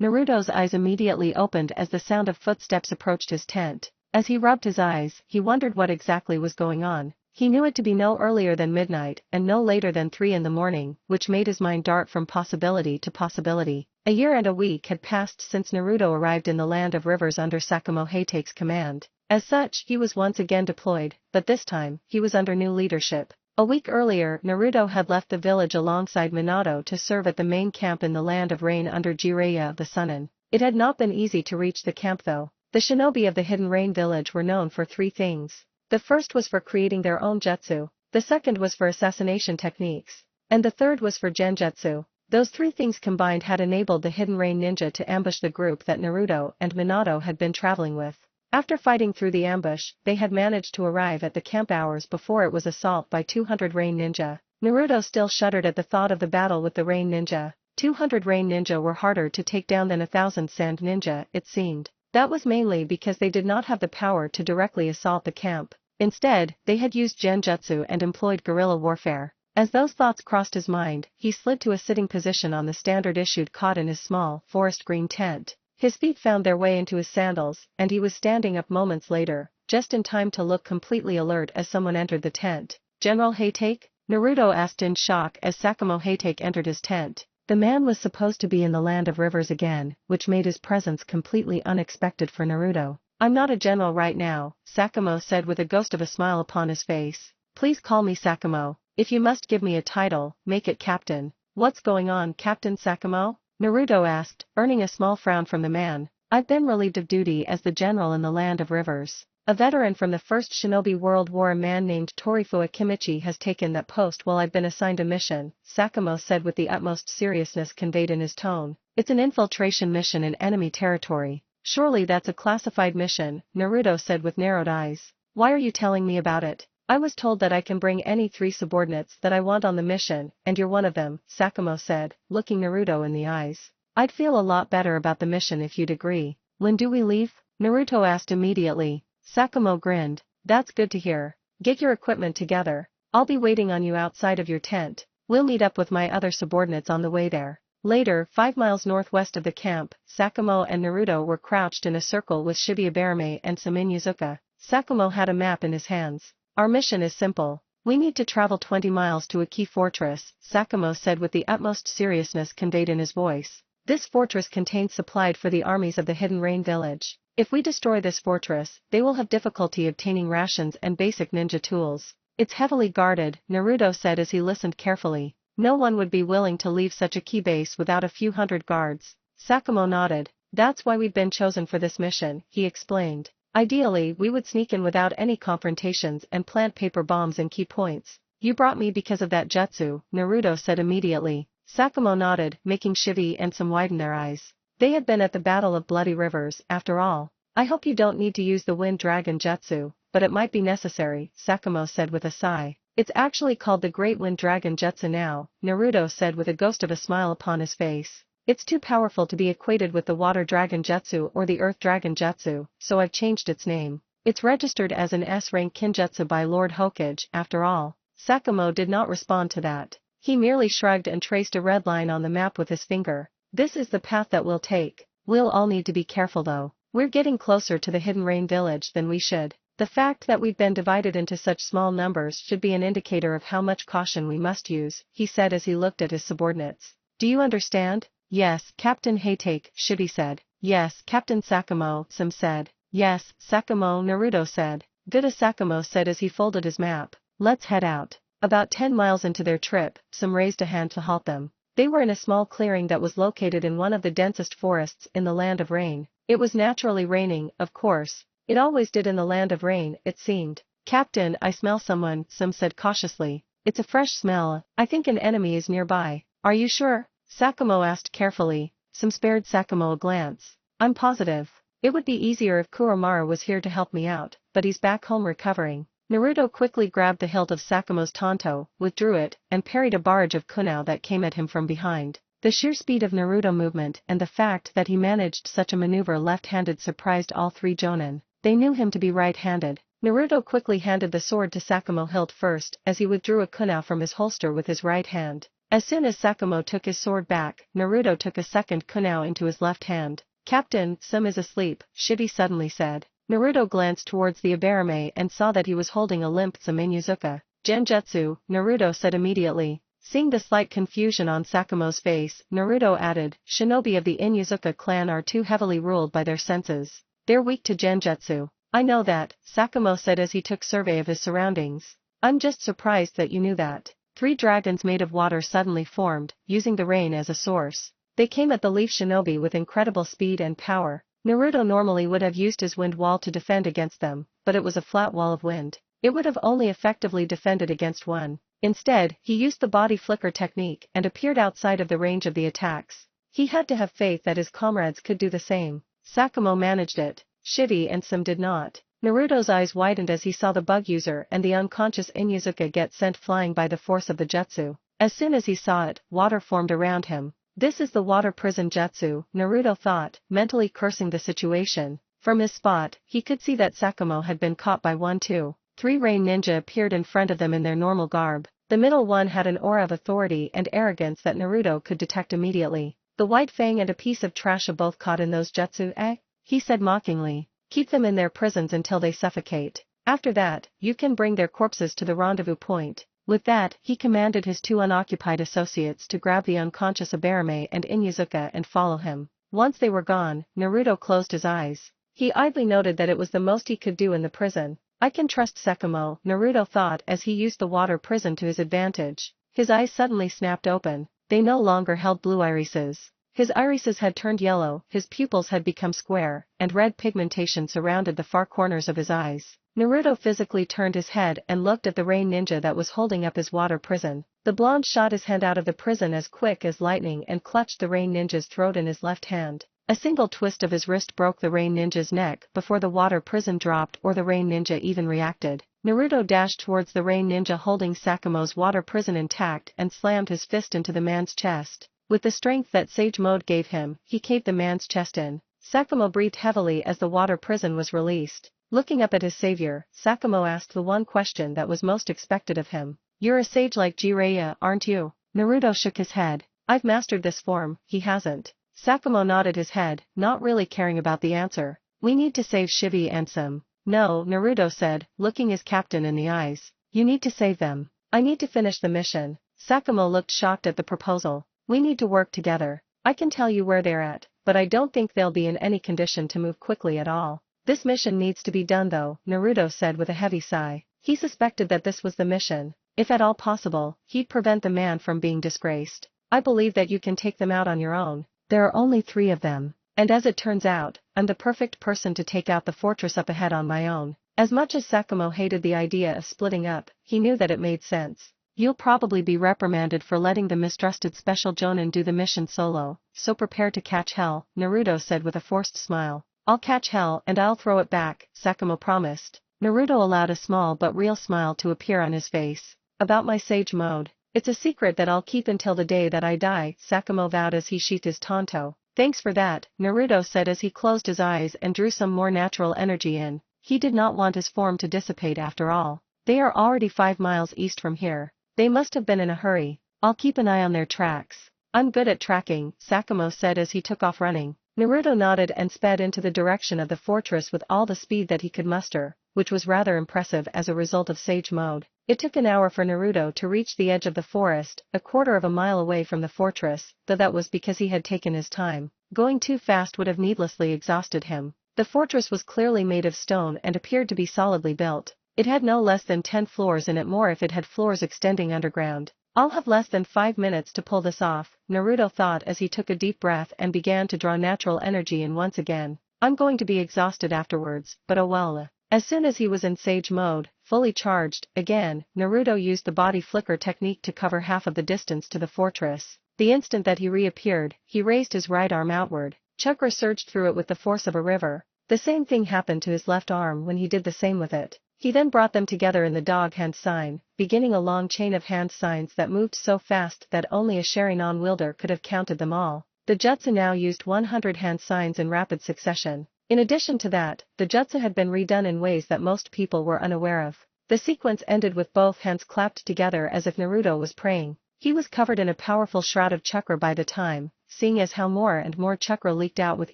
Naruto's eyes immediately opened as the sound of footsteps approached his tent. As he rubbed his eyes, he wondered what exactly was going on. He knew it to be no earlier than midnight and no later than 3 in the morning, which made his mind dart from possibility to possibility. A year and a week had passed since Naruto arrived in the land of rivers under Sakamo Heitake's command. As such, he was once again deployed, but this time, he was under new leadership. A week earlier, Naruto had left the village alongside Minato to serve at the main camp in the land of rain under Jiraiya of the Sunin. It had not been easy to reach the camp though. The shinobi of the Hidden Rain village were known for 3 things. The first was for creating their own jutsu, the second was for assassination techniques, and the third was for genjutsu. Those 3 things combined had enabled the Hidden Rain ninja to ambush the group that Naruto and Minato had been traveling with. After fighting through the ambush, they had managed to arrive at the camp hours before it was assaulted by 200 Rain ninja. Naruto still shuddered at the thought of the battle with the Rain ninja. 200 Rain ninja were harder to take down than 1,000 Sand ninja, it seemed. That was mainly because they did not have the power to directly assault the camp. Instead, they had used genjutsu and employed guerrilla warfare. As those thoughts crossed his mind, he slid to a sitting position on the standard-issued cot in his small, forest green tent. His feet found their way into his sandals, and he was standing up moments later, just in time to look completely alert as someone entered the tent. "General Heitake?" Naruto asked in shock as Sakamo Heitake entered his tent. The man was supposed to be in the land of rivers again, which made his presence completely unexpected for Naruto. "I'm not a general right now," Sakamo said with a ghost of a smile upon his face. "Please call me Sakamo. If you must give me a title, make it Captain." "What's going on, Captain Sakamo?" Naruto asked, earning a small frown from the man. "I've been relieved of duty as the general in the land of rivers. A veteran from the First Shinobi World War, a man named Torifua Kimichi, has taken that post while I've been assigned a mission," Sakamo said with the utmost seriousness conveyed in his tone. "It's an infiltration mission in enemy territory." "Surely that's a classified mission," Naruto said with narrowed eyes. "Why are you telling me about it?" "I was told that I can bring any 3 subordinates that I want on the mission, and you're one of them," Sakamo said, looking Naruto in the eyes. "I'd feel a lot better about the mission if you'd agree." "When do we leave?" Naruto asked immediately. Sakamo grinned. "That's good to hear. Get your equipment together. I'll be waiting on you outside of your tent. We'll meet up with my other subordinates on the way there." Later, 5 miles northwest of the camp, Sakamo and Naruto were crouched in a circle with Shibuya Barame and Samin Yuzuka. Sakamo had a map in his hands. "Our mission is simple. We need to travel 20 miles to a key fortress," Sakamo said with the utmost seriousness conveyed in his voice. "This fortress contains supplies for the armies of the Hidden Rain village. If we destroy this fortress, they will have difficulty obtaining rations and basic ninja tools. It's heavily guarded," Naruto said as he listened carefully. "No one would be willing to leave such a key base without a few hundred guards." Sakamo nodded. "That's why we've been chosen for this mission," he explained. "Ideally, we would sneak in without any confrontations and plant paper bombs in key points." "You brought me because of that jutsu," Naruto said immediately. Sakamo nodded, making Shivi and Sam widen their eyes. They had been at the Battle of Bloody Rivers, after all. "I hope you don't need to use the Wind Dragon Jutsu, but it might be necessary," Sakamo said with a sigh. "It's actually called the Great Wind Dragon Jutsu now," Naruto said with a ghost of a smile upon his face. "It's too powerful to be equated with the Water Dragon Jutsu or the Earth Dragon Jutsu, so I've changed its name. It's registered as an S-rank Kinjutsu by Lord Hokage, after all." Sakamo did not respond to that. He merely shrugged and traced a red line on the map with his finger. "This is the path that we'll take. We'll all need to be careful though. We're getting closer to the Hidden Rain village than we should. The fact that we've been divided into such small numbers should be an indicator of how much caution we must use," he said as he looked at his subordinates. "Do you understand?" "Yes, Captain Heitake," Shibi said. "Yes, Captain Sakamo," Sam said. "Yes, Sakamo," Naruto said. "Good," Sakamo said as he folded his map. "Let's head out." About 10 miles into their trip, Sam raised a hand to halt them. They were in a small clearing that was located in one of the densest forests in the Land of Rain. It was naturally raining, of course. It always did in the Land of Rain, it seemed. "Captain, I smell someone," Sam said cautiously. "It's a fresh smell. I think an enemy is nearby." "Are you sure?" Sakamo asked carefully. Sam spared Sakamo a glance. "I'm positive. It would be easier if Kuromaru was here to help me out, but he's back home recovering." Naruto quickly grabbed the hilt of Sakamo's tanto, withdrew it, and parried a barrage of kunao that came at him from behind. The sheer speed of Naruto movement and the fact that he managed such a maneuver left-handed surprised all 3 jonin. They knew him to be right-handed. Naruto quickly handed the sword to Sakamo hilt first as he withdrew a kunao from his holster with his right hand. As soon as Sakamo took his sword back, Naruto took a second kunao into his left hand. "Captain, Sam is asleep," Shibi suddenly said. Naruto glanced towards the Abarame and saw that he was holding a limp Inuyuzuka. Genjutsu, Naruto said immediately. Seeing the slight confusion on Sakamo's face, Naruto added, shinobi of the Inuyuzuka clan are too heavily ruled by their senses. They're weak to genjutsu. I know that, Sakamo said as he took survey of his surroundings. I'm just surprised that you knew that. 3 dragons made of water suddenly formed, using the rain as a source. They came at the leaf shinobi with incredible speed and power. Naruto normally would have used his wind wall to defend against them, but it was a flat wall of wind. It would have only effectively defended against one. Instead, he used the body flicker technique and appeared outside of the range of the attacks. He had to have faith that his comrades could do the same. Sakamo managed it. Shivy and Sam did not. Naruto's eyes widened as he saw the bug user and the unconscious Inuyuzuka get sent flying by the force of the jutsu. As soon as he saw it, water formed around him. This is the water prison jutsu, Naruto thought, mentally cursing the situation. From his spot, he could see that Sakamo had been caught by 1-2-3 rain ninja appeared in front of them in their normal garb. The middle one had an aura of authority and arrogance that Naruto could detect immediately. The white fang and a piece of trash are both caught in those jutsu, eh? He said mockingly. Keep them in their prisons until they suffocate. After that, you can bring their corpses to the rendezvous point. With that, he commanded his 2 unoccupied associates to grab the unconscious Abarame and Inuyuzuka and follow him. Once they were gone, Naruto closed his eyes. He idly noted that it was the most he could do in the prison. I can trust Sakamo, Naruto thought as he used the water prison to his advantage. His eyes suddenly snapped open. They no longer held blue irises. His irises had turned yellow, his pupils had become square, and red pigmentation surrounded the far corners of his eyes. Naruto physically turned his head and looked at the rain ninja that was holding up his water prison. The blonde shot his hand out of the prison as quick as lightning and clutched the rain ninja's throat in his left hand. A single twist of his wrist broke the rain ninja's neck before the water prison dropped or the rain ninja even reacted. Naruto dashed towards the rain ninja holding Sakamo's water prison intact and slammed his fist into the man's chest. With the strength that Sage Mode gave him, he caved the man's chest in. Sakamo breathed heavily as the water prison was released. Looking up at his savior, Sakamo asked the one question that was most expected of him. You're a sage like Jiraiya, aren't you? Naruto shook his head. I've mastered this form, he hasn't. Sakamo nodded his head, not really caring about the answer. We need to save Shivy and Sam. No, Naruto said, looking his captain in the eyes. You need to save them. I need to finish the mission. Sakamo looked shocked at the proposal. We need to work together. I can tell you where they're at, but I don't think they'll be in any condition to move quickly at all. This mission needs to be done though, Naruto said with a heavy sigh. He suspected that this was the mission. If at all possible, he'd prevent the man from being disgraced. I believe that you can take them out on your own. There are only 3 of them. And as it turns out, I'm the perfect person to take out the fortress up ahead on my own. As much as Sakamo hated the idea of splitting up, he knew that it made sense. You'll probably be reprimanded for letting the mistrusted special Jonin do the mission solo, so prepare to catch hell, Naruto said with a forced smile. I'll catch hell and I'll throw it back, Sakamo promised. Naruto allowed a small but real smile to appear on his face. About my Sage Mode. It's a secret that I'll keep until the day that I die, Sakamo vowed as he sheathed his tanto. Thanks for that, Naruto said as he closed his eyes and drew some more natural energy in. He did not want his form to dissipate after all. They are already 5 miles east from here. They must have been in a hurry. I'll keep an eye on their tracks. I'm good at tracking, Sakamo said as he took off running. Naruto nodded and sped into the direction of the fortress with all the speed that he could muster, which was rather impressive as a result of Sage Mode. It took an hour for Naruto to reach the edge of the forest, a quarter of a mile away from the fortress, though that was because he had taken his time. Going too fast would have needlessly exhausted him. The fortress was clearly made of stone and appeared to be solidly built. It had no less than 10 floors in it, more if it had floors extending underground. I'll have less than 5 minutes to pull this off, Naruto thought as he took a deep breath and began to draw natural energy in once again. I'm going to be exhausted afterwards, but oh well. As soon as he was in Sage Mode, fully charged, again, Naruto used the body flicker technique to cover half of the distance to the fortress. The instant that he reappeared, he raised his right arm outward. Chakra surged through it with the force of a river. The same thing happened to his left arm when he did the same with it. He then brought them together in the dog hand sign, beginning a long chain of hand signs that moved so fast that only a Sharingan wielder could have counted them all. The jutsu now used 100 hand signs in rapid succession. In addition to that, the jutsu had been redone in ways that most people were unaware of. The sequence ended with both hands clapped together as if Naruto was praying. He was covered in a powerful shroud of chakra by the time, seeing as how more and more chakra leaked out with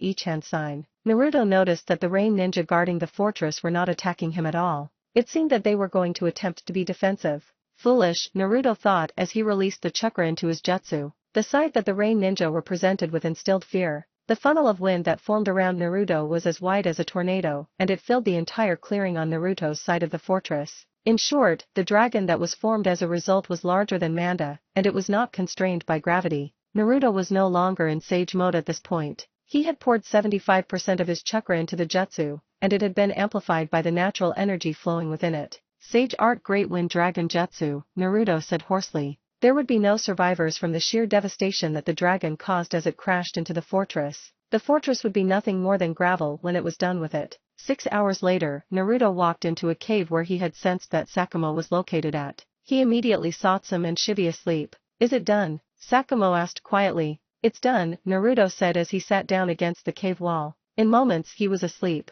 each hand sign. Naruto noticed that the rain ninja guarding the fortress were not attacking him at all. It seemed that they were going to attempt to be defensive. Foolish, Naruto thought as he released the chakra into his jutsu. The sight that the rain ninja were presented with instilled fear. The funnel of wind that formed around Naruto was as wide as a tornado, and it filled the entire clearing on Naruto's side of the fortress. In short, the dragon that was formed as a result was larger than Manda, and it was not constrained by gravity. Naruto was no longer in sage mode at this point. He had poured 75% of his chakra into the jutsu, and it had been amplified by the natural energy flowing within it. Sage Art Great Wind Dragon Jutsu, Naruto said hoarsely. There would be no survivors from the sheer devastation that the dragon caused as it crashed into the fortress. The fortress would be nothing more than gravel when it was done with it. 6 hours later, Naruto walked into a cave where he had sensed that Sakamo was located at. He immediately saw Tsum and Shibi asleep. Is it done? Sakamo asked quietly. It's done, Naruto said as he sat down against the cave wall. In moments he was asleep.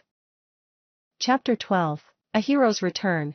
Chapter 12. A Hero's Return.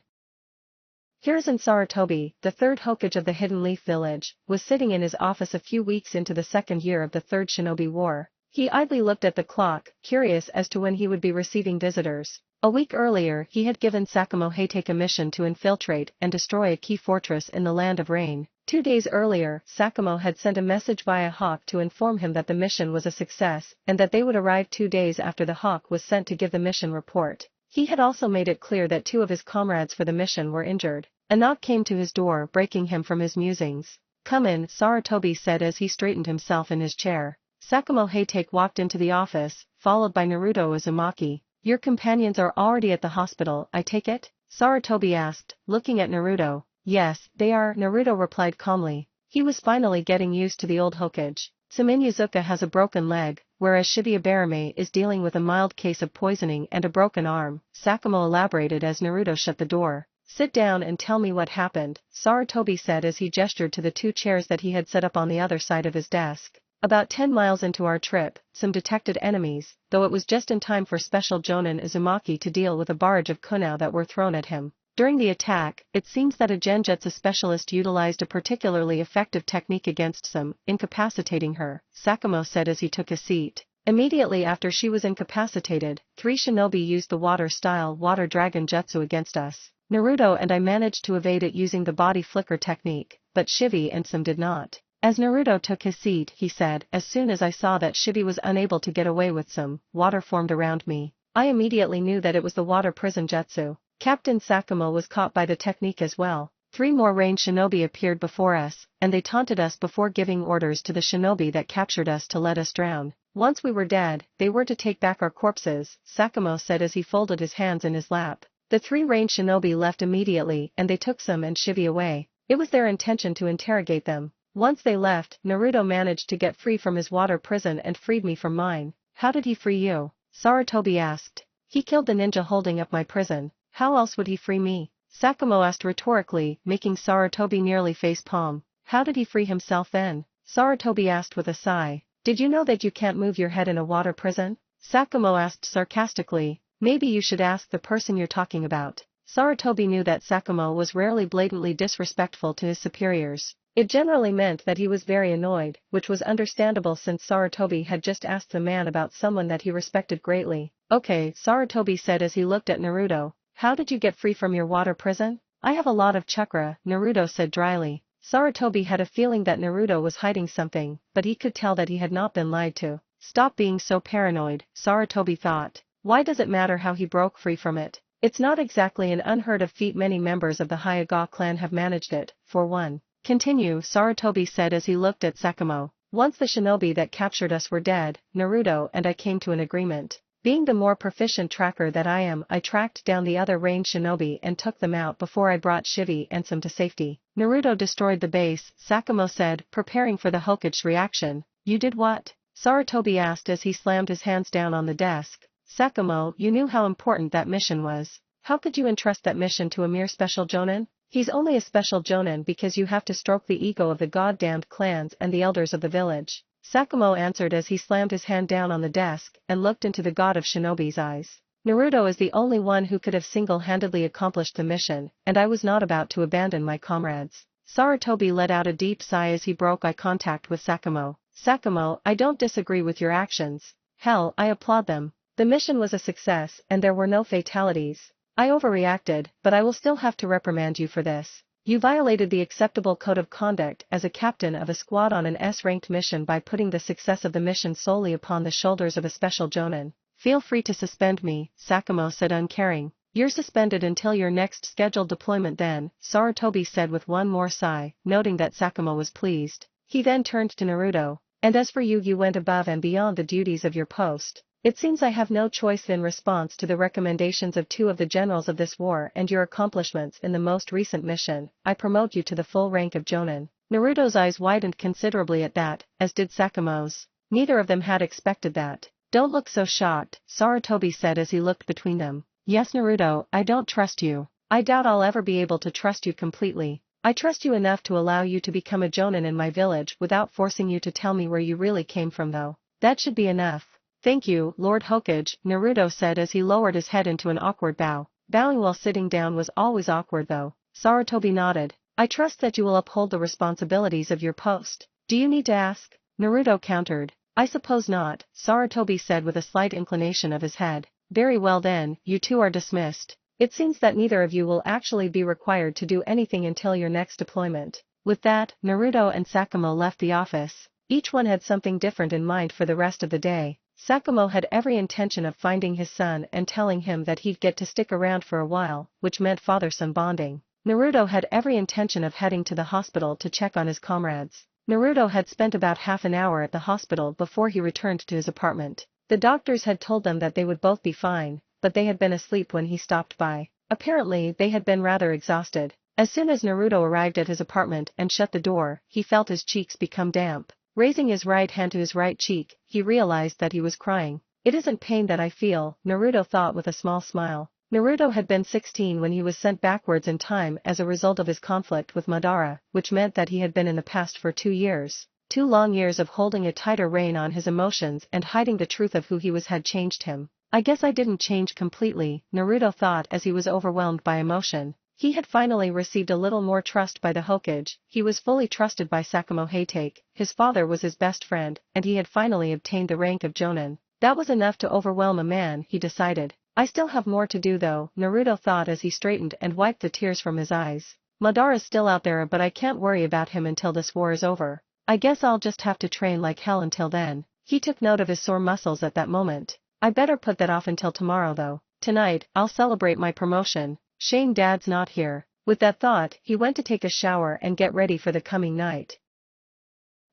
Hiruzen Sarutobi, the third Hokage of the Hidden Leaf Village, was sitting in his office a few weeks into the second year of the Third Shinobi War. He idly looked at the clock, curious as to when he would be receiving visitors. A week earlier he had given Sakamo Heitake a mission to infiltrate and destroy a key fortress in the Land of Rain. 2 days earlier, Sakamo had sent a message via Hawk to inform him that the mission was a success, and that they would arrive 2 days after the Hawk was sent to give the mission report. He had also made it clear that 2 of his comrades for the mission were injured. A knock came to his door, breaking him from his musings. Come in, Sarutobi said as he straightened himself in his chair. Sakamo Heitake walked into the office, followed by Naruto Uzumaki. Your companions are already at the hospital, I take it? Sarutobi asked, looking at Naruto. Yes, they are, Naruto replied calmly. He was finally getting used to the old Hokage. Tsumin Yuzuka has a broken leg, whereas Shibuya Barame is dealing with a mild case of poisoning and a broken arm, Sakamo elaborated as Naruto shut the door. Sit down and tell me what happened, Sarutobi said as he gestured to the 2 chairs that he had set up on the other side of his desk. About 10 miles into our trip, some detected enemies, though it was just in time for Special Jonin Uzumaki to deal with a barrage of kunao that were thrown at him. During the attack, it seems that a genjutsu specialist utilized a particularly effective technique against some, incapacitating her, Sakamo said as he took a seat. Immediately after she was incapacitated, 3 shinobi used the water-style water dragon jutsu against us. Naruto and I managed to evade it using the body flicker technique, but Shibi and Tsum did not. As Naruto took his seat, he said, as soon as I saw that Shibi was unable to get away with some, water formed around me. I immediately knew that it was the water prison jutsu. Captain Sakamo was caught by the technique as well. 3 more range shinobi appeared before us, and they taunted us before giving orders to the shinobi that captured us to let us drown. Once we were dead, they were to take back our corpses, Sakamo said as he folded his hands in his lap. The 3 range shinobi left immediately and they took Tsum and Shibi away. It was their intention to interrogate them. Once they left, Naruto managed to get free from his water prison and freed me from mine. How did he free you? Sarutobi asked. He killed the ninja holding up my prison. How else would he free me? Sakamo asked rhetorically, making Sarutobi nearly face-palm. How did he free himself then? Sarutobi asked with a sigh. Did you know that you can't move your head in a water prison? Sakamo asked sarcastically. Maybe you should ask the person you're talking about. Sarutobi knew that Sakamo was rarely blatantly disrespectful to his superiors. It generally meant that he was very annoyed, which was understandable since Sarutobi had just asked the man about someone that he respected greatly. Okay, Sarutobi said as he looked at Naruto. How did you get free from your water prison? I have a lot of chakra, Naruto said dryly. Sarutobi had a feeling that Naruto was hiding something, but he could tell that he had not been lied to. Stop being so paranoid, Sarutobi thought. Why does it matter how he broke free from it? It's not exactly an unheard of feat. Many members of the Hyuga clan have managed it, for one. Continue, Sarutobi said as he looked at Sakamo. Once the shinobi that captured us were dead, Naruto and I came to an agreement. Being the more proficient tracker that I am, I tracked down the other range shinobi and took them out before I brought Shibi and Tsum to safety. Naruto destroyed the base, Sakamo said, preparing for the Hokage's reaction. You did what? Sarutobi asked as he slammed his hands down on the desk. Sakamo, you knew how important that mission was. How could you entrust that mission to a mere special jonin? He's only a special jonin because you have to stroke the ego of the goddamned clans and the elders of the village. Sakamo answered as he slammed his hand down on the desk and looked into the god of shinobi's eyes. Naruto is the only one who could have single-handedly accomplished the mission, and I was not about to abandon my comrades. Sarutobi let out a deep sigh as he broke eye contact with Sakamo. Sakamo, I don't disagree with your actions. Hell, I applaud them. The mission was a success and there were no fatalities. I overreacted, but I will still have to reprimand you for this. You violated the acceptable code of conduct as a captain of a squad on an S-ranked mission by putting the success of the mission solely upon the shoulders of a special jonin. Feel free to suspend me, Sakamo said uncaring. You're suspended until your next scheduled deployment then, Sarutobi said with one more sigh, noting that Sakamo was pleased. He then turned to Naruto. And as for you, you went above and beyond the duties of your post. It seems I have no choice in response to the recommendations of two of the generals of this war and your accomplishments in the most recent mission. I promote you to the full rank of jonin. Naruto's eyes widened considerably at that, as did Sakamo's. Neither of them had expected that. Don't look so shocked, Sarutobi said as he looked between them. Yes Naruto, I don't trust you. I doubt I'll ever be able to trust you completely. I trust you enough to allow you to become a jonin in my village without forcing you to tell me where you really came from though. That should be enough. Thank you, Lord Hokage, Naruto said as he lowered his head into an awkward bow. Bowing while sitting down was always awkward though. Sarutobi nodded. I trust that you will uphold the responsibilities of your post. Do you need to ask? Naruto countered. I suppose not, Sarutobi said with a slight inclination of his head. Very well then, you two are dismissed. It seems that neither of you will actually be required to do anything until your next deployment. With that, Naruto and Sakamo left the office. Each one had something different in mind for the rest of the day. Sakamo had every intention of finding his son and telling him that he'd get to stick around for a while, which meant father-son bonding. Naruto had every intention of heading to the hospital to check on his comrades. Naruto had spent about half an hour at the hospital before he returned to his apartment. The doctors had told them that they would both be fine, but they had been asleep when he stopped by. Apparently, they had been rather exhausted. As soon as Naruto arrived at his apartment and shut the door, he felt his cheeks become damp. Raising his right hand to his right cheek, he realized that he was crying. It isn't pain that I feel, Naruto thought with a small smile. Naruto had been 16 when he was sent backwards in time as a result of his conflict with Madara, which meant that he had been in the past for 2 years. 2 long years of holding a tighter rein on his emotions and hiding the truth of who he was had changed him. I guess I didn't change completely, Naruto thought as he was overwhelmed by emotion. He had finally received a little more trust by the Hokage, he was fully trusted by Sakamo Hatake, his father was his best friend, and he had finally obtained the rank of jonin. That was enough to overwhelm a man, he decided. I still have more to do though, Naruto thought as he straightened and wiped the tears from his eyes. Madara's still out there but I can't worry about him until this war is over. I guess I'll just have to train like hell until then. He took note of his sore muscles at that moment. I better put that off until tomorrow though. Tonight, I'll celebrate my promotion. Shame Dad's not here. With that thought, he went to take a shower and get ready for the coming night.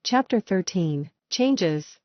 Chapter 13. Changes.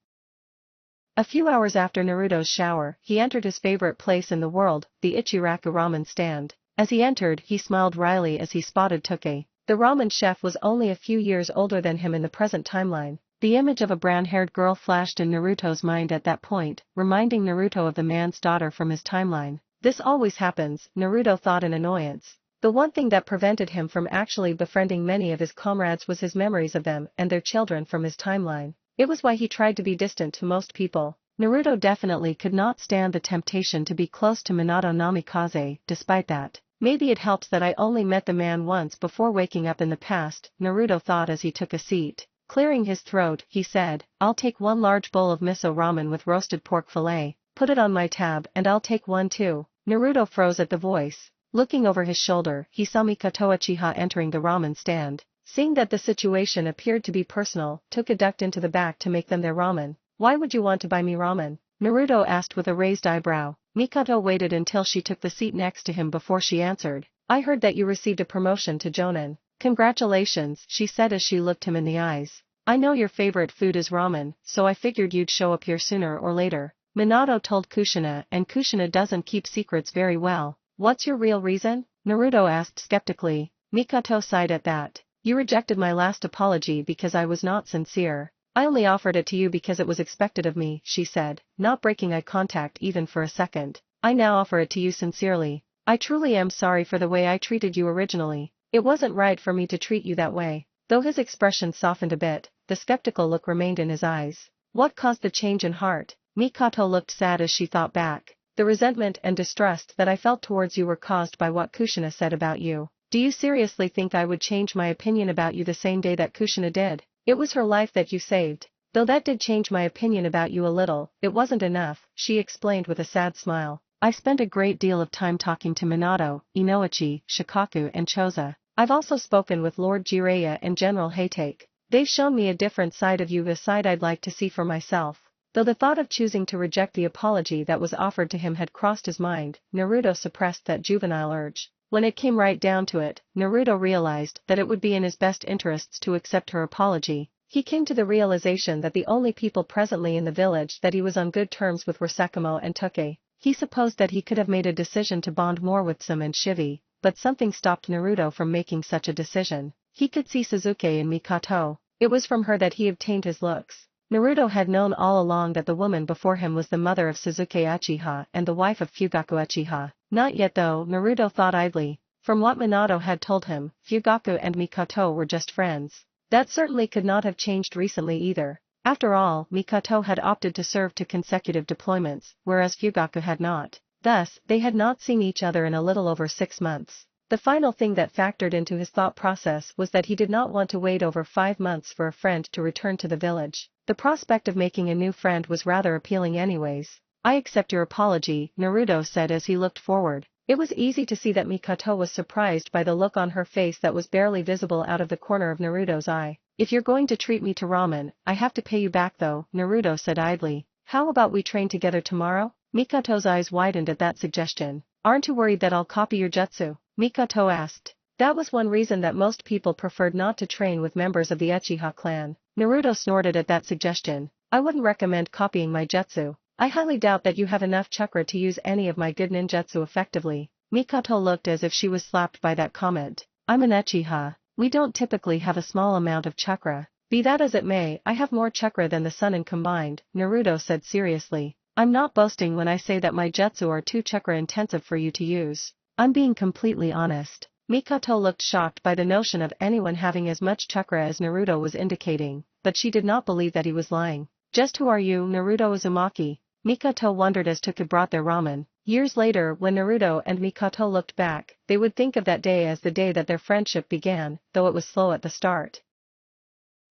A few hours after Naruto's shower, he entered his favorite place in the world, the Ichiraku ramen stand. As he entered, he smiled wryly as he spotted Toke. The ramen chef was only a few years older than him in the present timeline. The image of a brown-haired girl flashed in Naruto's mind at that point, reminding Naruto of the man's daughter from his timeline. This always happens, Naruto thought in annoyance. The one thing that prevented him from actually befriending many of his comrades was his memories of them and their children from his timeline. It was why he tried to be distant to most people. Naruto definitely could not stand the temptation to be close to Minato Namikaze. Despite that, maybe it helped that I only met the man once before waking up in the past, Naruto thought as he took a seat. Clearing his throat, he said, I'll take 1 large bowl of miso ramen with roasted pork fillet. Put it on my tab and I'll take 1 too. Naruto froze at the voice. Looking over his shoulder, he saw Mikoto Uchiha entering the ramen stand. Seeing that the situation appeared to be personal, Toka ducked into the back to make them their ramen. Why would you want to buy me ramen? Naruto asked with a raised eyebrow. Mikoto waited until she took the seat next to him before she answered. I heard that you received a promotion to jonin. Congratulations, she said as she looked him in the eyes. I know your favorite food is ramen, so I figured you'd show up here sooner or later. Minato told Kushina, and Kushina doesn't keep secrets very well. What's your real reason? Naruto asked skeptically. Mikoto sighed at that. You rejected my last apology because I was not sincere. I only offered it to you because it was expected of me, she said, not breaking eye contact even for a second. I now offer it to you sincerely. I truly am sorry for the way I treated you originally. It wasn't right for me to treat you that way. Though his expression softened a bit, the skeptical look remained in his eyes. What caused the change in heart? Mikoto looked sad as she thought back. The resentment and distrust that I felt towards you were caused by what Kushina said about you. Do you seriously think I would change my opinion about you the same day that Kushina did? It was her life that you saved. Though that did change my opinion about you a little, it wasn't enough, she explained with a sad smile. I spent a great deal of time talking to Minato, Inoichi, Shikaku and Choza. I've also spoken with Lord Jiraiya and General Haytake. They've shown me a different side of you, a side I'd like to see for myself. Though the thought of choosing to reject the apology that was offered to him had crossed his mind, Naruto suppressed that juvenile urge. When it came right down to it, Naruto realized that it would be in his best interests to accept her apology. He came to the realization that the only people presently in the village that he was on good terms with were Sakamoto and Tuke. He supposed that he could have made a decision to bond more with Sam and Shivi, but something stopped Naruto from making such a decision. He could see Suzuki and Mikoto. It was from her that he obtained his looks. Naruto had known all along that the woman before him was the mother of Suzuki Uchiha and the wife of Fugaku Uchiha. Not yet though, Naruto thought idly. From what Minato had told him, Fugaku and Mikoto were just friends. That certainly could not have changed recently either. After all, Mikoto had opted to serve 2 consecutive deployments, whereas Fugaku had not. Thus, they had not seen each other in a little over 6 months. The final thing that factored into his thought process was that he did not want to wait over 5 months for a friend to return to the village. The prospect of making a new friend was rather appealing anyways. I accept your apology, Naruto said as he looked forward. It was easy to see that Mikoto was surprised by the look on her face that was barely visible out of the corner of Naruto's eye. If you're going to treat me to ramen, I have to pay you back though, Naruto said idly. How about we train together tomorrow? Mikoto's eyes widened at that suggestion. Aren't you worried that I'll copy your jutsu? Mikoto asked. That was one reason that most people preferred not to train with members of the Uchiha clan. Naruto snorted at that suggestion. I wouldn't recommend copying my jutsu. I highly doubt that you have enough chakra to use any of my good ninjutsu effectively. Mikoto looked as if she was slapped by that comment. I'm an Uchiha. We don't typically have a small amount of chakra. Be that as it may, I have more chakra than the Sunin combined, Naruto said seriously. I'm not boasting when I say that my jutsu are too chakra intensive for you to use. I'm being completely honest. Mikoto looked shocked by the notion of anyone having as much chakra as Naruto was indicating, but she did not believe that he was lying. Just who are you, Naruto Uzumaki? Mikoto wondered as Tuka brought their ramen. Years later, when Naruto and Mikoto looked back, they would think of that day as the day that their friendship began, though it was slow at the start.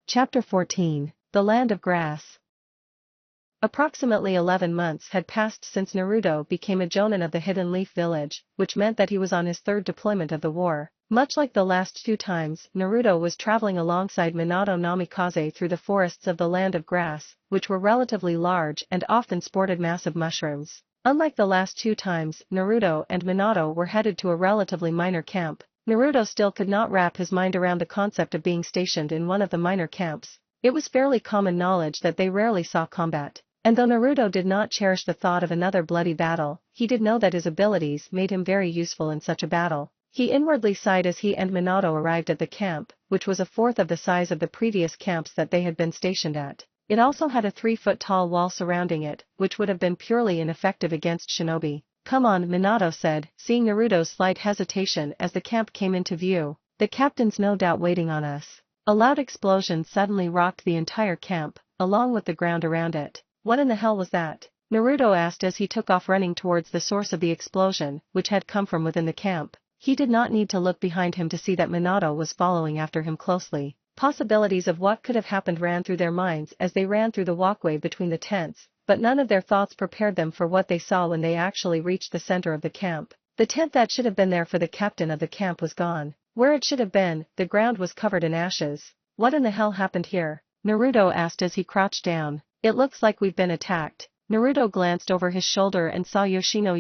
Chapter 14. The Land of Grass. Approximately 11 months had passed since Naruto became a jonin of the Hidden Leaf Village, which meant that he was on his 3rd deployment of the war. Much like the last 2 times, Naruto was traveling alongside Minato Namikaze through the forests of the Land of Grass, which were relatively large and often sported massive mushrooms. Unlike the last 2 times, Naruto and Minato were headed to a relatively minor camp. Naruto still could not wrap his mind around the concept of being stationed in one of the minor camps. It was fairly common knowledge that they rarely saw combat. And though Naruto did not cherish the thought of another bloody battle, he did know that his abilities made him very useful in such a battle. He inwardly sighed as he and Minato arrived at the camp, which was a 4th of the size of the previous camps that they had been stationed at. It also had a 3-foot-tall wall surrounding it, which would have been purely ineffective against shinobi. Come on, Minato said, seeing Naruto's slight hesitation as the camp came into view. The captain's no doubt waiting on us. A loud explosion suddenly rocked the entire camp, along with the ground around it. What in the hell was that? Naruto asked as he took off running towards the source of the explosion, which had come from within the camp. He did not need to look behind him to see that Minato was following after him closely. Possibilities of what could have happened ran through their minds as they ran through the walkway between the tents, but none of their thoughts prepared them for what they saw when they actually reached the center of the camp. The tent that should have been there for the captain of the camp was gone. Where it should have been, the ground was covered in ashes. What in the hell happened here? Naruto asked as he crouched down. It looks like we've been attacked. Naruto glanced over his shoulder and saw Yoshino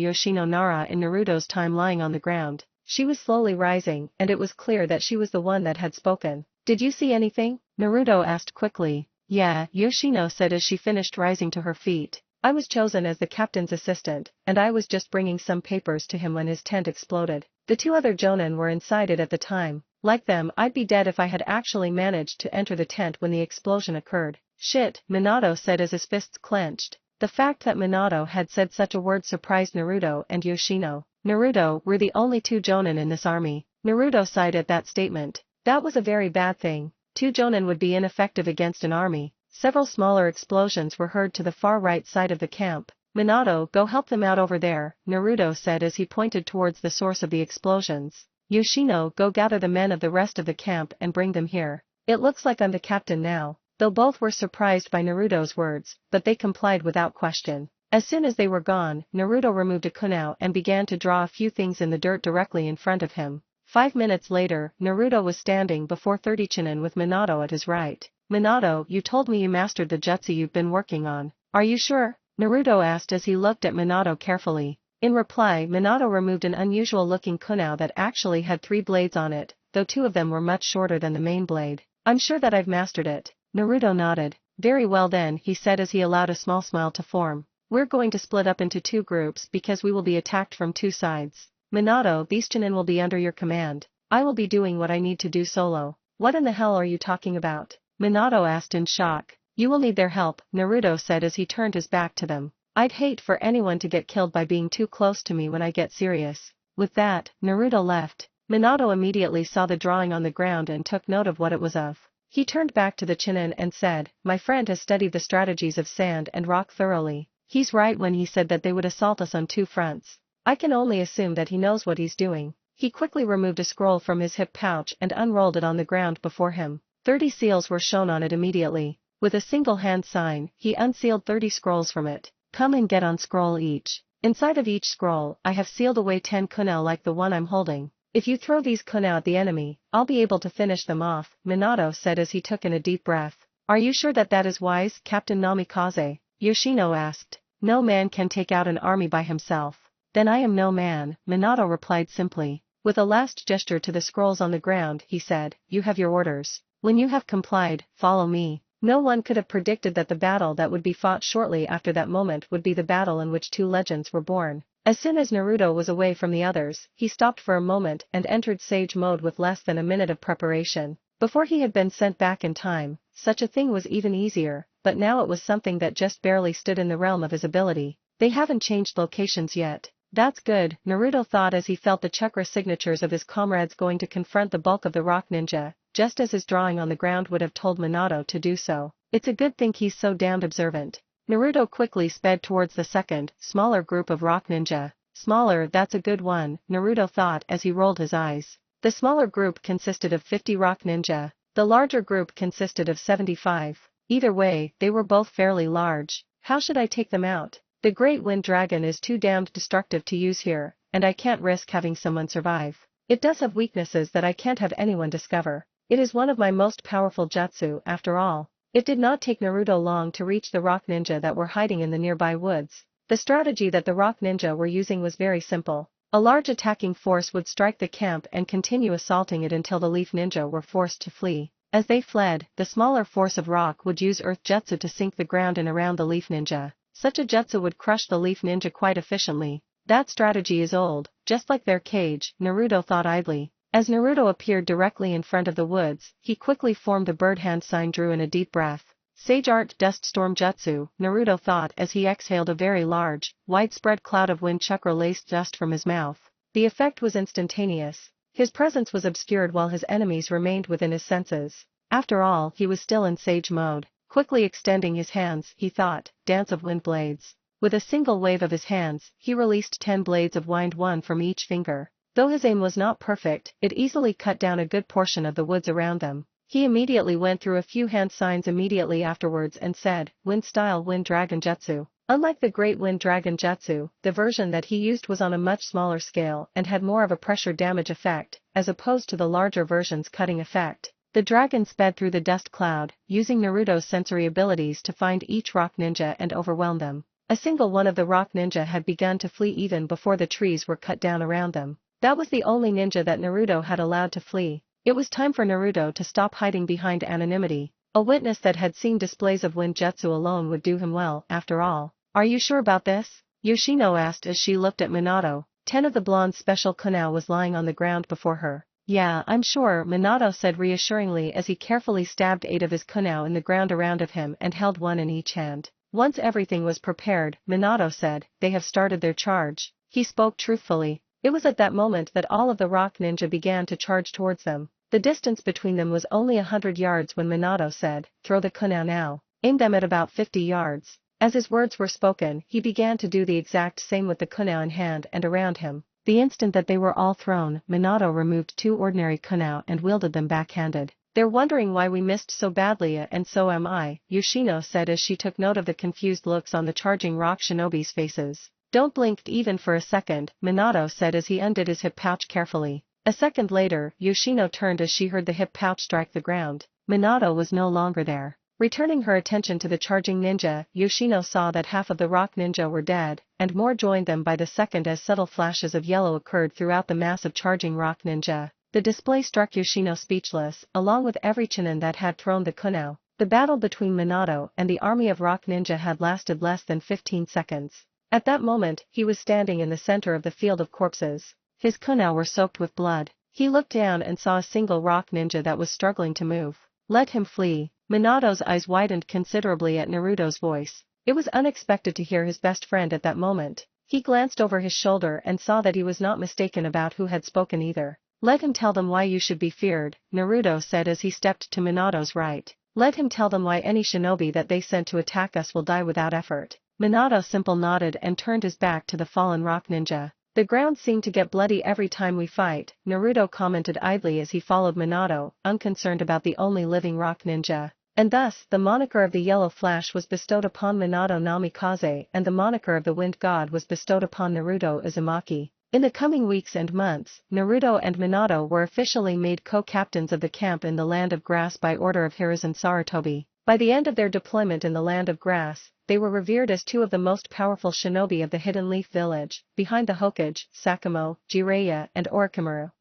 Nara in Naruto's time lying on the ground. She was slowly rising, and it was clear that she was the one that had spoken. Did you see anything? Naruto asked quickly. Yeah, Yoshino said as she finished rising to her feet. I was chosen as the captain's assistant, and I was just bringing some papers to him when his tent exploded. The 2 other jonin were inside it at the time. Like them, I'd be dead if I had actually managed to enter the tent when the explosion occurred. Shit, Minato said as his fists clenched. The fact that Minato had said such a word surprised Naruto and Yoshino. Naruto, we're the only 2 jonin in this army. Naruto sighed at that statement. That was a very bad thing. 2 jonin would be ineffective against an army. Several smaller explosions were heard to the far right side of the camp. Minato, go help them out over there, Naruto said as he pointed towards the source of the explosions. Yoshino, go gather the men of the rest of the camp and bring them here. It looks like I'm the captain now." Though both were surprised by Naruto's words, but they complied without question. As soon as they were gone, Naruto removed a kunai and began to draw a few things in the dirt directly in front of him. 5 minutes later, Naruto was standing before 30 Chunin with Minato at his right. "Minato, you told me you mastered the jutsu you've been working on. Are you sure?" Naruto asked as he looked at Minato carefully. In reply, Minato removed an unusual-looking kunai that actually had 3 blades on it, though 2 of them were much shorter than the main blade. "I'm sure that I've mastered it." Naruto nodded. "Very well then," he said as he allowed a small smile to form. "We're going to split up into 2 groups because we will be attacked from 2 sides. Minato, these Chunin will be under your command. I will be doing what I need to do solo." "What in the hell are you talking about?" Minato asked in shock. "You will need their help," Naruto said as he turned his back to them. "I'd hate for anyone to get killed by being too close to me when I get serious." With that, Naruto left. Minato immediately saw the drawing on the ground and took note of what it was of. He turned back to the Chunin and said, "My friend has studied the strategies of sand and rock thoroughly. He's right when he said that they would assault us on 2 fronts. I can only assume that he knows what he's doing." He quickly removed a scroll from his hip pouch and unrolled it on the ground before him. 30 seals were shown on it immediately. With a single hand sign, he unsealed 30 scrolls from it. "Come and get on scroll each. Inside of each scroll, I have sealed away 10 kunai like the one I'm holding. If you throw these kunai at the enemy, I'll be able to finish them off," Minato said as he took in a deep breath. "Are you sure that that is wise, Captain Namikaze?" Yoshino asked. "No man can take out an army by himself." "Then I am no man," Minato replied simply. With a last gesture to the scrolls on the ground, he said, "You have your orders. When you have complied, follow me." No one could have predicted that the battle that would be fought shortly after that moment would be the battle in which 2 legends were born. As soon as Naruto was away from the others, he stopped for a moment and entered Sage mode with less than a minute of preparation. Before he had been sent back in time, such a thing was even easier, but now it was something that just barely stood in the realm of his ability. They haven't changed locations yet. That's good, Naruto thought as he felt the chakra signatures of his comrades going to confront the bulk of the rock ninja, just as his drawing on the ground would have told Minato to do so. It's a good thing he's so damned observant. Naruto quickly sped towards the second, smaller group of rock ninja. Smaller, that's a good one, Naruto thought as he rolled his eyes. The smaller group consisted of 50 rock ninja. The larger group consisted of 75. Either way, they were both fairly large. How should I take them out? The Great Wind Dragon is too damned destructive to use here, and I can't risk having someone survive. It does have weaknesses that I can't have anyone discover. It is one of my most powerful jutsu, after all. It did not take Naruto long to reach the rock ninja that were hiding in the nearby woods. The strategy that the rock ninja were using was very simple. A large attacking force would strike the camp and continue assaulting it until the leaf ninja were forced to flee. As they fled, the smaller force of rock would use earth jutsu to sink the ground in around the leaf ninja. Such a jutsu would crush the leaf ninja quite efficiently. That strategy is old, just like their cage, Naruto thought idly. As Naruto appeared directly in front of the woods, he quickly formed the bird hand sign, drew in a deep breath. Sage Art Dust Storm Jutsu, Naruto thought as he exhaled a very large, widespread cloud of wind chakra-laced dust from his mouth. The effect was instantaneous. His presence was obscured while his enemies remained within his senses. After all, he was still in sage mode. Quickly extending his hands, he thought, Dance of Wind Blades. With a single wave of his hands, he released 10 blades of wind, one from each finger. Though his aim was not perfect, it easily cut down a good portion of the woods around them. He immediately went through a few hand signs immediately afterwards and said, Wind-style Wind Dragon Jutsu. Unlike the Great Wind Dragon Jutsu, the version that he used was on a much smaller scale and had more of a pressure damage effect, as opposed to the larger version's cutting effect. The dragon sped through the dust cloud, using Naruto's sensory abilities to find each rock ninja and overwhelm them. A single one of the rock ninja had begun to flee even before the trees were cut down around them. That was the only ninja that Naruto had allowed to flee. It was time for Naruto to stop hiding behind anonymity. A witness that had seen displays of wind jutsu alone would do him well, after all. Are you sure about this? Yoshino asked as she looked at Minato. 10 of the blonde's special kunai was lying on the ground before her. Yeah, I'm sure, Minato said reassuringly as he carefully stabbed 8 of his kunai in the ground around of him and held one in each hand. Once everything was prepared, Minato said, they have started their charge. He spoke truthfully. It was at that moment that all of the rock ninja began to charge towards them. The distance between them was only 100 yards when Minato said, throw the kunai now. Aim them at about 50 yards. As his words were spoken, he began to do the exact same with the kunai in hand and around him. The instant that they were all thrown, Minato removed 2 ordinary kunai and wielded them backhanded. "They're wondering why we missed so badly, and so am I," Yoshino said as she took note of the confused looks on the charging rock shinobi's faces. "Don't blink even for a second," Minato said as he undid his hip pouch carefully. A second later, Yoshino turned as she heard the hip pouch strike the ground. Minato was no longer there. Returning her attention to the charging ninja, Yoshino saw that half of the rock ninja were dead, and more joined them by the second as subtle flashes of yellow occurred throughout the mass of charging rock ninja. The display struck Yoshino speechless, along with every Chunin that had thrown the kunai. The battle between Minato and the army of rock ninja had lasted less than 15 seconds. At that moment, he was standing in the center of the field of corpses. His kunai were soaked with blood. He looked down and saw a single rock ninja that was struggling to move. "Let him flee." Minato's eyes widened considerably at Naruto's voice. It was unexpected to hear his best friend at that moment. He glanced over his shoulder and saw that he was not mistaken about who had spoken either. "Let him tell them why you should be feared," Naruto said as he stepped to Minato's right. "Let him tell them why any shinobi that they sent to attack us will die without effort." Minato simply nodded and turned his back to the fallen rock ninja. "The ground seemed to get bloody every time we fight," Naruto commented idly as he followed Minato, unconcerned about the only living rock ninja. And thus, the moniker of the Yellow Flash was bestowed upon Minato Namikaze and the moniker of the Wind God was bestowed upon Naruto Uzumaki. In the coming weeks and months, Naruto and Minato were officially made co-captains of the camp in the Land of Grass by order of Hiruzen Sarutobi. By the end of their deployment in the Land of Grass, they were revered as 2 of the most powerful shinobi of the Hidden Leaf Village, behind the Hokage, Sakamo, Jiraiya, and Orochimaru.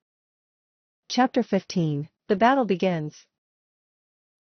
Chapter 15. The battle begins.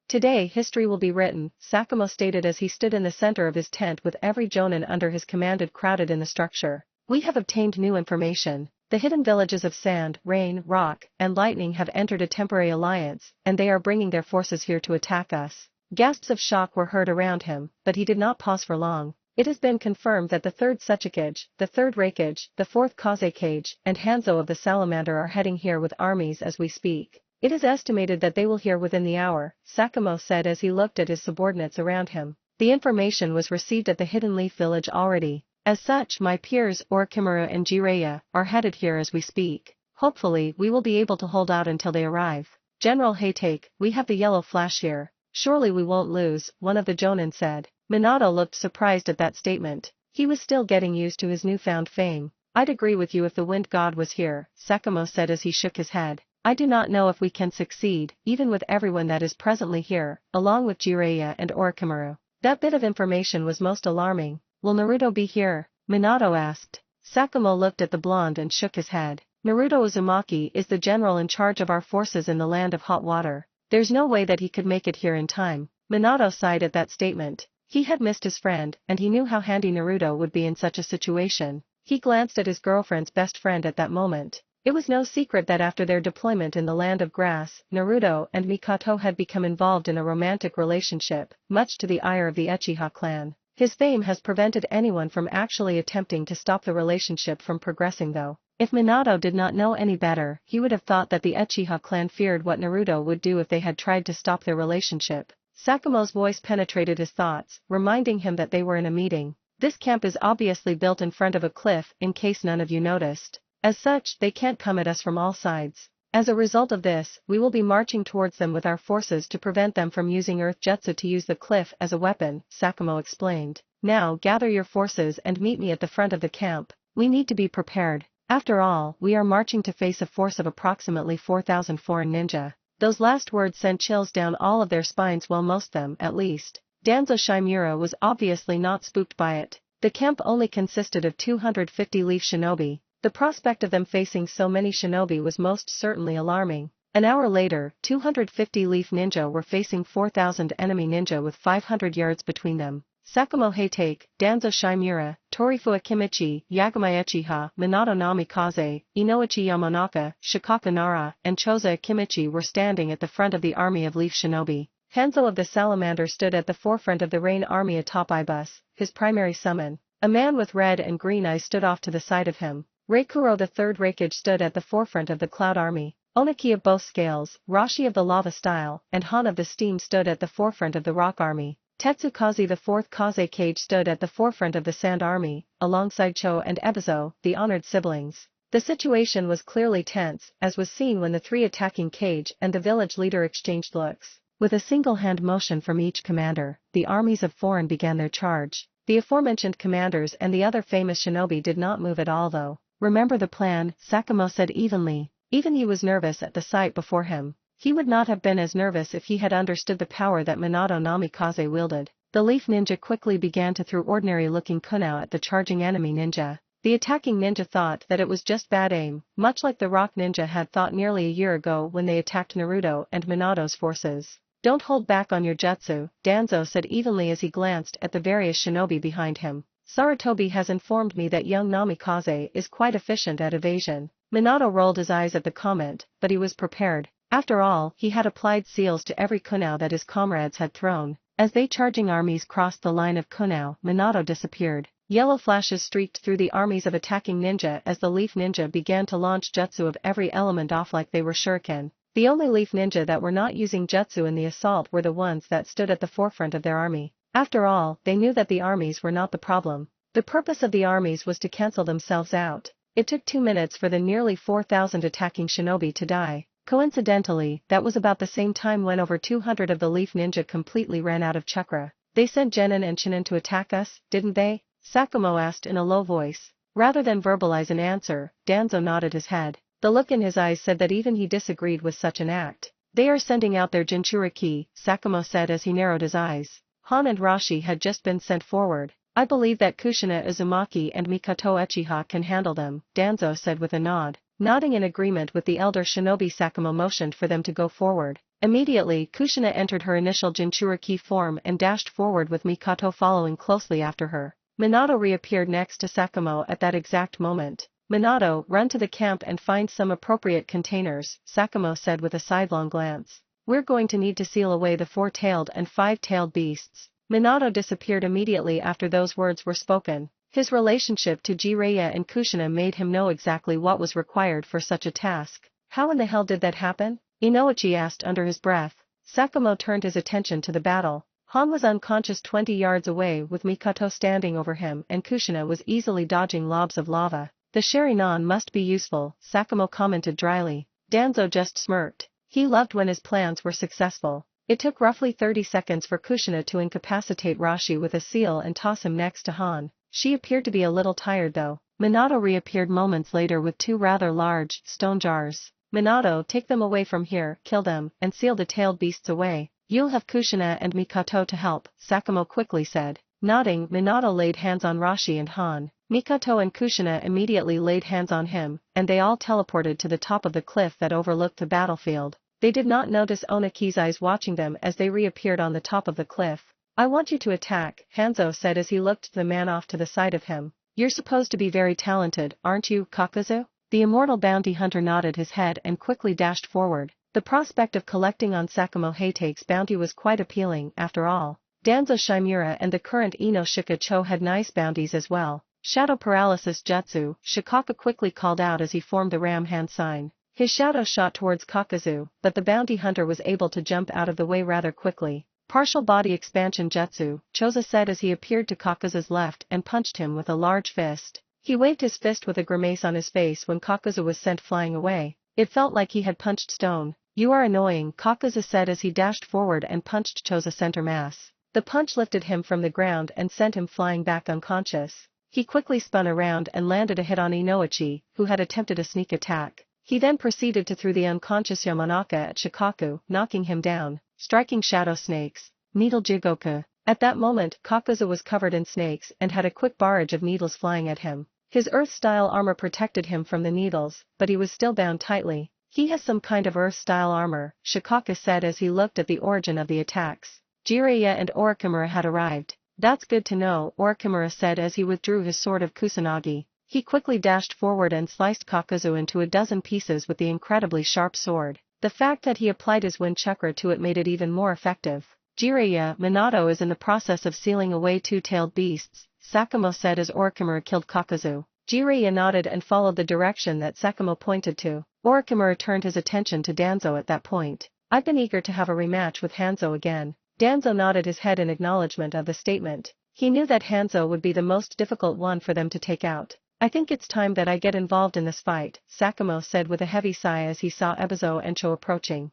"Today history will be written," Sakamo stated as he stood in the center of his tent with every jonin under his command crowded in the structure. "We have obtained new information. The hidden villages of Sand, Rain, Rock, and Lightning have entered a temporary alliance, and they are bringing their forces here to attack us." Gasps of shock were heard around him, but he did not pause for long. "It has been confirmed that the 3rd Tsuchikage, the 3rd Raikage, the 4th Kazekage, and Hanzo of the Salamander are heading here with armies as we speak. It is estimated that they will here within the hour," Sakamo said as he looked at his subordinates around him. "The information was received at the Hidden Leaf Village already. As such, my peers Orochimaru and Jiraiya are headed here as we speak. Hopefully we will be able to hold out until they arrive. General Haytake, we have the Yellow Flash here. Surely we won't lose," one of the jonin said. Minato looked surprised at that statement. He was still getting used to his newfound fame. "I'd agree with you if the Wind God was here," Sakamo said as he shook his head. "I do not know if we can succeed, even with everyone that is presently here, along with Jiraiya and Orochimaru." That bit of information was most alarming. "Will Naruto be here?" Minato asked. Sakamo looked at the blonde and shook his head. "Naruto Uzumaki is the general in charge of our forces in the Land of Hot Water. There's no way that he could make it here in time." Minato sighed at that statement. He had missed his friend, and he knew how handy Naruto would be in such a situation. He glanced at his girlfriend's best friend at that moment. It was no secret that after their deployment in the Land of Grass, Naruto and Mikoto had become involved in a romantic relationship, much to the ire of the Uchiha clan. His fame has prevented anyone from actually attempting to stop the relationship from progressing though. If Minato did not know any better, he would have thought that the Uchiha clan feared what Naruto would do if they had tried to stop their relationship. Sakamo's voice penetrated his thoughts, reminding him that they were in a meeting. "This camp is obviously built in front of a cliff, in case none of you noticed. As such, they can't come at us from all sides. As a result of this, we will be marching towards them with our forces to prevent them from using Earth Jutsu to use the cliff as a weapon," Sakamo explained. "Now gather your forces and meet me at the front of the camp. We need to be prepared. After all, we are marching to face a force of approximately 4,000 foreign ninja." Those last words sent chills down all of their spines, while most of them, at least. Danzo Shimura was obviously not spooked by it. The camp only consisted of 250 leaf shinobi. The prospect of them facing so many shinobi was most certainly alarming. An hour later, 250 leaf ninja were facing 4,000 enemy ninja with 500 yards between them. Sakamo Haytake, Danzo Shimura, Torifu Akimichi, Yagami Uchiha, Minato Namikaze, Inoichi Yamanaka, Shikaka Nara, and Choza Akimichi were standing at the front of the army of leaf shinobi. Hanzo of the Salamander stood at the forefront of the Rain army atop Ibus, his primary summon. A man with red and green eyes stood off to the side of him. Reikuro the 3rd Raikage stood at the forefront of the Cloud army. Oniki of both scales, Rashi of the Lava style, and Han of the Steam stood at the forefront of the Rock army. Tetsukaze the 4th Kazekage stood at the forefront of the Sand army, alongside Cho and Ebizo, the honored siblings. The situation was clearly tense, as was seen when the three attacking Cage and the village leader exchanged looks. With a single hand motion from each commander, the armies of Foreign began their charge. The aforementioned commanders and the other famous shinobi did not move at all though. Remember the plan, Sakamo said evenly. Even he was nervous at the sight before him. He would not have been as nervous if he had understood the power that Minato Namikaze wielded. The leaf ninja quickly began to throw ordinary-looking kunai at the charging enemy ninja. The attacking ninja thought that it was just bad aim, much like the rock ninja had thought nearly a year ago when they attacked Naruto and Minato's forces. Don't hold back on your jutsu, Danzo said evenly as he glanced at the various shinobi behind him. Sarutobi has informed me that young Namikaze is quite efficient at evasion. Minato rolled his eyes at the comment, but he was prepared. After all, he had applied seals to every kunai that his comrades had thrown. As they charging armies crossed the line of kunai, Minato disappeared. Yellow flashes streaked through the armies of attacking ninja as the leaf ninja began to launch jutsu of every element off like they were shuriken. The only leaf ninja that were not using jutsu in the assault were the ones that stood at the forefront of their army. After all, they knew that the armies were not the problem. The purpose of the armies was to cancel themselves out. It took 2 minutes for the nearly 4,000 attacking shinobi to die. Coincidentally, that was about the same time when over 200 of the leaf ninja completely ran out of chakra. They sent Genin and Chinin to attack us, didn't they? Sakamo asked in a low voice. Rather than verbalize an answer, Danzo nodded his head. The look in his eyes said that even he disagreed with such an act. They are sending out their Jinchuriki, Sakamo said as he narrowed his eyes. Han and Rashi had just been sent forward. I believe that Kushina Uzumaki and Mikoto Uchiha can handle them, Danzo said with a nod. Nodding in agreement with the elder shinobi, Sakamo motioned for them to go forward. Immediately, Kushina entered her initial Jinchuriki form and dashed forward with Mikoto following closely after her. Minato reappeared next to Sakamo at that exact moment. Minato, run to the camp and find some appropriate containers, Sakamo said with a sidelong glance. We're going to need to seal away the 4-tailed and 5-tailed beasts. Minato disappeared immediately after those words were spoken. His relationship to Jiraiya and Kushina made him know exactly what was required for such a task. How in the hell did that happen? Inouchi asked under his breath. Sakamo turned his attention to the battle. Han was unconscious 20 yards away with Mikoto standing over him and Kushina was easily dodging lobs of lava. The Sharingan must be useful, Sakamo commented dryly. Danzo just smirked. He loved when his plans were successful. It took roughly 30 seconds for Kushina to incapacitate Rashi with a seal and toss him next to Han. She appeared to be a little tired though. Minato reappeared moments later with 2 rather large, stone jars. Minato, take them away from here, kill them, and seal the tailed beasts away. You'll have Kushina and Mikoto to help, Sakamo quickly said. Nodding, Minato laid hands on Rashi and Han. Mikoto and Kushina immediately laid hands on him, and they all teleported to the top of the cliff that overlooked the battlefield. They did not notice Onaki's eyes watching them as they reappeared on the top of the cliff. I want you to attack, Hanzo said as he looked at the man off to the side of him. You're supposed to be very talented, aren't you, Kakuzu? The immortal bounty hunter nodded his head and quickly dashed forward. The prospect of collecting on Sakamo Heitake's bounty was quite appealing, after all. Danzo Shimura and the current Ino Shikacho had nice bounties as well. Shadow Paralysis Jutsu, Shikaka quickly called out as he formed the ram hand sign. His shadow shot towards Kakuzu, but the bounty hunter was able to jump out of the way rather quickly. Partial Body Expansion Jutsu, Choza said as he appeared to Kakuzu's left and punched him with a large fist. He waved his fist with a grimace on his face when Kakuzu was sent flying away. It felt like he had punched stone. You are annoying, Kakuzu said as he dashed forward and punched Choza center mass. The punch lifted him from the ground and sent him flying back unconscious. He quickly spun around and landed a hit on Inoichi, who had attempted a sneak attack. He then proceeded to throw the unconscious Yamanaka at Shikaku, knocking him down, striking Shadow Snakes. Needle Jigoku. At that moment, Kakuzu was covered in snakes and had a quick barrage of needles flying at him. His Earth-style armor protected him from the needles, but he was still bound tightly. He has some kind of Earth-style armor, Shikaku said as he looked at the origin of the attacks. Jiraiya and Orochimaru had arrived. That's good to know, Orochimaru said as he withdrew his sword of Kusanagi. He quickly dashed forward and sliced Kakuzu into a dozen pieces with the incredibly sharp sword. The fact that he applied his wind chakra to it made it even more effective. Jiraiya, Minato is in the process of sealing away 2-tailed beasts, Sakamo said as Orochimaru killed Kakuzu. Jiraiya nodded and followed the direction that Sakamo pointed to. Orochimaru turned his attention to Danzo at that point. I've been eager to have a rematch with Hanzo again. Danzo nodded his head in acknowledgement of the statement. He knew that Hanzo would be the most difficult one for them to take out. I think it's time that I get involved in this fight, Sakamo said with a heavy sigh as he saw Ebizo and Cho approaching.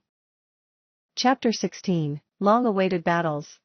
Chapter 16, Long-Awaited Battles.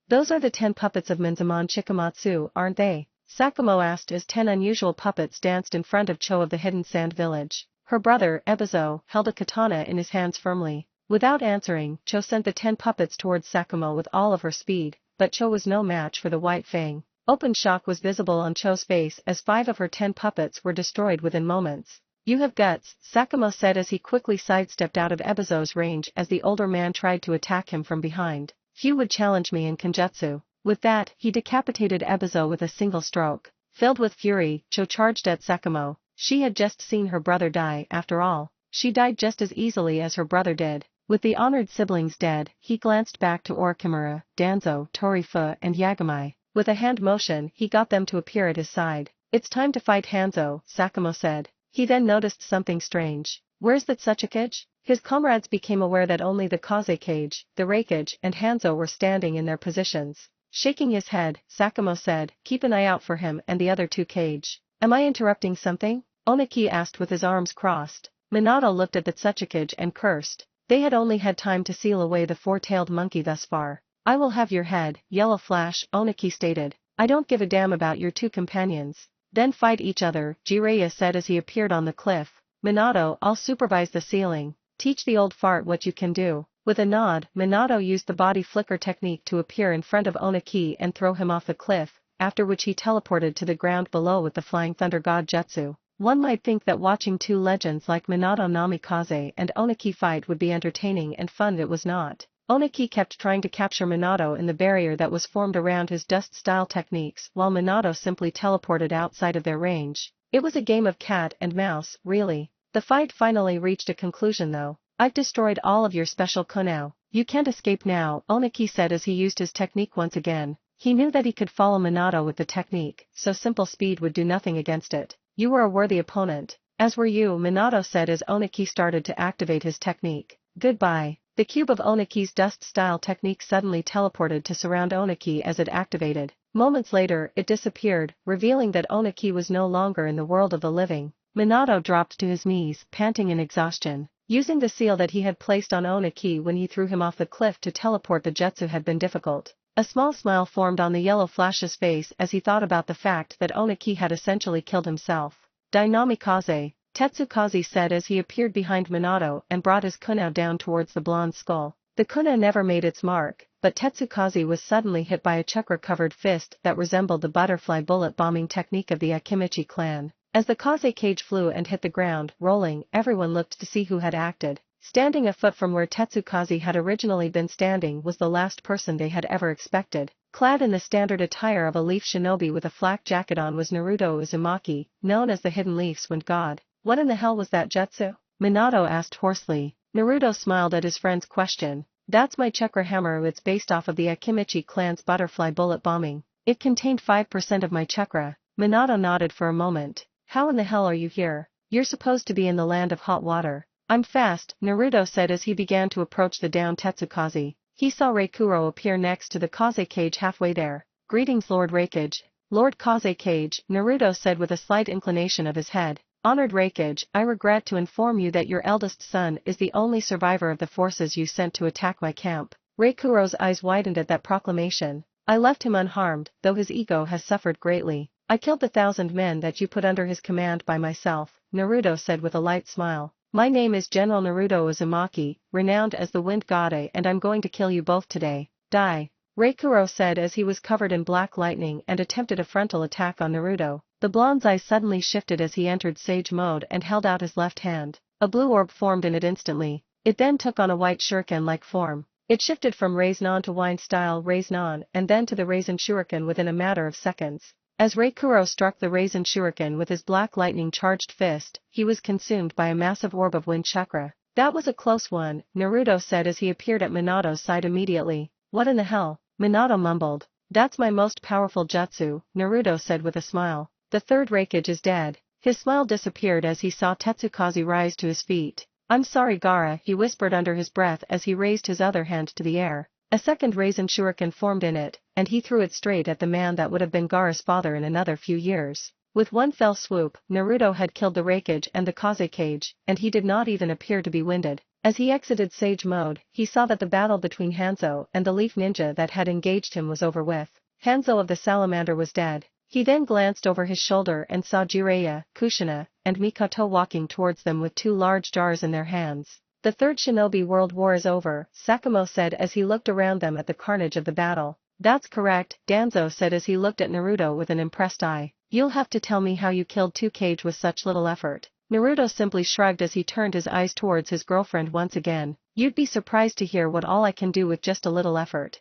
Those are the 10 puppets of Menzamon Chikamatsu, aren't they? Sakamo asked as 10 unusual puppets danced in front of Cho of the hidden sand village. Her brother, Ebizo, held a katana in his hands firmly. Without answering, Cho sent the 10 puppets towards Sakamo with all of her speed, but Cho was no match for the White Fang. Open shock was visible on Cho's face as 5 of her 10 puppets were destroyed within moments. You have guts, Sakamo said as he quickly sidestepped out of Ebizo's range as the older man tried to attack him from behind. Few would challenge me in Kenjutsu. With that, he decapitated Ebizo with a single stroke. Filled with fury, Cho charged at Sakamo. She had just seen her brother die, after all. She died just as easily as her brother did. With the honored siblings dead, he glanced back to Orikimura, Danzo, Torifu, and Yagami. With a hand motion, he got them to appear at his side. It's time to fight Hanzo, Sakamo said. He then noticed something strange. Where's that Tsuchikage? His comrades became aware that only the Kazekage, the Reikage, and Hanzo were standing in their positions. Shaking his head, Sakamo said, keep an eye out for him and the other 2 Kage. Am I interrupting something? Oniki asked with his arms crossed. Minato looked at the Tsuchikage and cursed. They had only had time to seal away the 4-tailed monkey thus far. I will have your head, Yellow Flash, Oniki stated. I don't give a damn about your 2 companions. Then fight each other, Jiraiya said as he appeared on the cliff. Minato, I'll supervise the sealing. Teach the old fart what you can do. With a nod, Minato used the body flicker technique to appear in front of Oniki and throw him off the cliff, after which he teleported to the ground below with the Flying Thunder God Jutsu. One might think that watching 2 legends like Minato Namikaze and Oniki fight would be entertaining and fun. It was not. Oniki kept trying to capture Minato in the barrier that was formed around his dust-style techniques while Minato simply teleported outside of their range. It was a game of cat and mouse, really. The fight finally reached a conclusion though. I've destroyed all of your special Kunao. You can't escape now, Oniki said as he used his technique once again. He knew that he could follow Minato with the technique, so simple speed would do nothing against it. You were a worthy opponent. As were you, Minato said as Oniki started to activate his technique. Goodbye. The cube of Oniki's dust-style technique suddenly teleported to surround Oniki as it activated. Moments later, it disappeared, revealing that Oniki was no longer in the world of the living. Minato dropped to his knees, panting in exhaustion. Using the seal that he had placed on Oniki when he threw him off the cliff to teleport the jutsu had been difficult. A small smile formed on the Yellow Flash's face as he thought about the fact that Oniki had essentially killed himself. Dainamikaze, Tetsukaze said as he appeared behind Minato and brought his kunao down towards the blonde skull. The kunao never made its mark, but Tetsukaze was suddenly hit by a chakra-covered fist that resembled the butterfly bullet bombing technique of the Akimichi clan. As the Kazekage flew and hit the ground, rolling, everyone looked to see who had acted. Standing a foot from where Tetsukaze had originally been standing was the last person they had ever expected. Clad in the standard attire of a leaf shinobi with a flak jacket on was Naruto Uzumaki, known as the Hidden Leaf's Wind God. What in the hell was that jutsu? Minato asked hoarsely. Naruto smiled at his friend's question. That's my chakra hammer. It's based off of the Akimichi clan's butterfly bullet bombing. It contained 5% of my chakra. Minato nodded for a moment. How in the hell are you here? You're supposed to be in the land of hot water. I'm fast, Naruto said as he began to approach the downed Tetsukaze. He saw Reikuro appear next to the Kazekage halfway there. Greetings Lord Reikage. Lord Kazekage, Naruto said with a slight inclination of his head. Honored Reikage, I regret to inform you that your eldest son is the only survivor of the forces you sent to attack my camp. Reikuro's eyes widened at that proclamation. I left him unharmed, though his ego has suffered greatly. I killed the 1,000 men that you put under his command by myself, Naruto said with a light smile. My name is General Naruto Uzumaki, renowned as the Wind God, and I'm going to kill you both today. Die. Reikuro said as he was covered in black lightning and attempted a frontal attack on Naruto. The blonde's eyes suddenly shifted as he entered sage mode and held out his left hand. A blue orb formed in it instantly. It then took on a white shuriken-like form. It shifted from Raise-Non to Wine-style Raise-Non and then to the Raisin Shuriken within a matter of seconds. As Reikuro struck the Raisin Shuriken with his black lightning-charged fist, he was consumed by a massive orb of wind chakra. That was a close one, Naruto said as he appeared at Minato's side immediately. What in the hell? Minato mumbled. That's my most powerful jutsu, Naruto said with a smile. The third Reikage is dead. His smile disappeared as he saw Tetsukaze rise to his feet. I'm sorry Gaara, he whispered under his breath as he raised his other hand to the air. A second Raisin Shuriken formed in it, and he threw it straight at the man that would have been Gaara's father in another few years. With one fell swoop, Naruto had killed the Raikage and the Kaze Cage, and he did not even appear to be winded. As he exited Sage Mode, he saw that the battle between Hanzo and the Leaf Ninja that had engaged him was over with. Hanzo of the Salamander was dead. He then glanced over his shoulder and saw Jiraiya, Kushina, and Mikoto walking towards them with 2 large jars in their hands. The Third Shinobi World War is over, Sakamo said as he looked around them at the carnage of the battle. That's correct, Danzo said as he looked at Naruto with an impressed eye. You'll have to tell me how you killed 2 Kage with such little effort. Naruto simply shrugged as he turned his eyes towards his girlfriend once again. You'd be surprised to hear what all I can do with just a little effort.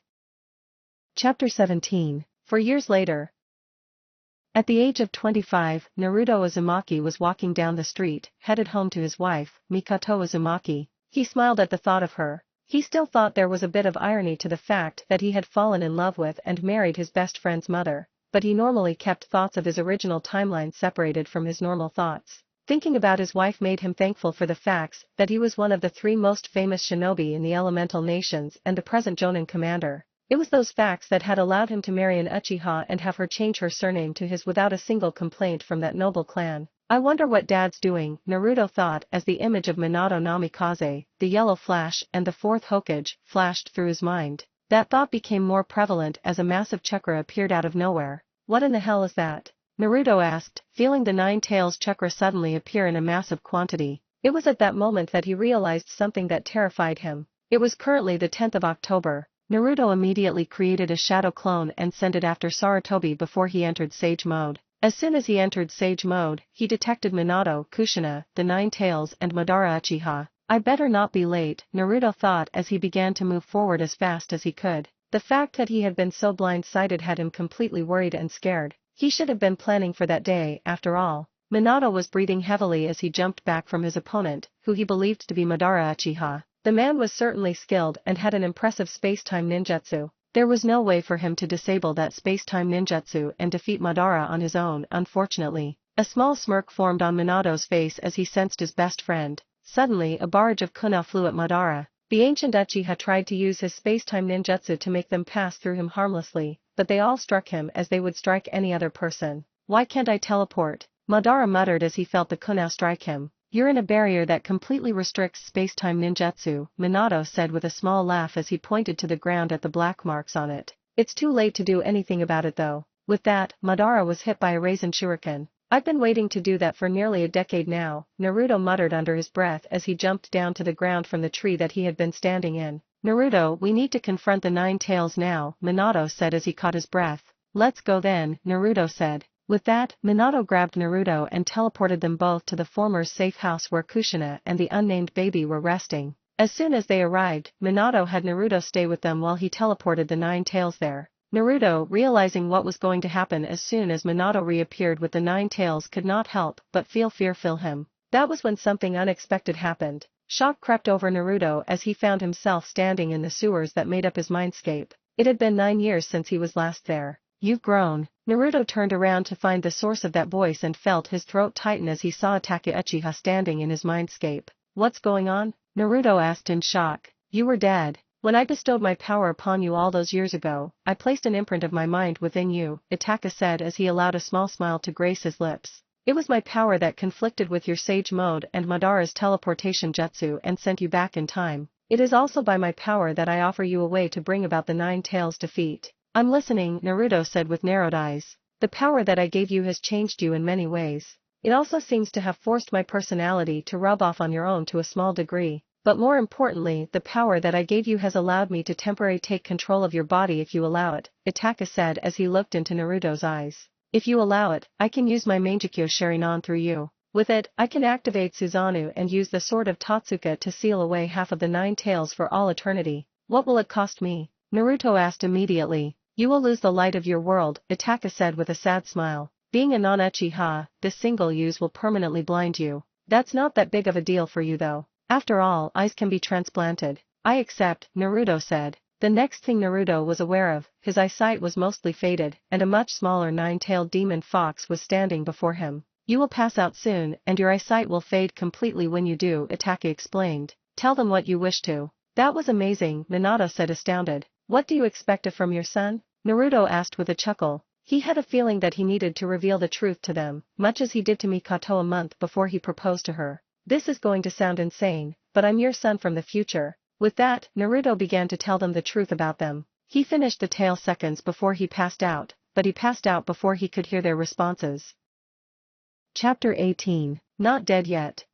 Chapter 17. 4 years later. At the age of 25, Naruto Uzumaki was walking down the street, headed home to his wife, Mikoto Uzumaki. He smiled at the thought of her. He still thought there was a bit of irony to the fact that he had fallen in love with and married his best friend's mother, but he normally kept thoughts of his original timeline separated from his normal thoughts. Thinking about his wife made him thankful for the facts that he was one of the 3 most famous shinobi in the elemental nations and the present Jonin commander. It was those facts that had allowed him to marry an Uchiha and have her change her surname to his without a single complaint from that noble clan. I wonder what Dad's doing, Naruto thought as the image of Minato Namikaze, the yellow flash and the 4th Hokage flashed through his mind. That thought became more prevalent as a massive chakra appeared out of nowhere. What in the hell is that? Naruto asked, feeling the 9 tails chakra suddenly appear in a massive quantity. It was at that moment that he realized something that terrified him. It was currently the 10th of October. Naruto immediately created a shadow clone and sent it after Sarutobi before he entered Sage Mode. As soon as he entered Sage Mode, he detected Minato, Kushina, the 9 tails and Madara Uchiha. I better not be late, Naruto thought as he began to move forward as fast as he could. The fact that he had been so blindsided had him completely worried and scared. He should have been planning for that day, after all. Minato was breathing heavily as he jumped back from his opponent, who he believed to be Madara Uchiha. The man was certainly skilled and had an impressive space-time ninjutsu. There was no way for him to disable that space-time ninjutsu and defeat Madara on his own, unfortunately. A small smirk formed on Minato's face as he sensed his best friend. Suddenly a barrage of kuna flew at Madara. The ancient Uchiha tried to use his space-time ninjutsu to make them pass through him harmlessly, but they all struck him as they would strike any other person. Why can't I teleport? Madara muttered as he felt the kuna strike him. You're in a barrier that completely restricts space-time ninjutsu, Minato said with a small laugh as he pointed to the ground at the black marks on it. It's too late to do anything about it though. With that, Madara was hit by a Raisin Shuriken. I've been waiting to do that for nearly a decade now, Naruto muttered under his breath as he jumped down to the ground from the tree that he had been standing in. Naruto, we need to confront the 9 tails now, Minato said as he caught his breath. Let's go then, Naruto said. With that, Minato grabbed Naruto and teleported them both to the former's safe house where Kushina and the unnamed baby were resting. As soon as they arrived, Minato had Naruto stay with them while he teleported the 9 tails there. Naruto, realizing what was going to happen as soon as Minato reappeared with the 9 tails, could not help but feel fear fill him. That was when something unexpected happened. Shock crept over Naruto as he found himself standing in the sewers that made up his mindscape. It had been 9 years since he was last there. You've grown. Naruto turned around to find the source of that voice and felt his throat tighten as he saw Itachi Uchiha standing in his mindscape. What's going on? Naruto asked in shock. You were dead. When I bestowed my power upon you all those years ago, I placed an imprint of my mind within you, Itachi said as he allowed a small smile to grace his lips. It was my power that conflicted with your Sage Mode and Madara's teleportation jutsu and sent you back in time. It is also by my power that I offer you a way to bring about the 9 tails defeat. I'm listening, Naruto said with narrowed eyes. The power that I gave you has changed you in many ways. It also seems to have forced my personality to rub off on your own to a small degree. But more importantly, the power that I gave you has allowed me to temporarily take control of your body if you allow it, Itachi said as he looked into Naruto's eyes. If you allow it, I can use my Mangekyo Sharingan through you. With it, I can activate Susanoo and use the sword of Totsuka to seal away half of the 9 tails for all eternity. What will it cost me? Naruto asked immediately. You will lose the light of your world, Itachi said with a sad smile. Being a non-Uchiha, this single use will permanently blind you. That's not that big of a deal for you though. After all, eyes can be transplanted. I accept, Naruto said. The next thing Naruto was aware of, his eyesight was mostly faded, and a much smaller 9-tailed demon fox was standing before him. You will pass out soon, and your eyesight will fade completely when you do, Itachi explained. Tell them what you wish to. That was amazing, Minato said astounded. What do you expect from your son? Naruto asked with a chuckle. He had a feeling that he needed to reveal the truth to them, much as he did to Mikoto a month before he proposed to her. This is going to sound insane, but I'm your son from the future. With that, Naruto began to tell them the truth about them. He finished the tale seconds before he passed out, but he passed out before he could hear their responses. Chapter 18, Not Dead Yet.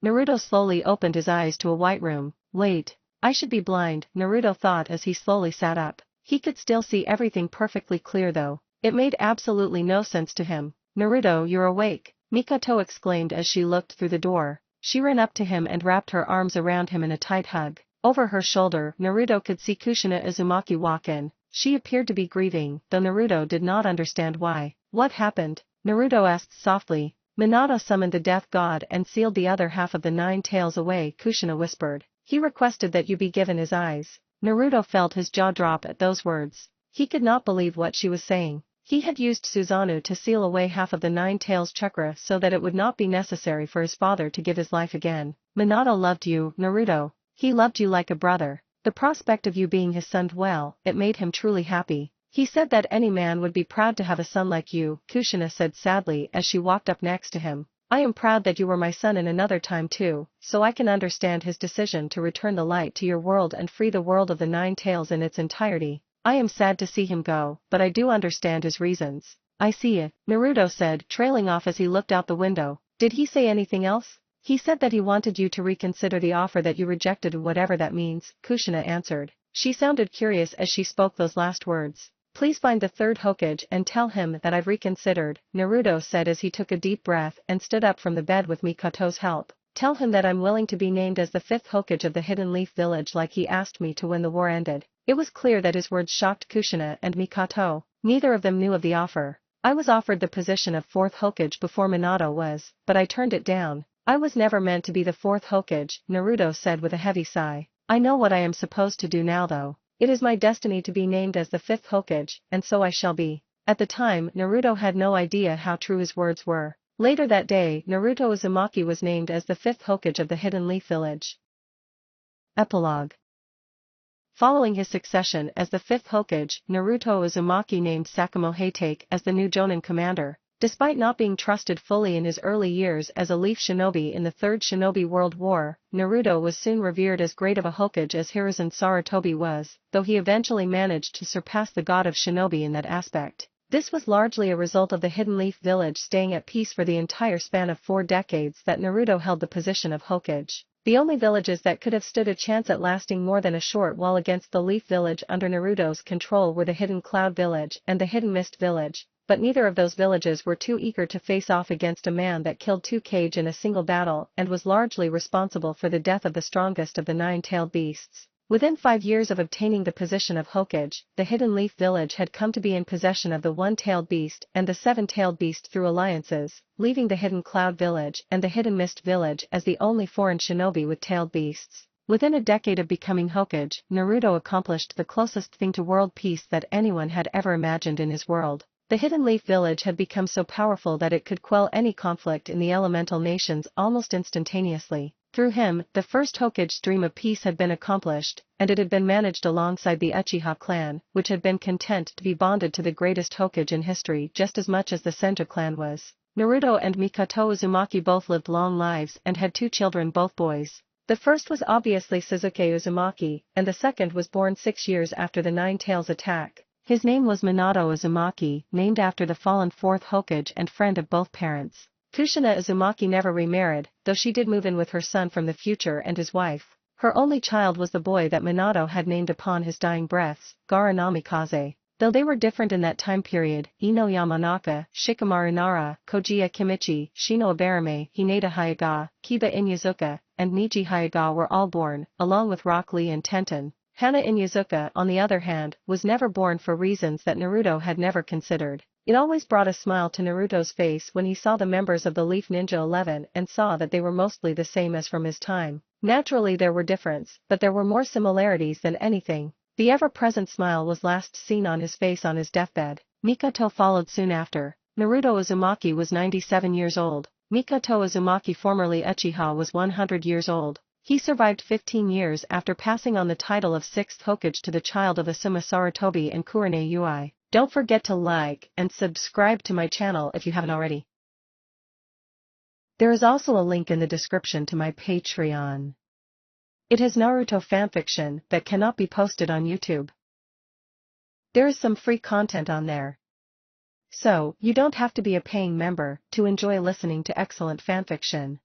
Naruto slowly opened his eyes to a white room. Wait, I should be blind, Naruto thought as he slowly sat up. He could still see everything perfectly clear though. It made absolutely no sense to him. Naruto, you're awake, Mikoto exclaimed as she looked through the door. She ran up to him and wrapped her arms around him in a tight hug. Over her shoulder, Naruto could see Kushina Uzumaki walk in. She appeared to be grieving, though Naruto did not understand why. What happened? Naruto asked softly. Minato summoned the death god and sealed the other half of the 9 tails away, Kushina whispered. He requested that you be given his eyes. Naruto felt his jaw drop at those words. He could not believe what she was saying. He had used Susanoo to seal away half of the 9 tails chakra so that it would not be necessary for his father to give his life again. Minato loved you, Naruto. He loved you like a brother. The prospect of you being his son, well, it made him truly happy. He said that any man would be proud to have a son like you, Kushina said sadly as she walked up next to him. I am proud that you were my son in another time too, so I can understand his decision to return the light to your world and free the world of the 9 tails in its entirety. I am sad to see him go, but I do understand his reasons. I see it, Naruto said, trailing off as he looked out the window. Did he say anything else? He said that he wanted you to reconsider the offer that you rejected, whatever that means, Kushina answered. She sounded curious as she spoke those last words. Please find the 3rd Hokage and tell him that I've reconsidered, Naruto said as he took a deep breath and stood up from the bed with Mikoto's help. Tell him that I'm willing to be named as the 5th Hokage of the Hidden Leaf Village like he asked me to when the war ended. It was clear that his words shocked Kushina and Mikoto. Neither of them knew of the offer. I was offered the position of 4th Hokage before Minato was, but I turned it down. I was never meant to be the 4th Hokage, Naruto said with a heavy sigh. I know what I am supposed to do now though. It is my destiny to be named as the 5th Hokage, and so I shall be. At the time, Naruto had no idea how true his words were. Later that day, Naruto Uzumaki was named as the 5th Hokage of the Hidden Leaf Village. Epilogue. Following his succession as the 5th Hokage, Naruto Uzumaki named Sakamo Hatake as the new Jonin commander. Despite not being trusted fully in his early years as a leaf shinobi in the Third Shinobi World War, Naruto was soon revered as great of a Hokage as Hiruzen Sarutobi was, though he eventually managed to surpass the god of shinobi in that aspect. This was largely a result of the Hidden Leaf Village staying at peace for the entire span of 4 decades that Naruto held the position of Hokage. The only villages that could have stood a chance at lasting more than a short while against the Leaf Village under Naruto's control were the Hidden Cloud Village and the Hidden Mist Village. But neither of those villages were too eager to face off against a man that killed 2 Kage in a single battle and was largely responsible for the death of the strongest of the 9-tailed beasts. Within 5 years of obtaining the position of Hokage, the Hidden Leaf Village had come to be in possession of the 1-tailed beast and the 7-tailed beast through alliances, leaving the Hidden Cloud Village and the Hidden Mist Village as the only foreign shinobi with tailed beasts. Within a decade of becoming Hokage, Naruto accomplished the closest thing to world peace that anyone had ever imagined in his world. The Hidden Leaf Village had become so powerful that it could quell any conflict in the elemental nations almost instantaneously. Through him, the first Hokage's dream of peace had been accomplished, and it had been managed alongside the Uchiha clan, which had been content to be bonded to the greatest Hokage in history just as much as the Senju clan was. Naruto and Mikoto Uzumaki both lived long lives and had 2 children, both boys. The first was obviously Suzuki Uzumaki, and the second was born 6 years after the 9 Tails attack. His name was Minato Uzumaki, named after the fallen 4th Hokage and friend of both parents. Kushina Uzumaki never remarried, though she did move in with her son from the future and his wife. Her only child was the boy that Minato had named upon his dying breaths, Gaara Namikaze. Though they were different in that time period, Ino Yamanaka, Shikamaru Nara, Kojiya Kimichi, Shino Abarame, Hinata Hayaga, Kiba Inyazuka, and Niji Hayaga were all born, along with Rock Lee and Tenten. Hana Inyazuka, on the other hand, was never born for reasons that Naruto had never considered. It always brought a smile to Naruto's face when he saw the members of the Leaf Ninja 11 and saw that they were mostly the same as from his time. Naturally there were differences, but there were more similarities than anything. The ever-present smile was last seen on his face on his deathbed. Mikoto followed soon after. Naruto Uzumaki was 97 years old. Mikoto Uzumaki, formerly Uchiha, was 100 years old. He survived 15 years after passing on the title of 6th Hokage to the child of Asuma Sarutobi and Kurane Ui. Don't forget to like and subscribe to my channel if you haven't already. There is also a link in the description to my Patreon. It has Naruto fanfiction that cannot be posted on YouTube. There is some free content on there. So, you don't have to be a paying member to enjoy listening to excellent fanfiction.